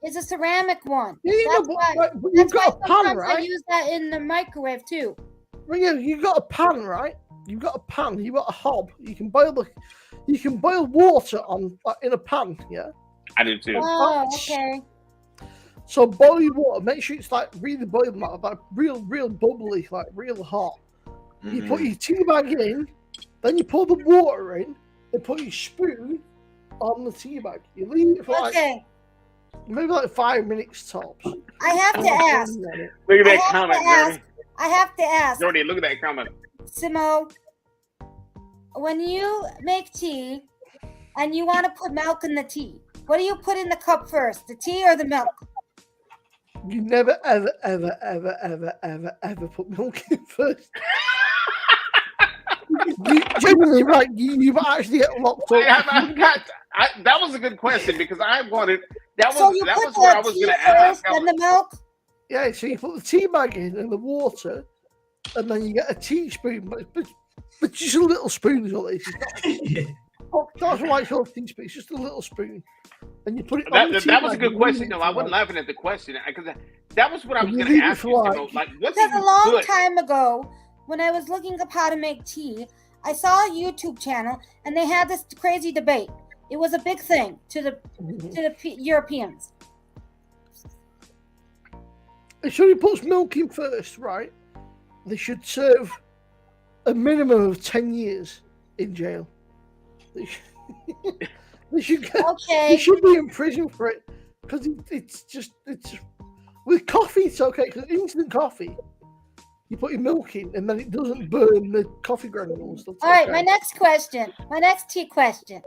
Speaker 4: is a ceramic one.
Speaker 5: Yeah,
Speaker 4: That's
Speaker 5: but,
Speaker 4: why.
Speaker 5: right, but you've
Speaker 4: That's why
Speaker 5: got a pan,
Speaker 4: sometimes I
Speaker 5: right?
Speaker 4: use that in the microwave too.
Speaker 5: Well, yeah, you've got a pan, right? You've got a pan. You've got a hob. You can boil water on in a pan, yeah.
Speaker 6: I do too.
Speaker 4: Oh, okay.
Speaker 5: So boil your water. Make sure it's like really boiling, like real bubbly, like real hot. You put your tea bag in, then you pour the water in, and put your spoon on the tea bag. You leave it for
Speaker 4: Okay.
Speaker 5: maybe like 5 minutes tops.
Speaker 4: I have to ask.
Speaker 6: Look at
Speaker 4: I
Speaker 6: that
Speaker 4: have
Speaker 6: comment,
Speaker 4: to ask.
Speaker 6: Jordy.
Speaker 4: I have to ask.
Speaker 6: Jordy, look at that comment.
Speaker 4: Simo, when you make tea and you want to put milk in the tea, what do you put in the cup first, the tea or the milk?
Speaker 5: You never, ever put milk in first. Genuinely, right? You actually get locked up.
Speaker 6: That was a good question because I wanted. That
Speaker 4: So
Speaker 6: was
Speaker 4: you
Speaker 6: that
Speaker 4: put
Speaker 6: was where I
Speaker 4: the
Speaker 6: was
Speaker 4: tea
Speaker 6: going to ask.
Speaker 4: first and the milk?
Speaker 5: Yeah, so you put the tea bag in and the water, and then you get a teaspoon, but just a little spoon is all it is. It's not- That's why it's called teaspoon. It's just a little spoon, and you put it. on the tea
Speaker 6: That was a
Speaker 5: bag
Speaker 6: good
Speaker 5: and
Speaker 6: question.
Speaker 5: leave it
Speaker 6: No,
Speaker 5: for
Speaker 6: I wasn't
Speaker 5: like-
Speaker 6: laughing at the question because that was what I was
Speaker 5: You
Speaker 6: going to
Speaker 5: leave it
Speaker 6: ask
Speaker 5: for
Speaker 6: you.
Speaker 5: like-
Speaker 6: Simo. Like, what do
Speaker 4: Because a
Speaker 6: you
Speaker 4: long
Speaker 6: put?
Speaker 4: time ago, when I was looking up how to make tea, I saw a YouTube channel and they had this crazy debate. It was a big thing to the Europeans.
Speaker 5: If somebody puts milk in first, right, they should serve a minimum of 10 years in jail. They should get,
Speaker 4: Okay.
Speaker 5: they should be in prison for it because it's with coffee. It's okay because instant coffee, you put your milk in and then it doesn't burn the coffee granules. That's
Speaker 4: All right,
Speaker 5: okay.
Speaker 4: my next question. My next tea question.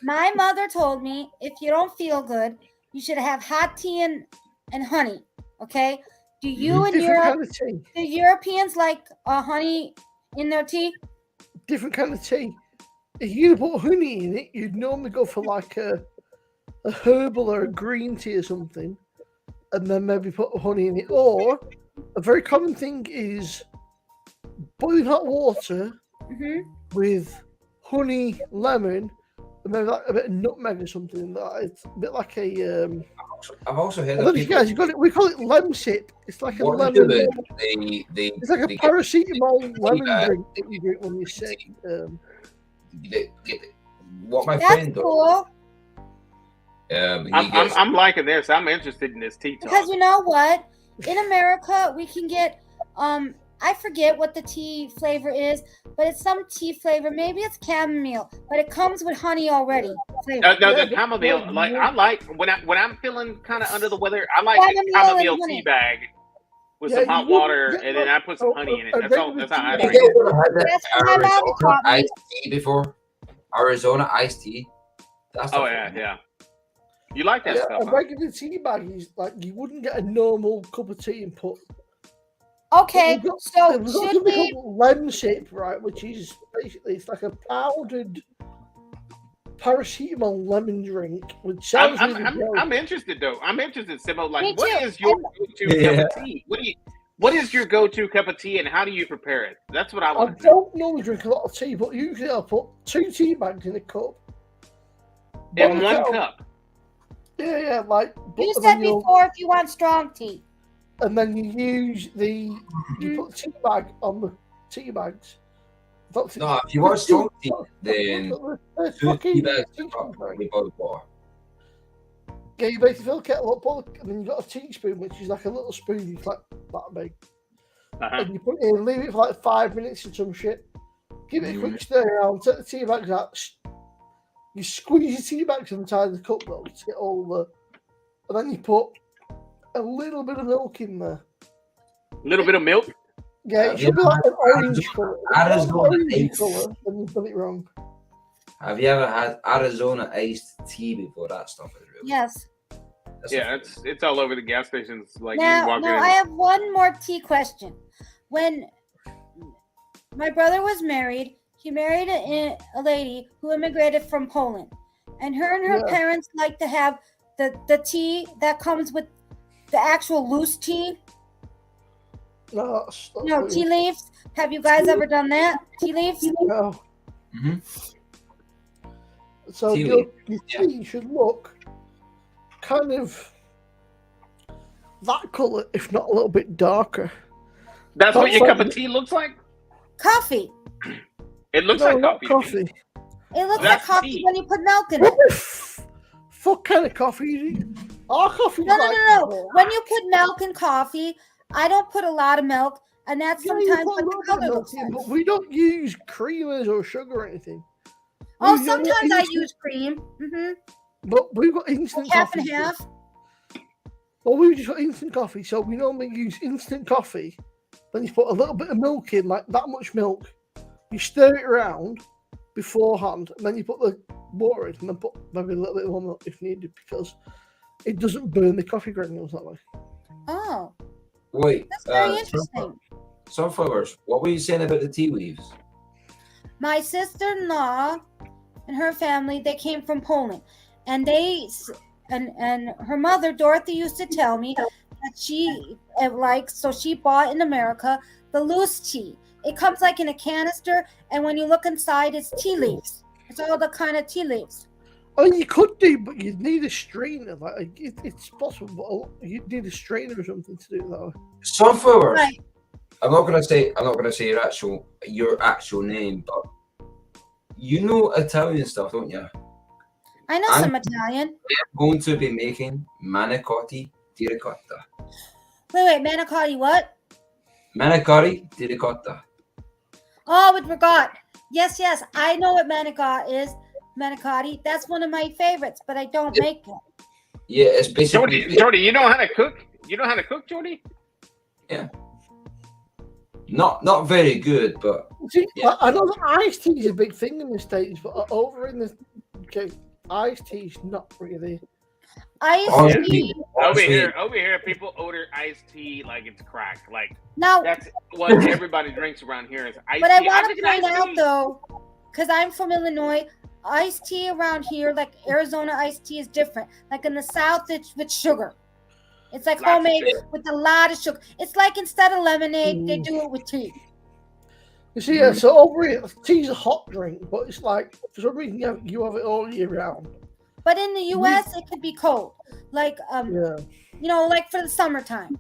Speaker 4: My mother told me if you don't feel good, you should have hot tea and honey. Okay? Do you in
Speaker 5: Different
Speaker 4: Europe,
Speaker 5: kind of tea.
Speaker 4: do Europeans like honey in their tea?
Speaker 5: Different kind of tea. If you put honey in it, you'd normally go for like a herbal or a green tea or something, and then maybe put honey in it. Or a very common thing is boiling hot water
Speaker 4: Mm-hmm.
Speaker 5: with honey, lemon, and maybe like a bit of nutmeg or something. It's a bit like a.
Speaker 3: I've also heard
Speaker 5: I don't
Speaker 3: of
Speaker 5: know if you
Speaker 3: people.
Speaker 5: guys, you got it. We call it lemsip. It's like a
Speaker 3: What they do
Speaker 5: lemon.
Speaker 3: is
Speaker 5: It's like a
Speaker 3: they
Speaker 5: paracetamol lemon
Speaker 3: bag.
Speaker 5: drink that you drink when you're sick.
Speaker 3: get what my
Speaker 4: That's
Speaker 3: friend does.
Speaker 4: cool.
Speaker 3: He gets,
Speaker 6: I'm liking this. I'm interested in this tea talk.
Speaker 4: Because you know what? In America, we can get I forget what the tea flavor is, but it's some tea flavor. Maybe it's chamomile, but it comes with honey already. Flavor.
Speaker 6: No,
Speaker 5: Yeah,
Speaker 6: the
Speaker 5: but-
Speaker 6: chamomile. Like I like when I'm feeling kind of under the weather. I like
Speaker 4: Chamomile
Speaker 6: a chamomile
Speaker 4: and honey.
Speaker 6: tea bag with
Speaker 5: Yeah,
Speaker 6: some hot
Speaker 5: you wouldn't
Speaker 6: water,
Speaker 5: get
Speaker 6: and then I put some honey in it.
Speaker 5: a
Speaker 6: That's all.
Speaker 5: regular
Speaker 6: That's how I
Speaker 5: tea
Speaker 3: you
Speaker 6: drink
Speaker 5: bag.
Speaker 6: it.
Speaker 3: guys ever had that
Speaker 4: That's what my mom
Speaker 3: Arizona
Speaker 4: taught me.
Speaker 3: iced tea before? Arizona iced tea. That's
Speaker 6: Oh
Speaker 3: the
Speaker 6: yeah,
Speaker 3: thing.
Speaker 6: yeah. You like that
Speaker 5: Yeah,
Speaker 6: stuff?
Speaker 5: a
Speaker 6: Huh?
Speaker 5: regular tea bag is like you wouldn't get a normal cup of tea and put.
Speaker 4: Okay,
Speaker 5: We've got
Speaker 4: so
Speaker 5: something
Speaker 4: should we?
Speaker 5: called lemsip, right? Which is basically it's like a powdered paracetamol lemon drink, which sounds really gross.
Speaker 6: I'm interested though. I'm interested, Simo.
Speaker 4: Me
Speaker 6: Like, what
Speaker 4: too.
Speaker 6: is your go-to
Speaker 3: Yeah.
Speaker 6: cup of tea? What is your go-to cup of tea, and how do you prepare it? That's what I
Speaker 5: I
Speaker 6: want to know.
Speaker 5: don't normally drink a lot of tea, but usually I'll put 2 tea bags in a cup.
Speaker 6: In
Speaker 5: Boil it
Speaker 6: one
Speaker 5: down.
Speaker 6: cup.
Speaker 5: Yeah, like.
Speaker 4: You
Speaker 5: and
Speaker 4: said
Speaker 5: then you'll-
Speaker 4: before if you want strong tea.
Speaker 5: And then you use you put the tea bag on the tea bags. That's
Speaker 3: No, if you want strong tea, then
Speaker 5: It's
Speaker 3: 2 tea
Speaker 5: fucking
Speaker 3: bags
Speaker 5: teaspoon, right?
Speaker 3: with boiled water.
Speaker 5: Yeah, you basically fill a kettle up, and then you've got a teaspoon, which is like a little spoon, it's like that big.
Speaker 6: Uh-huh.
Speaker 5: And you put it in, leave it for like 5 minutes or some shit. Give it a quick stir around, take the tea bags out. You squeeze the tea bags inside the cup though to get all the. And then you put a little bit of milk in there.
Speaker 6: A little bit of milk.
Speaker 5: Yeah, it should be like an orange colour.
Speaker 3: Arizona
Speaker 5: Orange
Speaker 3: Ace.
Speaker 5: colour, then you've done it wrong.
Speaker 3: Have you ever had Arizona iced tea before? That stuff is real.
Speaker 4: Yes.
Speaker 3: That's
Speaker 6: Yeah,
Speaker 3: a-
Speaker 6: it's all over the gas stations. Like you
Speaker 4: Now,
Speaker 6: walk
Speaker 4: now
Speaker 6: in.
Speaker 4: I have one more tea question. When my brother was married, he married a lady who immigrated from Poland, and her
Speaker 5: Yeah.
Speaker 4: parents like to have the tea that comes with the actual loose tea.
Speaker 5: No, that's
Speaker 4: No,
Speaker 5: weird.
Speaker 4: tea leaves. Have you guys ever done that? Tea leaves?
Speaker 5: No.
Speaker 3: Mhm.
Speaker 5: So
Speaker 3: Tea
Speaker 5: your
Speaker 3: leaf,
Speaker 5: tea should look kind of that colour, if not a little bit darker.
Speaker 6: That's what your
Speaker 5: That's
Speaker 6: cup of tea looks like.
Speaker 4: Coffee.
Speaker 6: It looks
Speaker 5: No,
Speaker 6: like
Speaker 5: not
Speaker 6: coffee. to me.
Speaker 5: coffee.
Speaker 4: It looks
Speaker 6: That's
Speaker 4: like coffee
Speaker 6: tea.
Speaker 4: when you put milk in
Speaker 5: What
Speaker 4: it.
Speaker 5: the fuck kind of coffee is it? Our coffee
Speaker 4: No, no, no, no. When you put milk in coffee, I don't put a lot of milk, and that's
Speaker 5: Yeah, you
Speaker 4: sometimes
Speaker 5: put a
Speaker 4: what the
Speaker 5: little bit of
Speaker 4: color
Speaker 5: milk
Speaker 4: looks
Speaker 5: in,
Speaker 4: like.
Speaker 5: but we don't use creamers or sugar or anything.
Speaker 4: Oh,
Speaker 5: We use
Speaker 4: sometimes I
Speaker 5: instant-
Speaker 4: use cream.
Speaker 5: But we've got instant
Speaker 4: Half
Speaker 5: coffee.
Speaker 4: and half.
Speaker 5: Well, we just got instant coffee, so we normally use instant coffee. Then you put a little bit of milk in, like that much milk. You stir it around beforehand, and then you put the water in, and then put maybe a little bit more milk if needed, because it doesn't burn the coffee granules that way.
Speaker 4: Oh,
Speaker 3: Wait,
Speaker 4: that's very interesting.
Speaker 3: Sunflowers, what were you saying about the tea leaves?
Speaker 4: My sister-in-law and her family, they came from Poland, and and her mother Dorothy used to tell me that she so she bought in America the loose tea. It comes like in a canister, and when you look inside, it's tea leaves. It's all the kind of tea leaves.
Speaker 5: Oh, you could do, but you'd need a strainer. Like it's possible, but you'd need a strainer or something to do it that way.
Speaker 3: Sunflowers.
Speaker 4: Right.
Speaker 3: I'm not gonna say your actual name, but you know Italian stuff, don't you?
Speaker 4: I know
Speaker 3: I'm
Speaker 4: some Italian.
Speaker 3: going to be making manicotti di ricotta.
Speaker 4: Wait, manicotti what?
Speaker 3: Manicotti di ricotta.
Speaker 4: Oh, with ricotta. Yes, I know what manicotti is. Manicotti. That's one of my favorites, but I don't make it.
Speaker 3: Yeah, it's basically
Speaker 6: Jordy, you know how to cook? You know how to cook, Jordy?
Speaker 3: yeah. Not very good, but
Speaker 5: See,
Speaker 3: yeah.
Speaker 5: I know that iced tea is a big thing in the States, but over in the UK, iced tea is not really.
Speaker 4: Iced
Speaker 3: Honestly,
Speaker 4: tea.
Speaker 6: Over here, people order iced tea like it's crack. Like
Speaker 4: Now,
Speaker 6: that's what everybody drinks around here is iced
Speaker 4: but I
Speaker 6: tea.
Speaker 4: want to
Speaker 6: drink
Speaker 4: point
Speaker 6: iced
Speaker 4: out
Speaker 6: tea.
Speaker 4: though, because I'm from Illinois, iced tea around here, like Arizona iced tea, is different. Like in the South, it's with sugar. It's like
Speaker 6: Lots of
Speaker 4: homemade
Speaker 6: sugar.
Speaker 4: with a lot of sugar. It's like instead of lemonade, they do it with tea.
Speaker 5: You see, yeah, so over here, tea's a hot drink, but it's like for some reason you have it all year round.
Speaker 4: But in the U.S., it could be cold, like
Speaker 5: Yeah.
Speaker 4: you know, like for the summertime.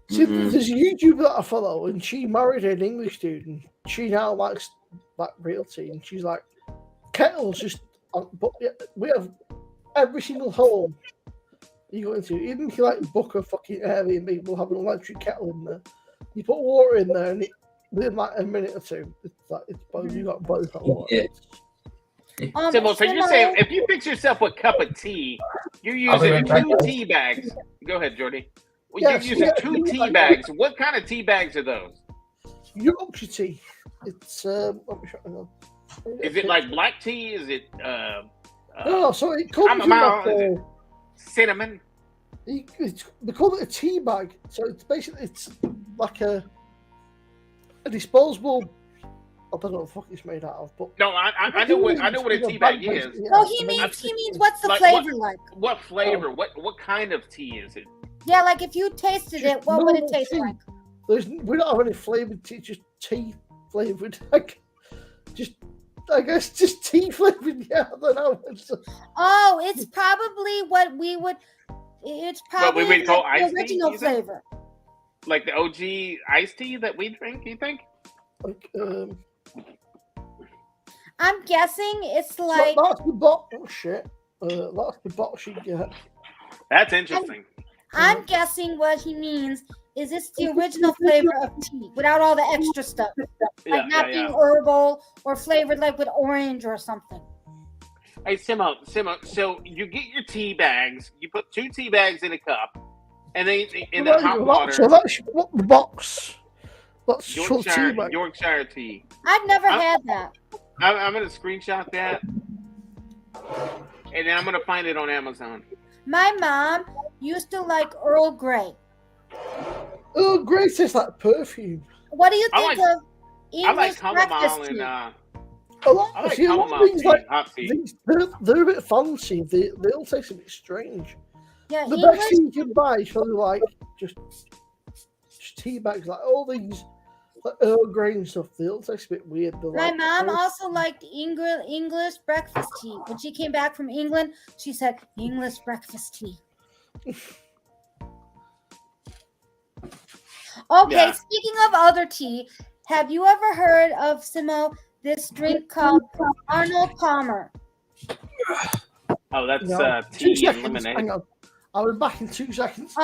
Speaker 5: See, there's a YouTuber that I follow, and she married an English dude, and she now likes like real tea, and she's like, kettles just. But yeah, we have every single home you go into, even if you like book a fucking Airbnb, we'll have an electric kettle in there. You put water in there, and within like a minute or two, it's like it's both. You got both hot water.
Speaker 3: Yeah.
Speaker 6: Simple. So you're saying if you fix yourself a cup of tea, you're using two tea bags. Go ahead, Jordy. Well,
Speaker 5: Yes,
Speaker 6: you're using
Speaker 5: yeah,
Speaker 6: two
Speaker 5: yeah.
Speaker 6: tea bags. What kind of tea bags are those?
Speaker 5: Yorkshire tea. It's let me show you.
Speaker 6: Is it like black tea? Is it
Speaker 5: No, so it comes in
Speaker 6: chamomile?
Speaker 5: like
Speaker 6: Is it cinnamon?
Speaker 5: they call it a tea bag. So it's basically like a disposable. I don't know what the fuck it's made out of, but
Speaker 6: No, I know what a tea bag is.
Speaker 4: No, he means what's the
Speaker 6: Like,
Speaker 4: flavor like?
Speaker 6: What flavor? What kind of tea is it?
Speaker 4: Yeah, like if you tasted it, what would it taste like?
Speaker 5: We don't have any flavored tea, just tea flavored. Like, I guess just tea flavored. Yeah, I don't know.
Speaker 4: Oh, it's probably what we would. It's probably
Speaker 6: would call
Speaker 4: like
Speaker 6: iced
Speaker 4: the
Speaker 6: tea,
Speaker 4: original
Speaker 6: you think?
Speaker 4: flavor.
Speaker 6: Like the OG iced tea that we drink? You think?
Speaker 5: Like,
Speaker 4: I'm guessing it's like.
Speaker 5: that's the bottle. Oh, shit. That's the bottle she get.
Speaker 6: That's interesting.
Speaker 4: I'm guessing what he means is it's the original flavor of tea without all the extra stuff, like not being herbal or flavored like with orange or something.
Speaker 6: Hey, Simo. So you get your tea bags. You put 2 tea bags in a cup, and then in the hot water.
Speaker 5: So that's what the box. That's full tea bag.
Speaker 6: Yorkshire tea.
Speaker 4: I've never had that.
Speaker 6: I'm gonna screenshot that, and then I'm gonna find it on Amazon.
Speaker 4: My mom used to like Earl Grey.
Speaker 5: Earl Grey tastes like perfume.
Speaker 4: What do you
Speaker 6: I
Speaker 4: think
Speaker 6: like-
Speaker 4: of
Speaker 6: I like
Speaker 4: English breakfast
Speaker 6: chamomile
Speaker 4: tea?
Speaker 6: and
Speaker 5: A lot,
Speaker 6: I like
Speaker 5: see, a lot of
Speaker 6: chamomile
Speaker 5: things
Speaker 6: tea,
Speaker 5: like
Speaker 6: hot tea.
Speaker 5: they're a bit fancy. They all taste a bit strange.
Speaker 4: Yeah,
Speaker 5: The
Speaker 4: English.
Speaker 5: best thing you can buy is probably like just tea bags, like all these like Earl Grey and stuff. They all taste a bit weird. They're
Speaker 4: My
Speaker 5: like,
Speaker 4: mom also liked English breakfast tea. When she came back from England, she said English breakfast tea. Okay,
Speaker 6: Yeah.
Speaker 4: speaking of other tea, have you ever heard of Simo this drink called Arnold Palmer?
Speaker 6: Oh, that's
Speaker 5: No, 2
Speaker 6: tea and
Speaker 5: seconds.
Speaker 6: lemonade.
Speaker 5: Hang on, I'll be back in 2 seconds.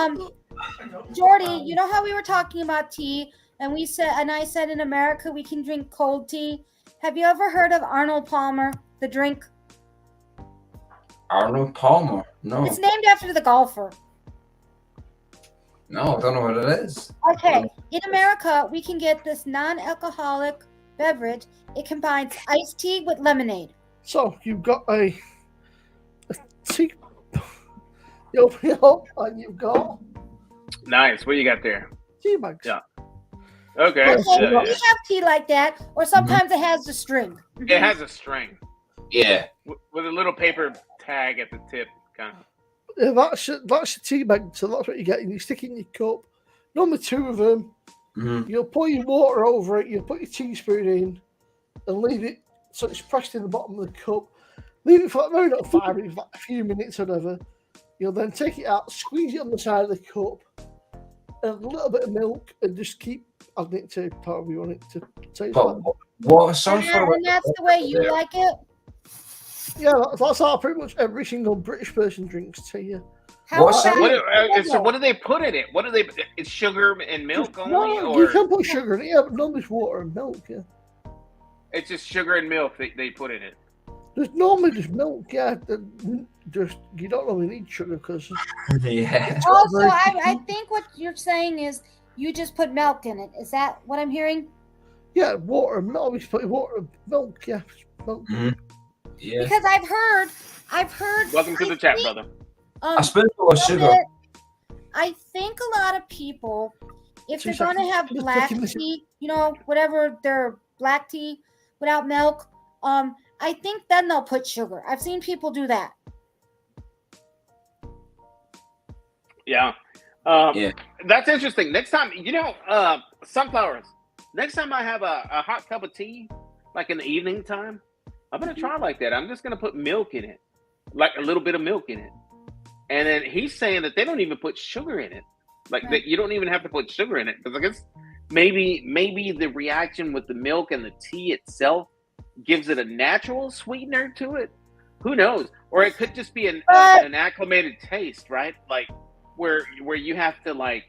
Speaker 4: Jordy, you know how we were talking about tea, and I said in America we can drink cold tea. Have you ever heard of Arnold Palmer, the drink?
Speaker 3: Arnold Palmer. No,
Speaker 4: It's named after the golfer.
Speaker 3: no, I don't know what it is.
Speaker 4: Okay, in America, we can get this non-alcoholic beverage. It combines iced tea with lemonade.
Speaker 5: So you've got a tea. You open it up and you've got
Speaker 6: Nice. What you got there?
Speaker 5: tea bags.
Speaker 6: Yeah. Okay.
Speaker 5: Yeah,
Speaker 4: Okay,
Speaker 6: Yeah,
Speaker 4: we have tea like that, or sometimes it has the string.
Speaker 6: It has a string
Speaker 3: Yeah,
Speaker 6: with a little paper tag at the tip. Kind of.
Speaker 5: Yeah, that's a tea bag. So that's what you get. And you stick it in your cup. Normally 2 of them.
Speaker 3: Mhm.
Speaker 5: You'll pour your water over it. You'll put your teaspoon in and leave it so it's pressed in the bottom of the cup. Leave it for maybe not 5 minutes, like a few minutes or whatever. You'll then take it out, squeeze it on the side of the cup, and a little bit of milk, and just keep adding it to however you want it to taste like.
Speaker 3: What a
Speaker 4: And
Speaker 3: sunflower.
Speaker 4: that's the way you like it?
Speaker 5: Yeah, that's how pretty much every single British person drinks tea. Yeah.
Speaker 4: How
Speaker 3: What's
Speaker 4: about
Speaker 6: So what do they put in it? What do they? It's sugar and milk only,
Speaker 5: No, you
Speaker 6: or
Speaker 5: can put sugar in it, yeah, but normally it's water and milk, yeah.
Speaker 6: it's just sugar and milk they put in it?
Speaker 5: There's normally just milk, yeah. Just you don't really need sugar because
Speaker 3: Yeah.
Speaker 4: Also, I think what you're saying is you just put milk in it. Is that what I'm hearing?
Speaker 5: yeah, water and milk. We put water and milk, yeah. Milk.
Speaker 3: Yeah.
Speaker 4: Because I've heard.
Speaker 6: Welcome to the chat, brother.
Speaker 3: I suppose it was sugar.
Speaker 4: I think a lot of people, if
Speaker 5: 2
Speaker 4: they're going to
Speaker 5: seconds.
Speaker 4: have
Speaker 5: Just
Speaker 4: black
Speaker 5: taking this-
Speaker 4: tea, whatever their black tea without milk, I think then they'll put sugar. I've seen people do that.
Speaker 6: Yeah.
Speaker 3: Yeah.
Speaker 6: That's interesting. Next time, sunflowers. Next time I have a hot cup of tea, like in the evening time, I'm gonna try like that. I'm just gonna put milk in it, like a little bit of milk in it. And then he's saying that they don't even put sugar in it, like that you don't even have to put sugar in it, because I guess maybe the reaction with the milk and the tea itself gives it a natural sweetener to it. Who knows? Or it could just be an acclimated taste, right? Like where you have to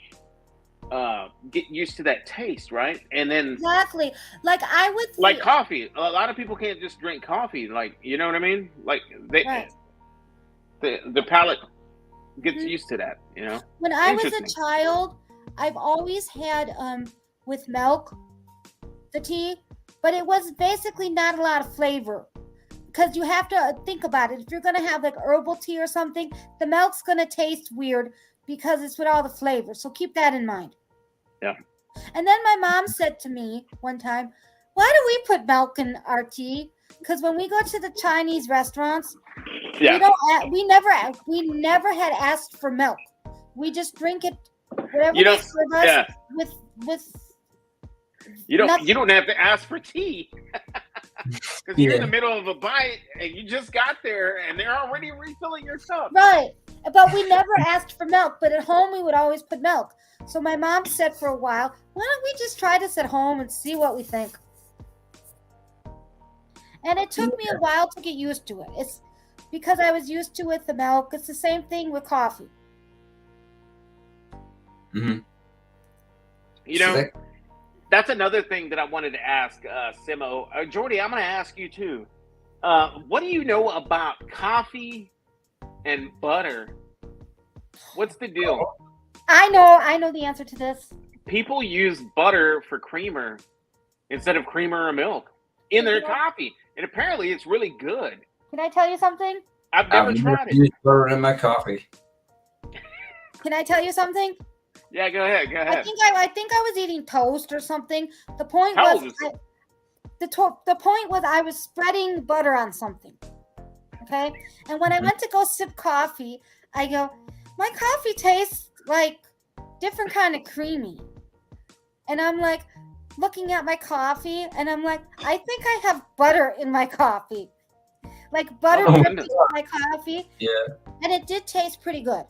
Speaker 6: get used to that taste, right? And then
Speaker 4: Exactly. Like I would think,
Speaker 6: like coffee. A lot of people can't just drink coffee. Like, you know what I mean? Like
Speaker 4: Right.
Speaker 6: the palate gets used to that, you know?
Speaker 4: when I was a
Speaker 6: Interesting.
Speaker 4: child, I've always had with milk the tea, but it was basically not a lot of flavor. Because you have to think about it. If you're gonna have like herbal tea or something, the milk's gonna taste weird because it's with all the flavor. So keep that in mind.
Speaker 6: Yeah.
Speaker 4: And then my mom said to me one time, "Why do we put milk in our tea? Because when we go to the Chinese restaurants,
Speaker 6: Yeah.
Speaker 4: we never had asked for milk. We just drink it whatever
Speaker 6: You
Speaker 4: they
Speaker 6: don't-
Speaker 4: serve us
Speaker 6: yeah.
Speaker 4: with
Speaker 6: You
Speaker 4: nothing.
Speaker 6: don't have to ask for tea. Because you're in the middle of a bite and you just got there and they're already refilling your cup.
Speaker 4: Right. But we never asked for milk. But at home, we would always put milk. So my mom said for a while, why don't we just try this at home and see what we think? And it took me a while to get used to it. It's because I was used to with the milk. It's the same thing with coffee.
Speaker 3: Mm-hmm.
Speaker 6: You know, that's another thing that I wanted to ask Simo. Jordy, I'm going to ask you too. What do you know about coffee and butter? What's the deal?
Speaker 4: I know the answer to this.
Speaker 6: People use butter for creamer instead of creamer or milk in their coffee. And apparently it's really good.
Speaker 4: Can I tell you something?
Speaker 6: I've never tried it.
Speaker 3: used butter in my coffee.
Speaker 4: Can I tell you something?
Speaker 6: Yeah, go ahead. Go
Speaker 4: I
Speaker 6: ahead.
Speaker 4: think I was eating toast or something. The point
Speaker 6: Toast?
Speaker 4: was the point was I was spreading butter on something. Okay? And when I went to go sip coffee, I go, my coffee tastes like different kind of creamy. And I'm like looking at my coffee and I'm like, I think I have butter in my coffee. Like butter dripping in my coffee.
Speaker 3: Yeah.
Speaker 4: And it did taste pretty good.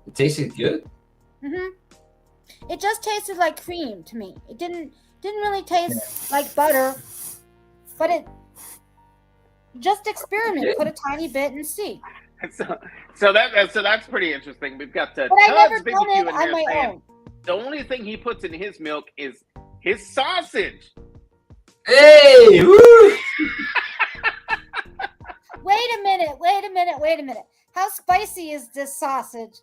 Speaker 3: It tasted good.
Speaker 4: It just tasted like cream to me. It didn't really taste like butter, but it just experiment.
Speaker 3: Yeah.
Speaker 4: Put a tiny bit and see.
Speaker 6: So that's pretty interesting. We've got
Speaker 4: But I never
Speaker 6: Tubbs
Speaker 4: done
Speaker 6: BBQ
Speaker 4: it
Speaker 6: in
Speaker 4: on
Speaker 6: here
Speaker 4: my
Speaker 6: saying
Speaker 4: own.
Speaker 6: the only thing he puts in his milk is his sausage.
Speaker 3: Hey! Woo!
Speaker 4: Wait a minute. How spicy is this sausage?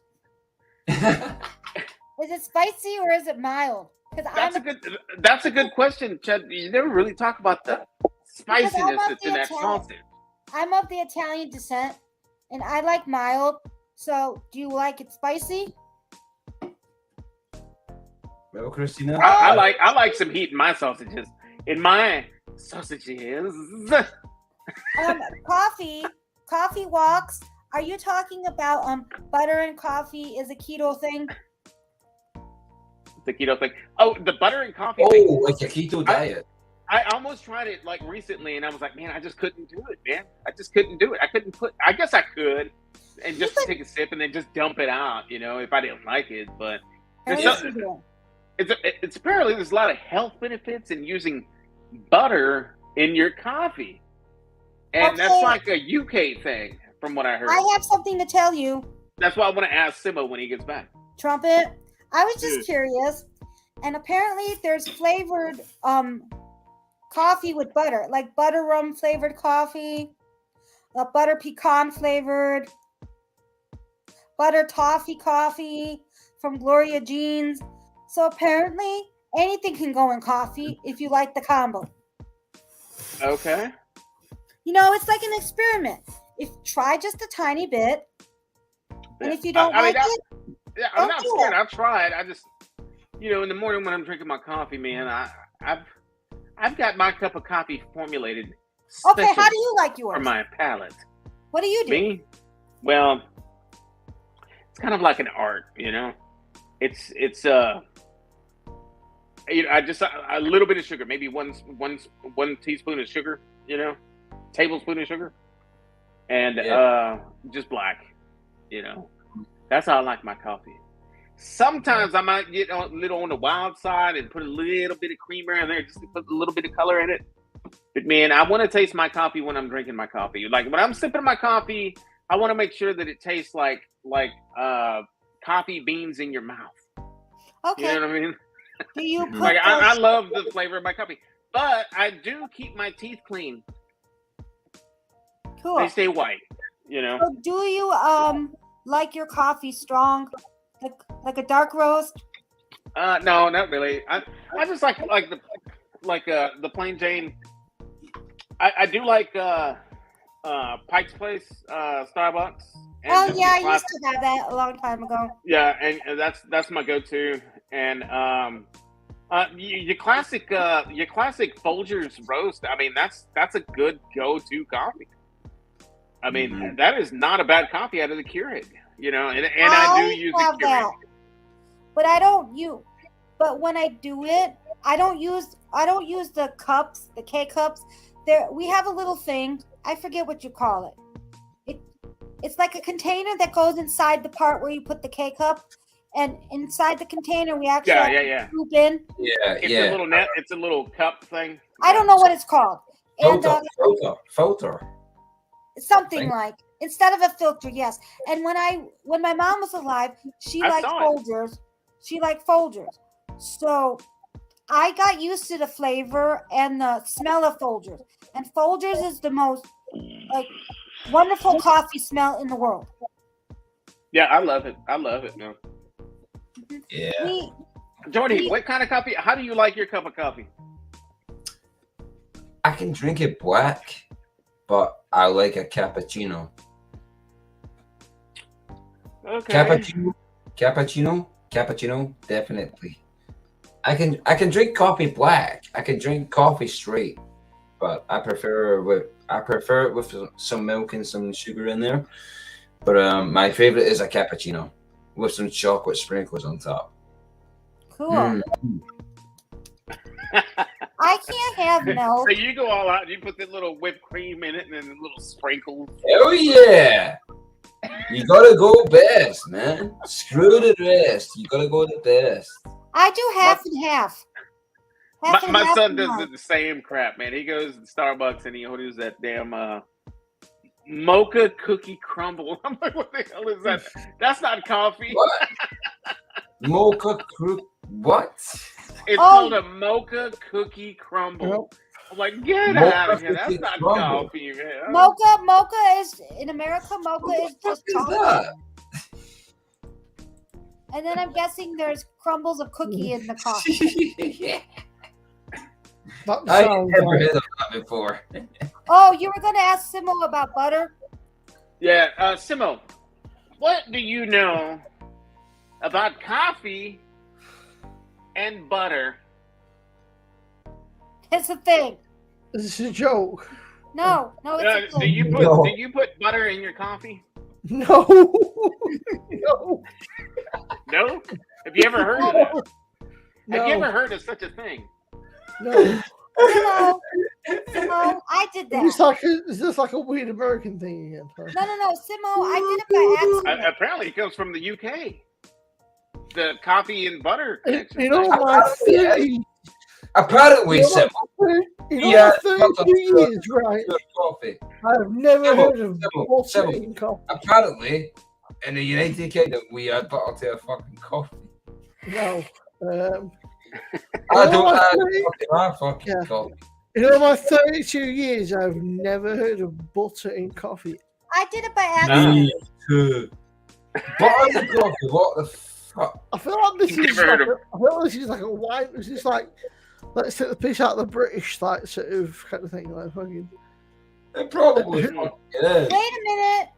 Speaker 4: Is it spicy or is it mild? Because
Speaker 6: That's a good question, Chad. You never really talk about the spiciness
Speaker 4: of
Speaker 6: that's
Speaker 4: the
Speaker 6: in that
Speaker 4: Italian-
Speaker 6: sausage.
Speaker 4: I'm of the Italian descent, and I like mild. So, do you like it spicy?
Speaker 3: Well, Christina.
Speaker 6: I like some heat in my sausages. In my sausages.
Speaker 4: Coffee walks. Are you talking about butter and coffee is a keto thing?
Speaker 6: The keto thing. Oh, the butter and coffee thing.
Speaker 3: Oh, like a keto diet.
Speaker 6: I almost tried it like recently, and I was like, man, I just couldn't do it, man. I just couldn't do it. I couldn't put. I guess I could, and just take a sip and then just dump it out, if I didn't like it. But it's apparently there's a lot of health benefits in using butter in your coffee, and that's like a UK thing, from what I heard.
Speaker 4: I have something to tell you.
Speaker 6: That's why I want to ask Simo when he gets back.
Speaker 4: Trumpet. I was just curious, and apparently there's flavored coffee with butter, like butter rum flavored coffee, butter pecan flavored, butter toffee coffee from Gloria Jeans. So apparently anything can go in coffee if you like the combo.
Speaker 6: Okay.
Speaker 4: It's like an experiment. If try just a tiny bit, and if you don't like it,
Speaker 6: yeah, I'm not scared. I'll try it. I just, in the morning when I'm drinking my coffee, man, I've got my cup of coffee formulated.
Speaker 4: Okay, how do you like yours?
Speaker 6: For my palate.
Speaker 4: What do you do?
Speaker 6: Me? Well, it's kind of like an art, It's I just a little bit of sugar, maybe one teaspoon of sugar, tablespoon of sugar, and just black, That's how I like my coffee. Sometimes I might get a little on the wild side and put a little bit of creamer in there just to put a little bit of color in it. But man, I want to taste my coffee when I'm drinking my coffee. Like when I'm sipping my coffee, I want to make sure that it tastes like coffee beans in your mouth.
Speaker 4: Okay.
Speaker 6: You know what I mean?
Speaker 4: Do you put
Speaker 6: like I love the flavor of my coffee, but I do keep my teeth clean.
Speaker 4: Cool.
Speaker 6: They stay white.
Speaker 4: So do you like your coffee strong, like a dark roast?
Speaker 6: No, not really. I just like the plain Jane. I do like Pike's Place, Starbucks.
Speaker 4: Oh yeah, I used to have that a long time ago.
Speaker 6: Yeah, and that's my go-to. And your classic Folgers roast. I mean, that's a good go-to coffee. I mean, that is not a bad coffee out of the Keurig, and I do use the Keurig. That.
Speaker 4: But I don't use. But when I do it, I don't use the cups, the K cups. We have a little thing. I forget what you call it. It's like a container that goes inside the part where you put the K cup, and inside the container we actually scoop in.
Speaker 6: A little net. It's a little cup thing.
Speaker 4: I don't know what it's called.
Speaker 3: Filter.
Speaker 4: Something like, instead of a filter, yes. And when my mom was alive, she liked Folgers. She liked Folgers. So I got used to the flavor and the smell of Folgers. And Folgers is the most wonderful coffee smell in the world.
Speaker 6: Yeah, I love it. Man.
Speaker 3: Yeah.
Speaker 6: Jordy, what kind of coffee? How do you like your cup of coffee?
Speaker 3: I can drink it black, but I like a cappuccino.
Speaker 6: Okay.
Speaker 3: Cappuccino, definitely. I can drink coffee black. I can drink coffee straight, but I prefer it with some milk and some sugar in there. But my favorite is a cappuccino with some chocolate sprinkles on top.
Speaker 4: Cool. I can't have milk.
Speaker 6: So you go all out. You put the little whipped cream in it and then the little sprinkles.
Speaker 3: Oh yeah. You gotta go best, man. Screw the rest. You gotta go the best.
Speaker 4: I do half and half.
Speaker 6: My son does the same crap, man. He goes to Starbucks and he orders that damn mocha cookie crumble. I'm like, what the hell is that? That's not coffee.
Speaker 3: What? Mocha cookie? What?
Speaker 6: It's called a mocha cookie crumble. I'm like, get out of here. That's not coffee, man.
Speaker 4: Mocha is, in America, mocha is just chocolate. And then I'm guessing there's crumbles of cookie in the coffee.
Speaker 3: Yeah. I've never heard of that before.
Speaker 4: Oh, you were going to ask Simo about butter?
Speaker 6: Yeah, Simo, what do you know about coffee and butter?
Speaker 4: It's a thing.
Speaker 5: This is a joke.
Speaker 4: No, it's a
Speaker 6: do
Speaker 4: thing.
Speaker 6: you put butter in your coffee?
Speaker 5: No. No.
Speaker 6: No? Have you ever heard of that?
Speaker 5: No.
Speaker 6: Have you ever heard of such a thing?
Speaker 5: No.
Speaker 4: Simo, I did that.
Speaker 5: Is this like a weird American thing again? Huh?
Speaker 4: No, Simo, I did it by accident.
Speaker 6: Apparently, it comes from the UK. The coffee and butter connection.
Speaker 5: You know my theory.
Speaker 3: Apparently, Simple.
Speaker 5: My 32 years, right?
Speaker 3: Coffee.
Speaker 5: I've never heard of butter in coffee.
Speaker 3: Apparently, in the United Kingdom, we add butter to our fucking coffee.
Speaker 5: No.
Speaker 3: I don't add butter to our fucking coffee.
Speaker 5: You know, my 32 years, I've never heard of butter in coffee.
Speaker 4: I did it by accident.
Speaker 3: Butter in coffee? What the fuck?
Speaker 5: I feel like this is like a wine. This is like, let's take the piss out of the British, like, sort of kind of thing. Like, fucking.
Speaker 3: It probably is.
Speaker 4: Wait a minute.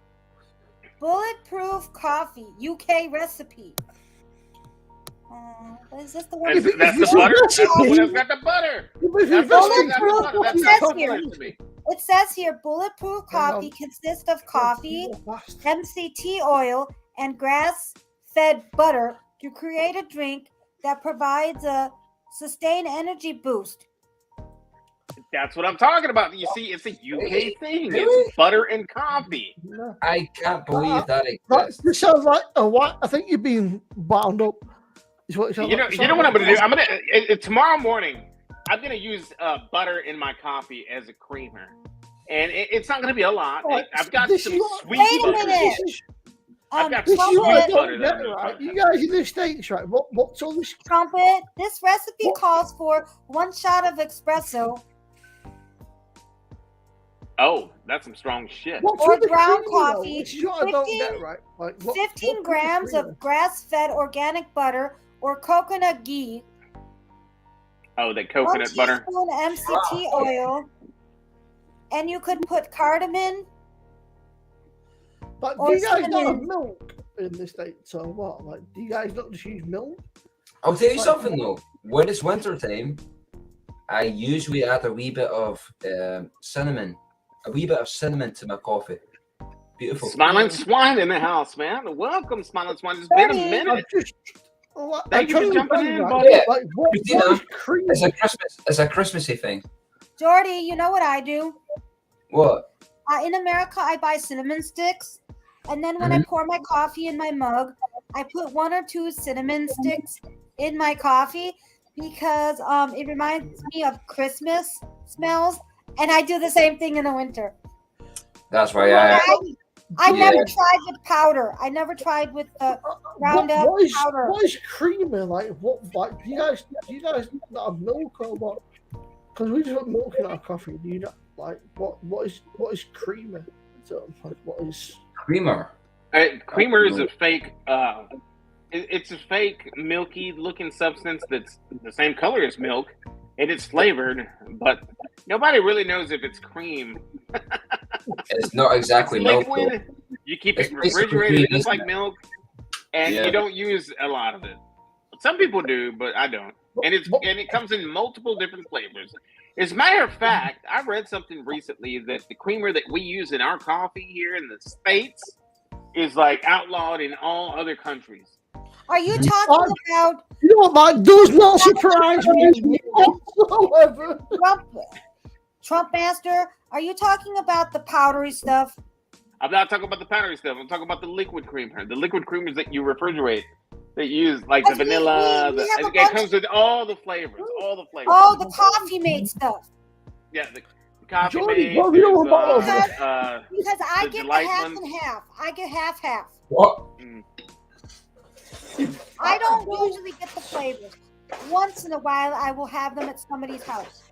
Speaker 4: Bulletproof coffee, UK recipe. Is this the one?
Speaker 6: That's the butter. That's the one that's got the butter.
Speaker 4: It says here, bulletproof coffee consists of coffee, MCT oil, and grass-fed butter to create a drink that provides a sustained energy boost.
Speaker 6: That's what I'm talking about. You see, it's a UK thing. It's butter and coffee.
Speaker 3: I can't believe that exists.
Speaker 5: This sounds like a what? I think you're being wound up.
Speaker 6: You know what I'm going to do? I'm going to tomorrow morning. I'm going to use butter in my coffee as a creamer, and it's not going to be a lot. I've got some sweet butter.
Speaker 4: Wait a minute.
Speaker 6: I've got some sweet butter.
Speaker 5: Right. You guys in the States, right? What's all this?
Speaker 4: Trumpet. This recipe calls for 1 shot of espresso.
Speaker 6: Oh, that's some strong shit.
Speaker 4: Or ground coffee.
Speaker 5: 15
Speaker 4: 15 grams of grass-fed organic butter or coconut ghee.
Speaker 6: Oh, the coconut butter.
Speaker 4: 1 teaspoon MCT oil. And you could put cardamom.
Speaker 5: But do you guys not have milk in the States or what? Like, do you guys not just use milk?
Speaker 3: I'll tell you something though. When it's winter time, I usually add a wee bit of cinnamon. A wee bit of cinnamon to my coffee. Beautiful.
Speaker 6: Smiling Swine in the house, man. Welcome, Smiling Swine. It's been a minute. Thank you for jumping in, buddy.
Speaker 3: Yeah. It's a Christmassy thing.
Speaker 4: Jordy, you know what I do?
Speaker 3: What?
Speaker 4: In America, I buy cinnamon sticks, and then when I pour my coffee in my mug, I put 1 or 2 cinnamon sticks in my coffee because it reminds me of Christmas smells, and I do the same thing in the winter.
Speaker 3: That's why
Speaker 4: I never tried with powder. I never tried with the Roundup powder.
Speaker 5: What is creamer like? What like do you guys not have milk or what? Because we just put milk in our coffee. Do you not like what is creamer? So like what is
Speaker 3: creamer?
Speaker 6: Creamer is a fake. It's a fake milky looking substance that's the same color as milk, and it's flavored, but nobody really knows if it's cream.
Speaker 3: It's not exactly milk.
Speaker 6: You keep it refrigerated just like milk, and you don't use a lot of it. Some people do, but I don't. And it comes in multiple different flavors. As a matter of fact, I read something recently that the creamer that we use in our coffee here in the States is like outlawed in all other countries.
Speaker 4: Are you talking about?
Speaker 5: You know what? That does not surprise me whatsoever.
Speaker 4: Trumpmaster, are you talking about the powdery stuff?
Speaker 6: I'm not talking about the powdery stuff. I'm talking about the liquid creamer. The liquid creamers that you refrigerate. That you use like the vanilla. It comes with all the flavors. Oh,
Speaker 4: the coffee made stuff.
Speaker 6: Yeah, the coffee
Speaker 5: Jordy,
Speaker 6: made.
Speaker 4: Because I get the half and half. I get half.
Speaker 3: What?
Speaker 4: I don't usually get the flavors. Once in a while, I will have them at somebody's house.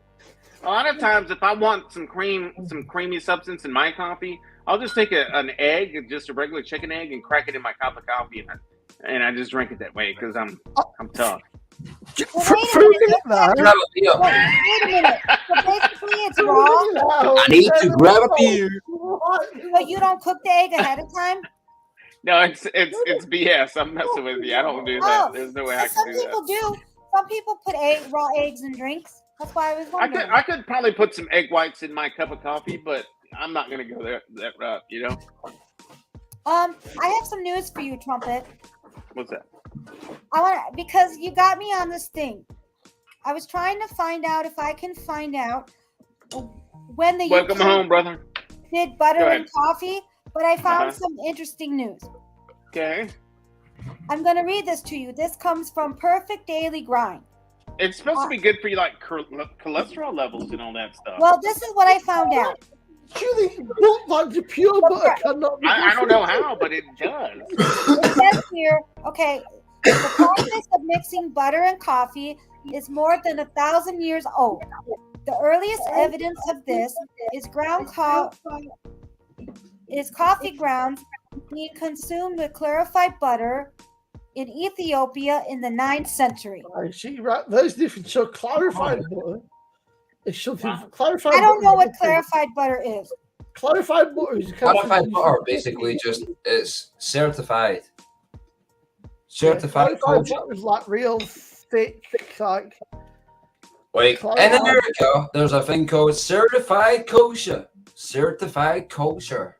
Speaker 6: A lot of times, if I want some creamy substance in my coffee, I'll just take an egg, just a regular chicken egg, and crack it in my cup of coffee, and I just drink it that way because I'm tough.
Speaker 4: Wait a minute. So basically, it's raw.
Speaker 3: I need to grab a beer.
Speaker 4: But you don't cook the egg ahead of time?
Speaker 6: No, it's BS. I'm messing with you. I don't do that. There's no way I can do that.
Speaker 4: Some people do. Some people put raw eggs in drinks. That's why I was wondering.
Speaker 6: I could probably put some egg whites in my cup of coffee, but I'm not gonna go that route. You know.
Speaker 4: I have some news for you, Trumpet.
Speaker 6: What's that?
Speaker 4: Because you got me on this thing. I was trying to find out if I can find out when the
Speaker 6: Welcome
Speaker 4: UK
Speaker 6: home, brother.
Speaker 4: did butter
Speaker 6: Go
Speaker 4: and
Speaker 6: ahead.
Speaker 4: coffee, but I found
Speaker 6: Uh-huh.
Speaker 4: some interesting news.
Speaker 6: Okay.
Speaker 4: I'm going to read this to you. This comes from Perfect Daily Grind.
Speaker 6: It's supposed to be good for you, like cholesterol levels and all that stuff.
Speaker 4: Well, this is what I found out.
Speaker 5: Surely, not like the pure butter cannot be.
Speaker 6: I don't know how, but it does.
Speaker 4: It says here, okay, the process of mixing butter and coffee is more than 1,000 years old. The earliest evidence of this is coffee grounds being consumed with clarified butter in Ethiopia in the 9th century.
Speaker 5: I see, right? There's different. So clarified butter is something.
Speaker 6: Wow.
Speaker 5: Clarified.
Speaker 4: I don't
Speaker 5: butter
Speaker 4: know what
Speaker 5: is different.
Speaker 4: clarified butter is.
Speaker 5: Clarified butter is a kind of
Speaker 3: Qualified
Speaker 5: thing
Speaker 3: butter
Speaker 5: you-
Speaker 3: basically just it's certified.
Speaker 5: Yeah,
Speaker 3: Certified
Speaker 5: clarified
Speaker 3: kosher.
Speaker 5: butter is like real thick, like.
Speaker 3: Like in
Speaker 5: Clarified-
Speaker 3: America, there's a thing called certified kosher. Certified kosher.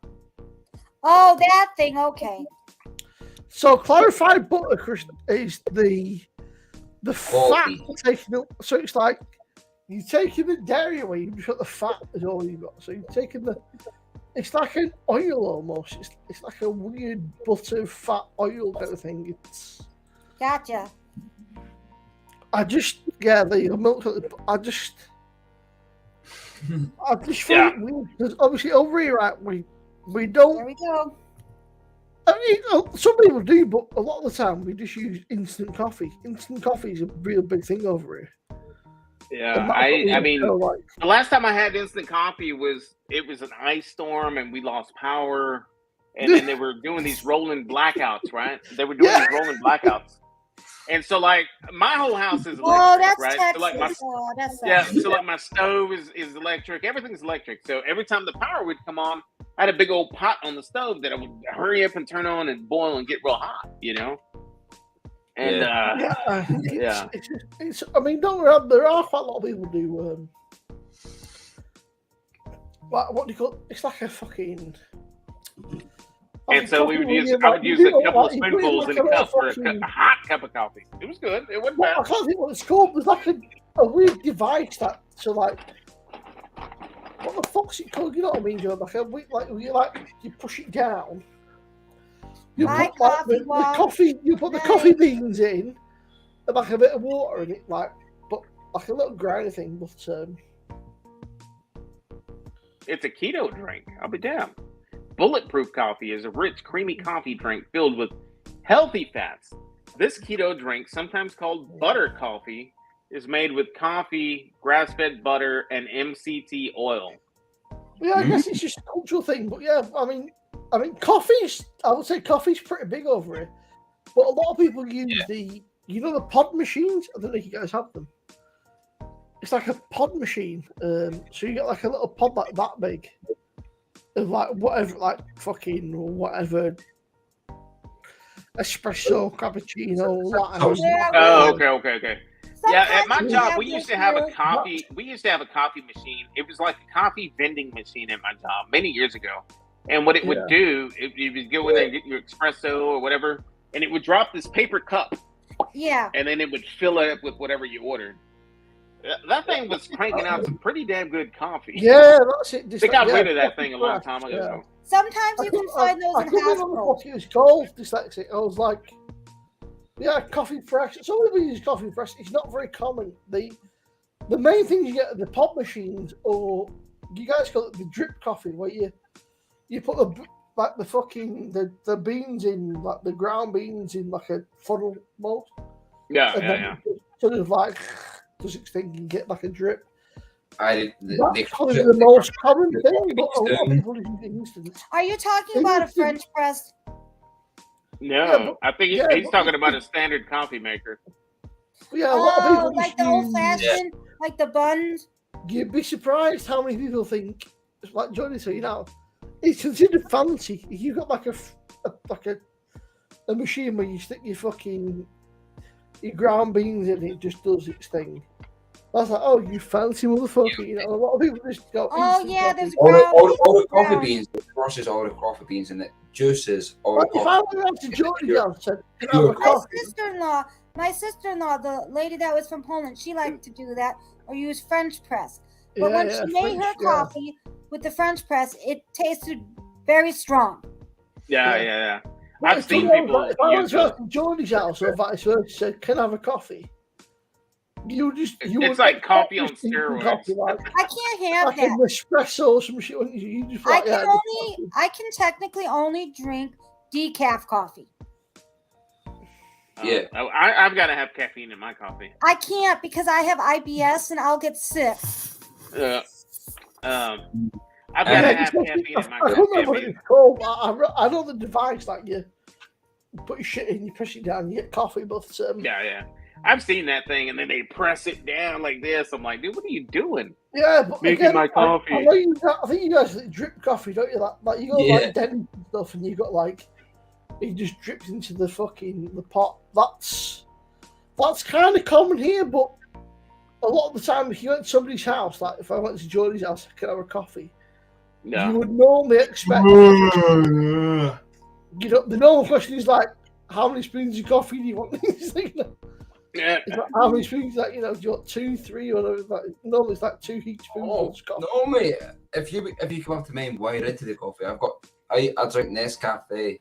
Speaker 4: Oh, that thing. Okay.
Speaker 5: So clarified butter, Chris, is the fat
Speaker 3: Quality.
Speaker 5: taken up. So it's like you're taking the dairy away, you just got the fat is all you got. So you're taking the. It's like an oil almost. It's like a weird butter fat oil kind of thing. It's.
Speaker 4: Gotcha.
Speaker 5: The milk. I just
Speaker 6: Yeah.
Speaker 5: find it weird because obviously over here, right, we
Speaker 4: There
Speaker 5: don't.
Speaker 4: we go.
Speaker 5: I mean, some people do, but a lot of the time we just use instant coffee. Instant coffee is a real big thing over here.
Speaker 6: Yeah,
Speaker 5: And that's what
Speaker 6: I
Speaker 5: we
Speaker 6: mean,
Speaker 5: feel like.
Speaker 6: the last time I had instant coffee was an ice storm and we lost power, and then they were doing these rolling blackouts, right? They were doing these rolling blackouts, and so like my whole house is electric,
Speaker 4: Oh, that's
Speaker 6: right?
Speaker 4: Texas.
Speaker 6: So like my
Speaker 4: Oh, that's
Speaker 6: so like my stove is electric, everything's electric. So every time the power would come on, I had a big old pot on the stove that I would hurry up and turn on and boil and get real hot, you know. And
Speaker 5: I think
Speaker 6: yeah.
Speaker 5: it's. I mean, don't get me wrong, there are quite a lot of people do. What do you call it? It's like a fucking.
Speaker 6: And so we would use, I would use a couple of spoonfuls in a cup for a hot cup of coffee. It was good. It wasn't
Speaker 5: I
Speaker 6: bad.
Speaker 5: can't think what it's called. There's like a weird device that so like. What the fuck's it called? You know what I mean, Joe? You push it down. You
Speaker 4: My
Speaker 5: put like,
Speaker 4: coffee
Speaker 5: the
Speaker 4: wall.
Speaker 5: coffee. You put the
Speaker 4: Nice.
Speaker 5: coffee beans in, and like a bit of water in it, like a little grinder thing. But
Speaker 6: It's a keto drink. I'll be damned. Bulletproof coffee is a rich, creamy coffee drink filled with healthy fats. This keto drink, sometimes called butter coffee, is made with coffee, grass-fed butter, and MCT oil.
Speaker 5: yeah, I guess it's just a cultural thing. But yeah, I mean, coffee's. I would say coffee's pretty big over here. But a lot of people use the the pod machines. I don't know if you guys have them. It's like a pod machine. So you get like a little pod like that big. Of like whatever, like fucking whatever. Espresso, cappuccino, latte.
Speaker 4: Yeah,
Speaker 6: Oh, okay. Yeah, at my
Speaker 4: Sometimes
Speaker 6: job,
Speaker 4: have
Speaker 6: we used
Speaker 4: this
Speaker 6: to have a
Speaker 4: little-
Speaker 6: coffee. We used to have a coffee machine. It was like a coffee vending machine at my job many years ago. And what it would do, you would go in there and get your espresso or whatever, and it would drop this paper cup,
Speaker 4: Yeah.
Speaker 6: and then it would fill it up with whatever you ordered. That thing was cranking out some pretty damn good coffee.
Speaker 5: Yeah, that's it.
Speaker 6: They got rid of that thing a long time ago.
Speaker 5: Yeah.
Speaker 4: Sometimes you can find those
Speaker 5: I
Speaker 4: in
Speaker 5: couldn't remember
Speaker 4: hospitals.
Speaker 5: what it was called. Dyslexic. I was like, yeah, coffee press. Some people use coffee press. It's not very common. The main thing you get are the pod machines, or you guys call it the drip coffee, where you put the beans in, like the ground beans in like a funnel mode.
Speaker 6: Yeah,
Speaker 5: And then
Speaker 6: yeah.
Speaker 5: you sort of like does its thing and get like a drip.
Speaker 3: They
Speaker 5: That's probably the most common thing, but a lot of people use it instant.
Speaker 4: Are you talking about a French press?
Speaker 6: No,
Speaker 5: Yeah, but-
Speaker 6: I think
Speaker 5: yeah,
Speaker 6: he's
Speaker 5: but-
Speaker 6: talking about a standard coffee maker.
Speaker 5: But yeah, a lot of
Speaker 4: Oh,
Speaker 5: people
Speaker 4: like
Speaker 5: just
Speaker 4: the old
Speaker 5: use.
Speaker 4: fashioned, like the buns.
Speaker 5: You'd be surprised how many people think, like Johnny said, it's considered fancy. If you've got like a machine where you stick your ground beans in, it just does its thing. That's like, oh, you fancy motherfucker. A lot of people just go.
Speaker 4: Oh,
Speaker 5: instant
Speaker 4: yeah,
Speaker 5: coffee.
Speaker 4: there's
Speaker 3: all the
Speaker 4: Brown.
Speaker 3: coffee beans, crushes all the coffee beans in it, juices all the
Speaker 5: Like, if I
Speaker 3: coffee.
Speaker 5: went out to Johnny and said, can I have
Speaker 3: Pure
Speaker 5: a
Speaker 4: My
Speaker 5: coffee?
Speaker 4: sister-in-law, My sister-in-law, the lady that was from Poland, she liked to do that or use French press. But when she made her coffee with the French press, it tasted very strong.
Speaker 6: Yeah. I've seen people.
Speaker 5: If I was at Jordy's house or vice versa, said, "Can I have a coffee?"
Speaker 6: It's like coffee on steroids.
Speaker 4: I can't have
Speaker 5: like
Speaker 4: that.
Speaker 5: an espresso or some shit. You just
Speaker 4: I can technically only drink decaf coffee.
Speaker 3: Yeah.
Speaker 6: I've got to have caffeine in my coffee.
Speaker 4: I can't because I have IBS and I'll get sick.
Speaker 6: I've got to have caffeine in my
Speaker 5: I don't remember what
Speaker 6: coffee.
Speaker 5: it's called. I know the device like you put your shit in, you press it down, you get coffee. But
Speaker 6: Yeah. I've seen that thing, and then they press it down like this. I'm like, dude, what are you doing?
Speaker 5: yeah, but
Speaker 6: Making my coffee.
Speaker 5: I think you guys drip coffee, don't you? Like you go like Denny's and stuff, and you got like it just drips into the pot. That's kind of common here, but a lot of the time, if you went to somebody's house, like if I went to Jordy's house, I could have a coffee.
Speaker 6: No.
Speaker 5: You would normally expect. The normal question is like, how many spoons of coffee do you want?
Speaker 6: Yeah.
Speaker 5: It's like, how many spoons? Like, do you want 2, 3, or whatever? Like, normally it's like 2 heat spoons of coffee.
Speaker 3: Normally, if you come up to me and wire into the coffee, I drink Nescafe.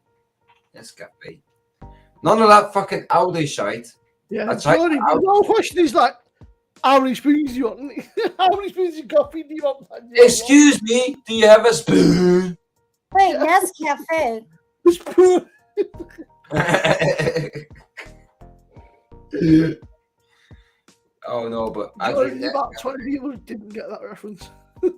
Speaker 3: None of that fucking Aldi shite.
Speaker 5: Yeah, Jordy, the normal question is like, how many spoons do you want? How many spoons of coffee do you want?
Speaker 3: Excuse me, do you have a spoon?
Speaker 4: Wait, Nescafe.
Speaker 5: Spoon.
Speaker 3: Oh no, but
Speaker 5: Jordy, about 20 people didn't get that reference.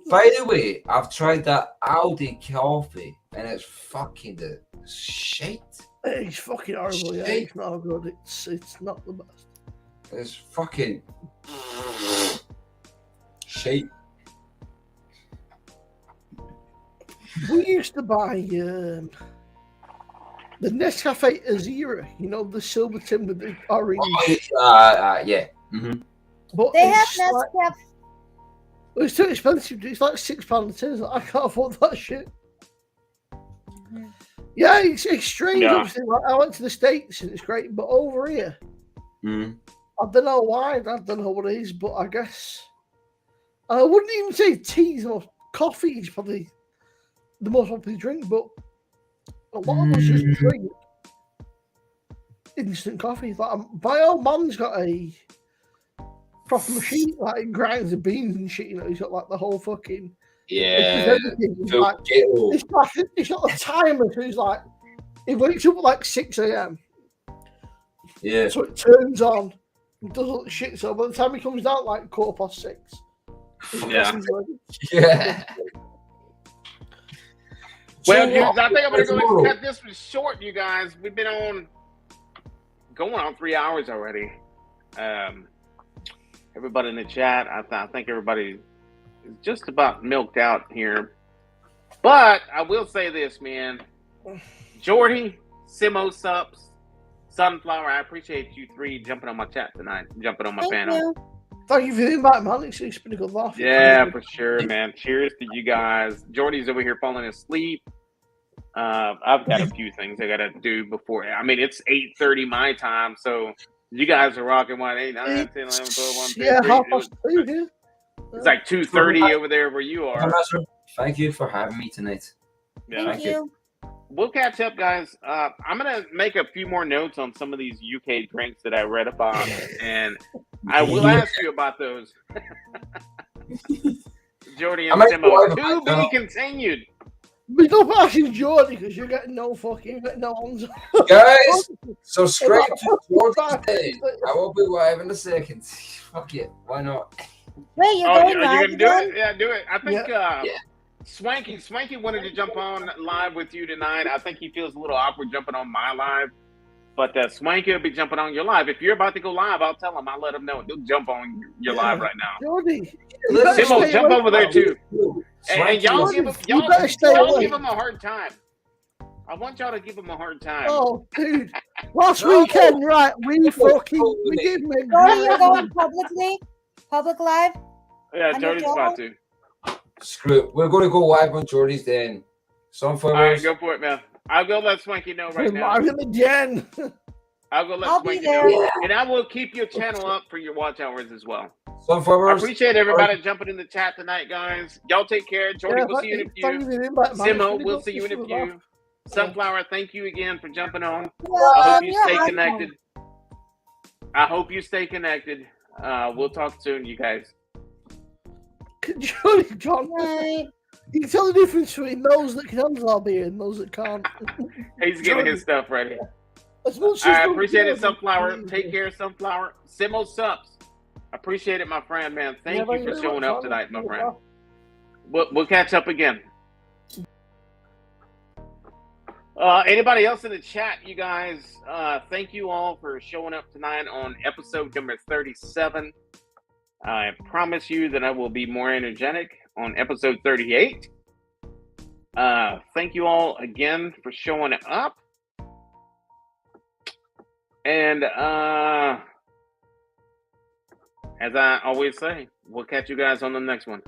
Speaker 3: By the way, I've tried that Aldi coffee and it's fucking the shit.
Speaker 5: It's fucking horrible. Yeah, it's not good. It's not the best.
Speaker 3: It's fucking shit.
Speaker 5: We used to buy the Nescafe Azira, the silver tin with the orange.
Speaker 3: Yeah. Mm-hmm.
Speaker 5: But
Speaker 4: They have
Speaker 5: it's like,
Speaker 4: Nescafe.
Speaker 5: it's too expensive. It's like £6 a tin. I can't afford that shit.
Speaker 4: Mm-hmm.
Speaker 5: Yeah, it's strange.
Speaker 6: Yeah.
Speaker 5: Obviously, like, I went to the States and it's great, but over here, I don't know why. I don't know what it is, but I guess I wouldn't even say tea or coffee is probably the most popular drink, but a lot of us just drink instant coffee. Like my old man's got a proper machine, like it grinds the beans and shit. He's got like the whole fucking Like, it's got a timer, so he's like, he wakes up at like 6 a.m.
Speaker 3: Yeah.
Speaker 5: So it turns on and does all the shit. So by the time he comes down, like 6:15.
Speaker 3: Yeah.
Speaker 6: Well, dudes, I think I'm going to cut this one short, you guys. We've been going on 3 hours already. Everybody in the chat, I think everybody is just about milked out here. But I will say this, man. Jordy, Simo Sups, Sunflower, I appreciate you three jumping on my chat tonight, jumping on my panel.
Speaker 5: Thank you for the invite, man. It's been a good laugh.
Speaker 6: Yeah, for sure, man. Cheers to you guys. Jordy's over here falling asleep. I've got a few things I got to do before. I mean, it's 8:30 my time, so you guys are rocking 1, 8, 9, 10, 11, 12, 1, 2,
Speaker 5: yeah,
Speaker 6: 3.
Speaker 5: half past 2, dude.
Speaker 6: It's like 2:30 over there where you are.
Speaker 3: Thank you for having me tonight.
Speaker 6: Yeah.
Speaker 4: Thank you.
Speaker 6: We'll catch up, guys. I'm going to make a few more notes on some of these UK drinks that I read about, and I will ask you about those. Jordy and Simo, to be continued.
Speaker 5: But don't asking Jordy because you're getting no answer.
Speaker 3: Guys, subscribe to Jordy's Day. I will be live in a second. Fuck it. Why not?
Speaker 4: Wait, you're
Speaker 6: Are
Speaker 4: going
Speaker 6: you
Speaker 4: live
Speaker 6: going to do
Speaker 4: again?
Speaker 6: it? Yeah, do it. I think Swanky wanted to jump on live with you tonight. I think he feels a little awkward jumping on my live. But Swanky will be jumping on your live. If you're about to go live, I'll tell him. I'll let him know. He'll jump on your live right now.
Speaker 5: Jordy,
Speaker 6: Simo, jump over there too. And y'all give him a hard time. I want y'all to give him a hard time.
Speaker 5: Oh, dude. Last weekend, right, we gave him a
Speaker 4: Jordy, you're going public live?
Speaker 6: Yeah, Jordy's about to.
Speaker 3: Screw it. We're going to go live on Jordy's Den. Sunflowers.
Speaker 6: All right, go for it, man. I'll go let Swanky know right now.
Speaker 5: live in the den.
Speaker 6: I'll go let
Speaker 4: I'll be
Speaker 6: Swanky
Speaker 4: there.
Speaker 6: know. And I will keep your channel up for your watch hours as well. I
Speaker 3: Sunflowers.
Speaker 6: appreciate everybody jumping in the chat tonight, guys. Y'all take care. Jordy, we'll see you in a
Speaker 5: thank
Speaker 6: few.
Speaker 5: you for the invite, man. It's
Speaker 6: Simo,
Speaker 5: really
Speaker 6: we'll
Speaker 5: good
Speaker 6: see you in
Speaker 5: to
Speaker 6: a
Speaker 5: see you,
Speaker 6: few. Sunflower, thank you again for jumping on. I
Speaker 4: Well,
Speaker 6: hope you
Speaker 4: you're
Speaker 6: stay
Speaker 4: awesome.
Speaker 6: connected. I hope you stay connected. We'll talk soon, you guys.
Speaker 5: Johnny, John,
Speaker 4: Right.
Speaker 5: you can tell the difference between those that can handle our beer and those that can't.
Speaker 6: He's getting his stuff ready.
Speaker 5: As much
Speaker 6: I
Speaker 5: as
Speaker 6: appreciate it, Sunflower. Take care, Sunflower. Simo Subs. Appreciate it, my friend, man. Thank you for showing up tonight, my friend. We'll catch up again. Anybody else in the chat, you guys, thank you all for showing up tonight on episode number 37. I promise you that I will be more energetic on episode 38. Thank you all again for showing up. And as I always say, we'll catch you guys on the next one.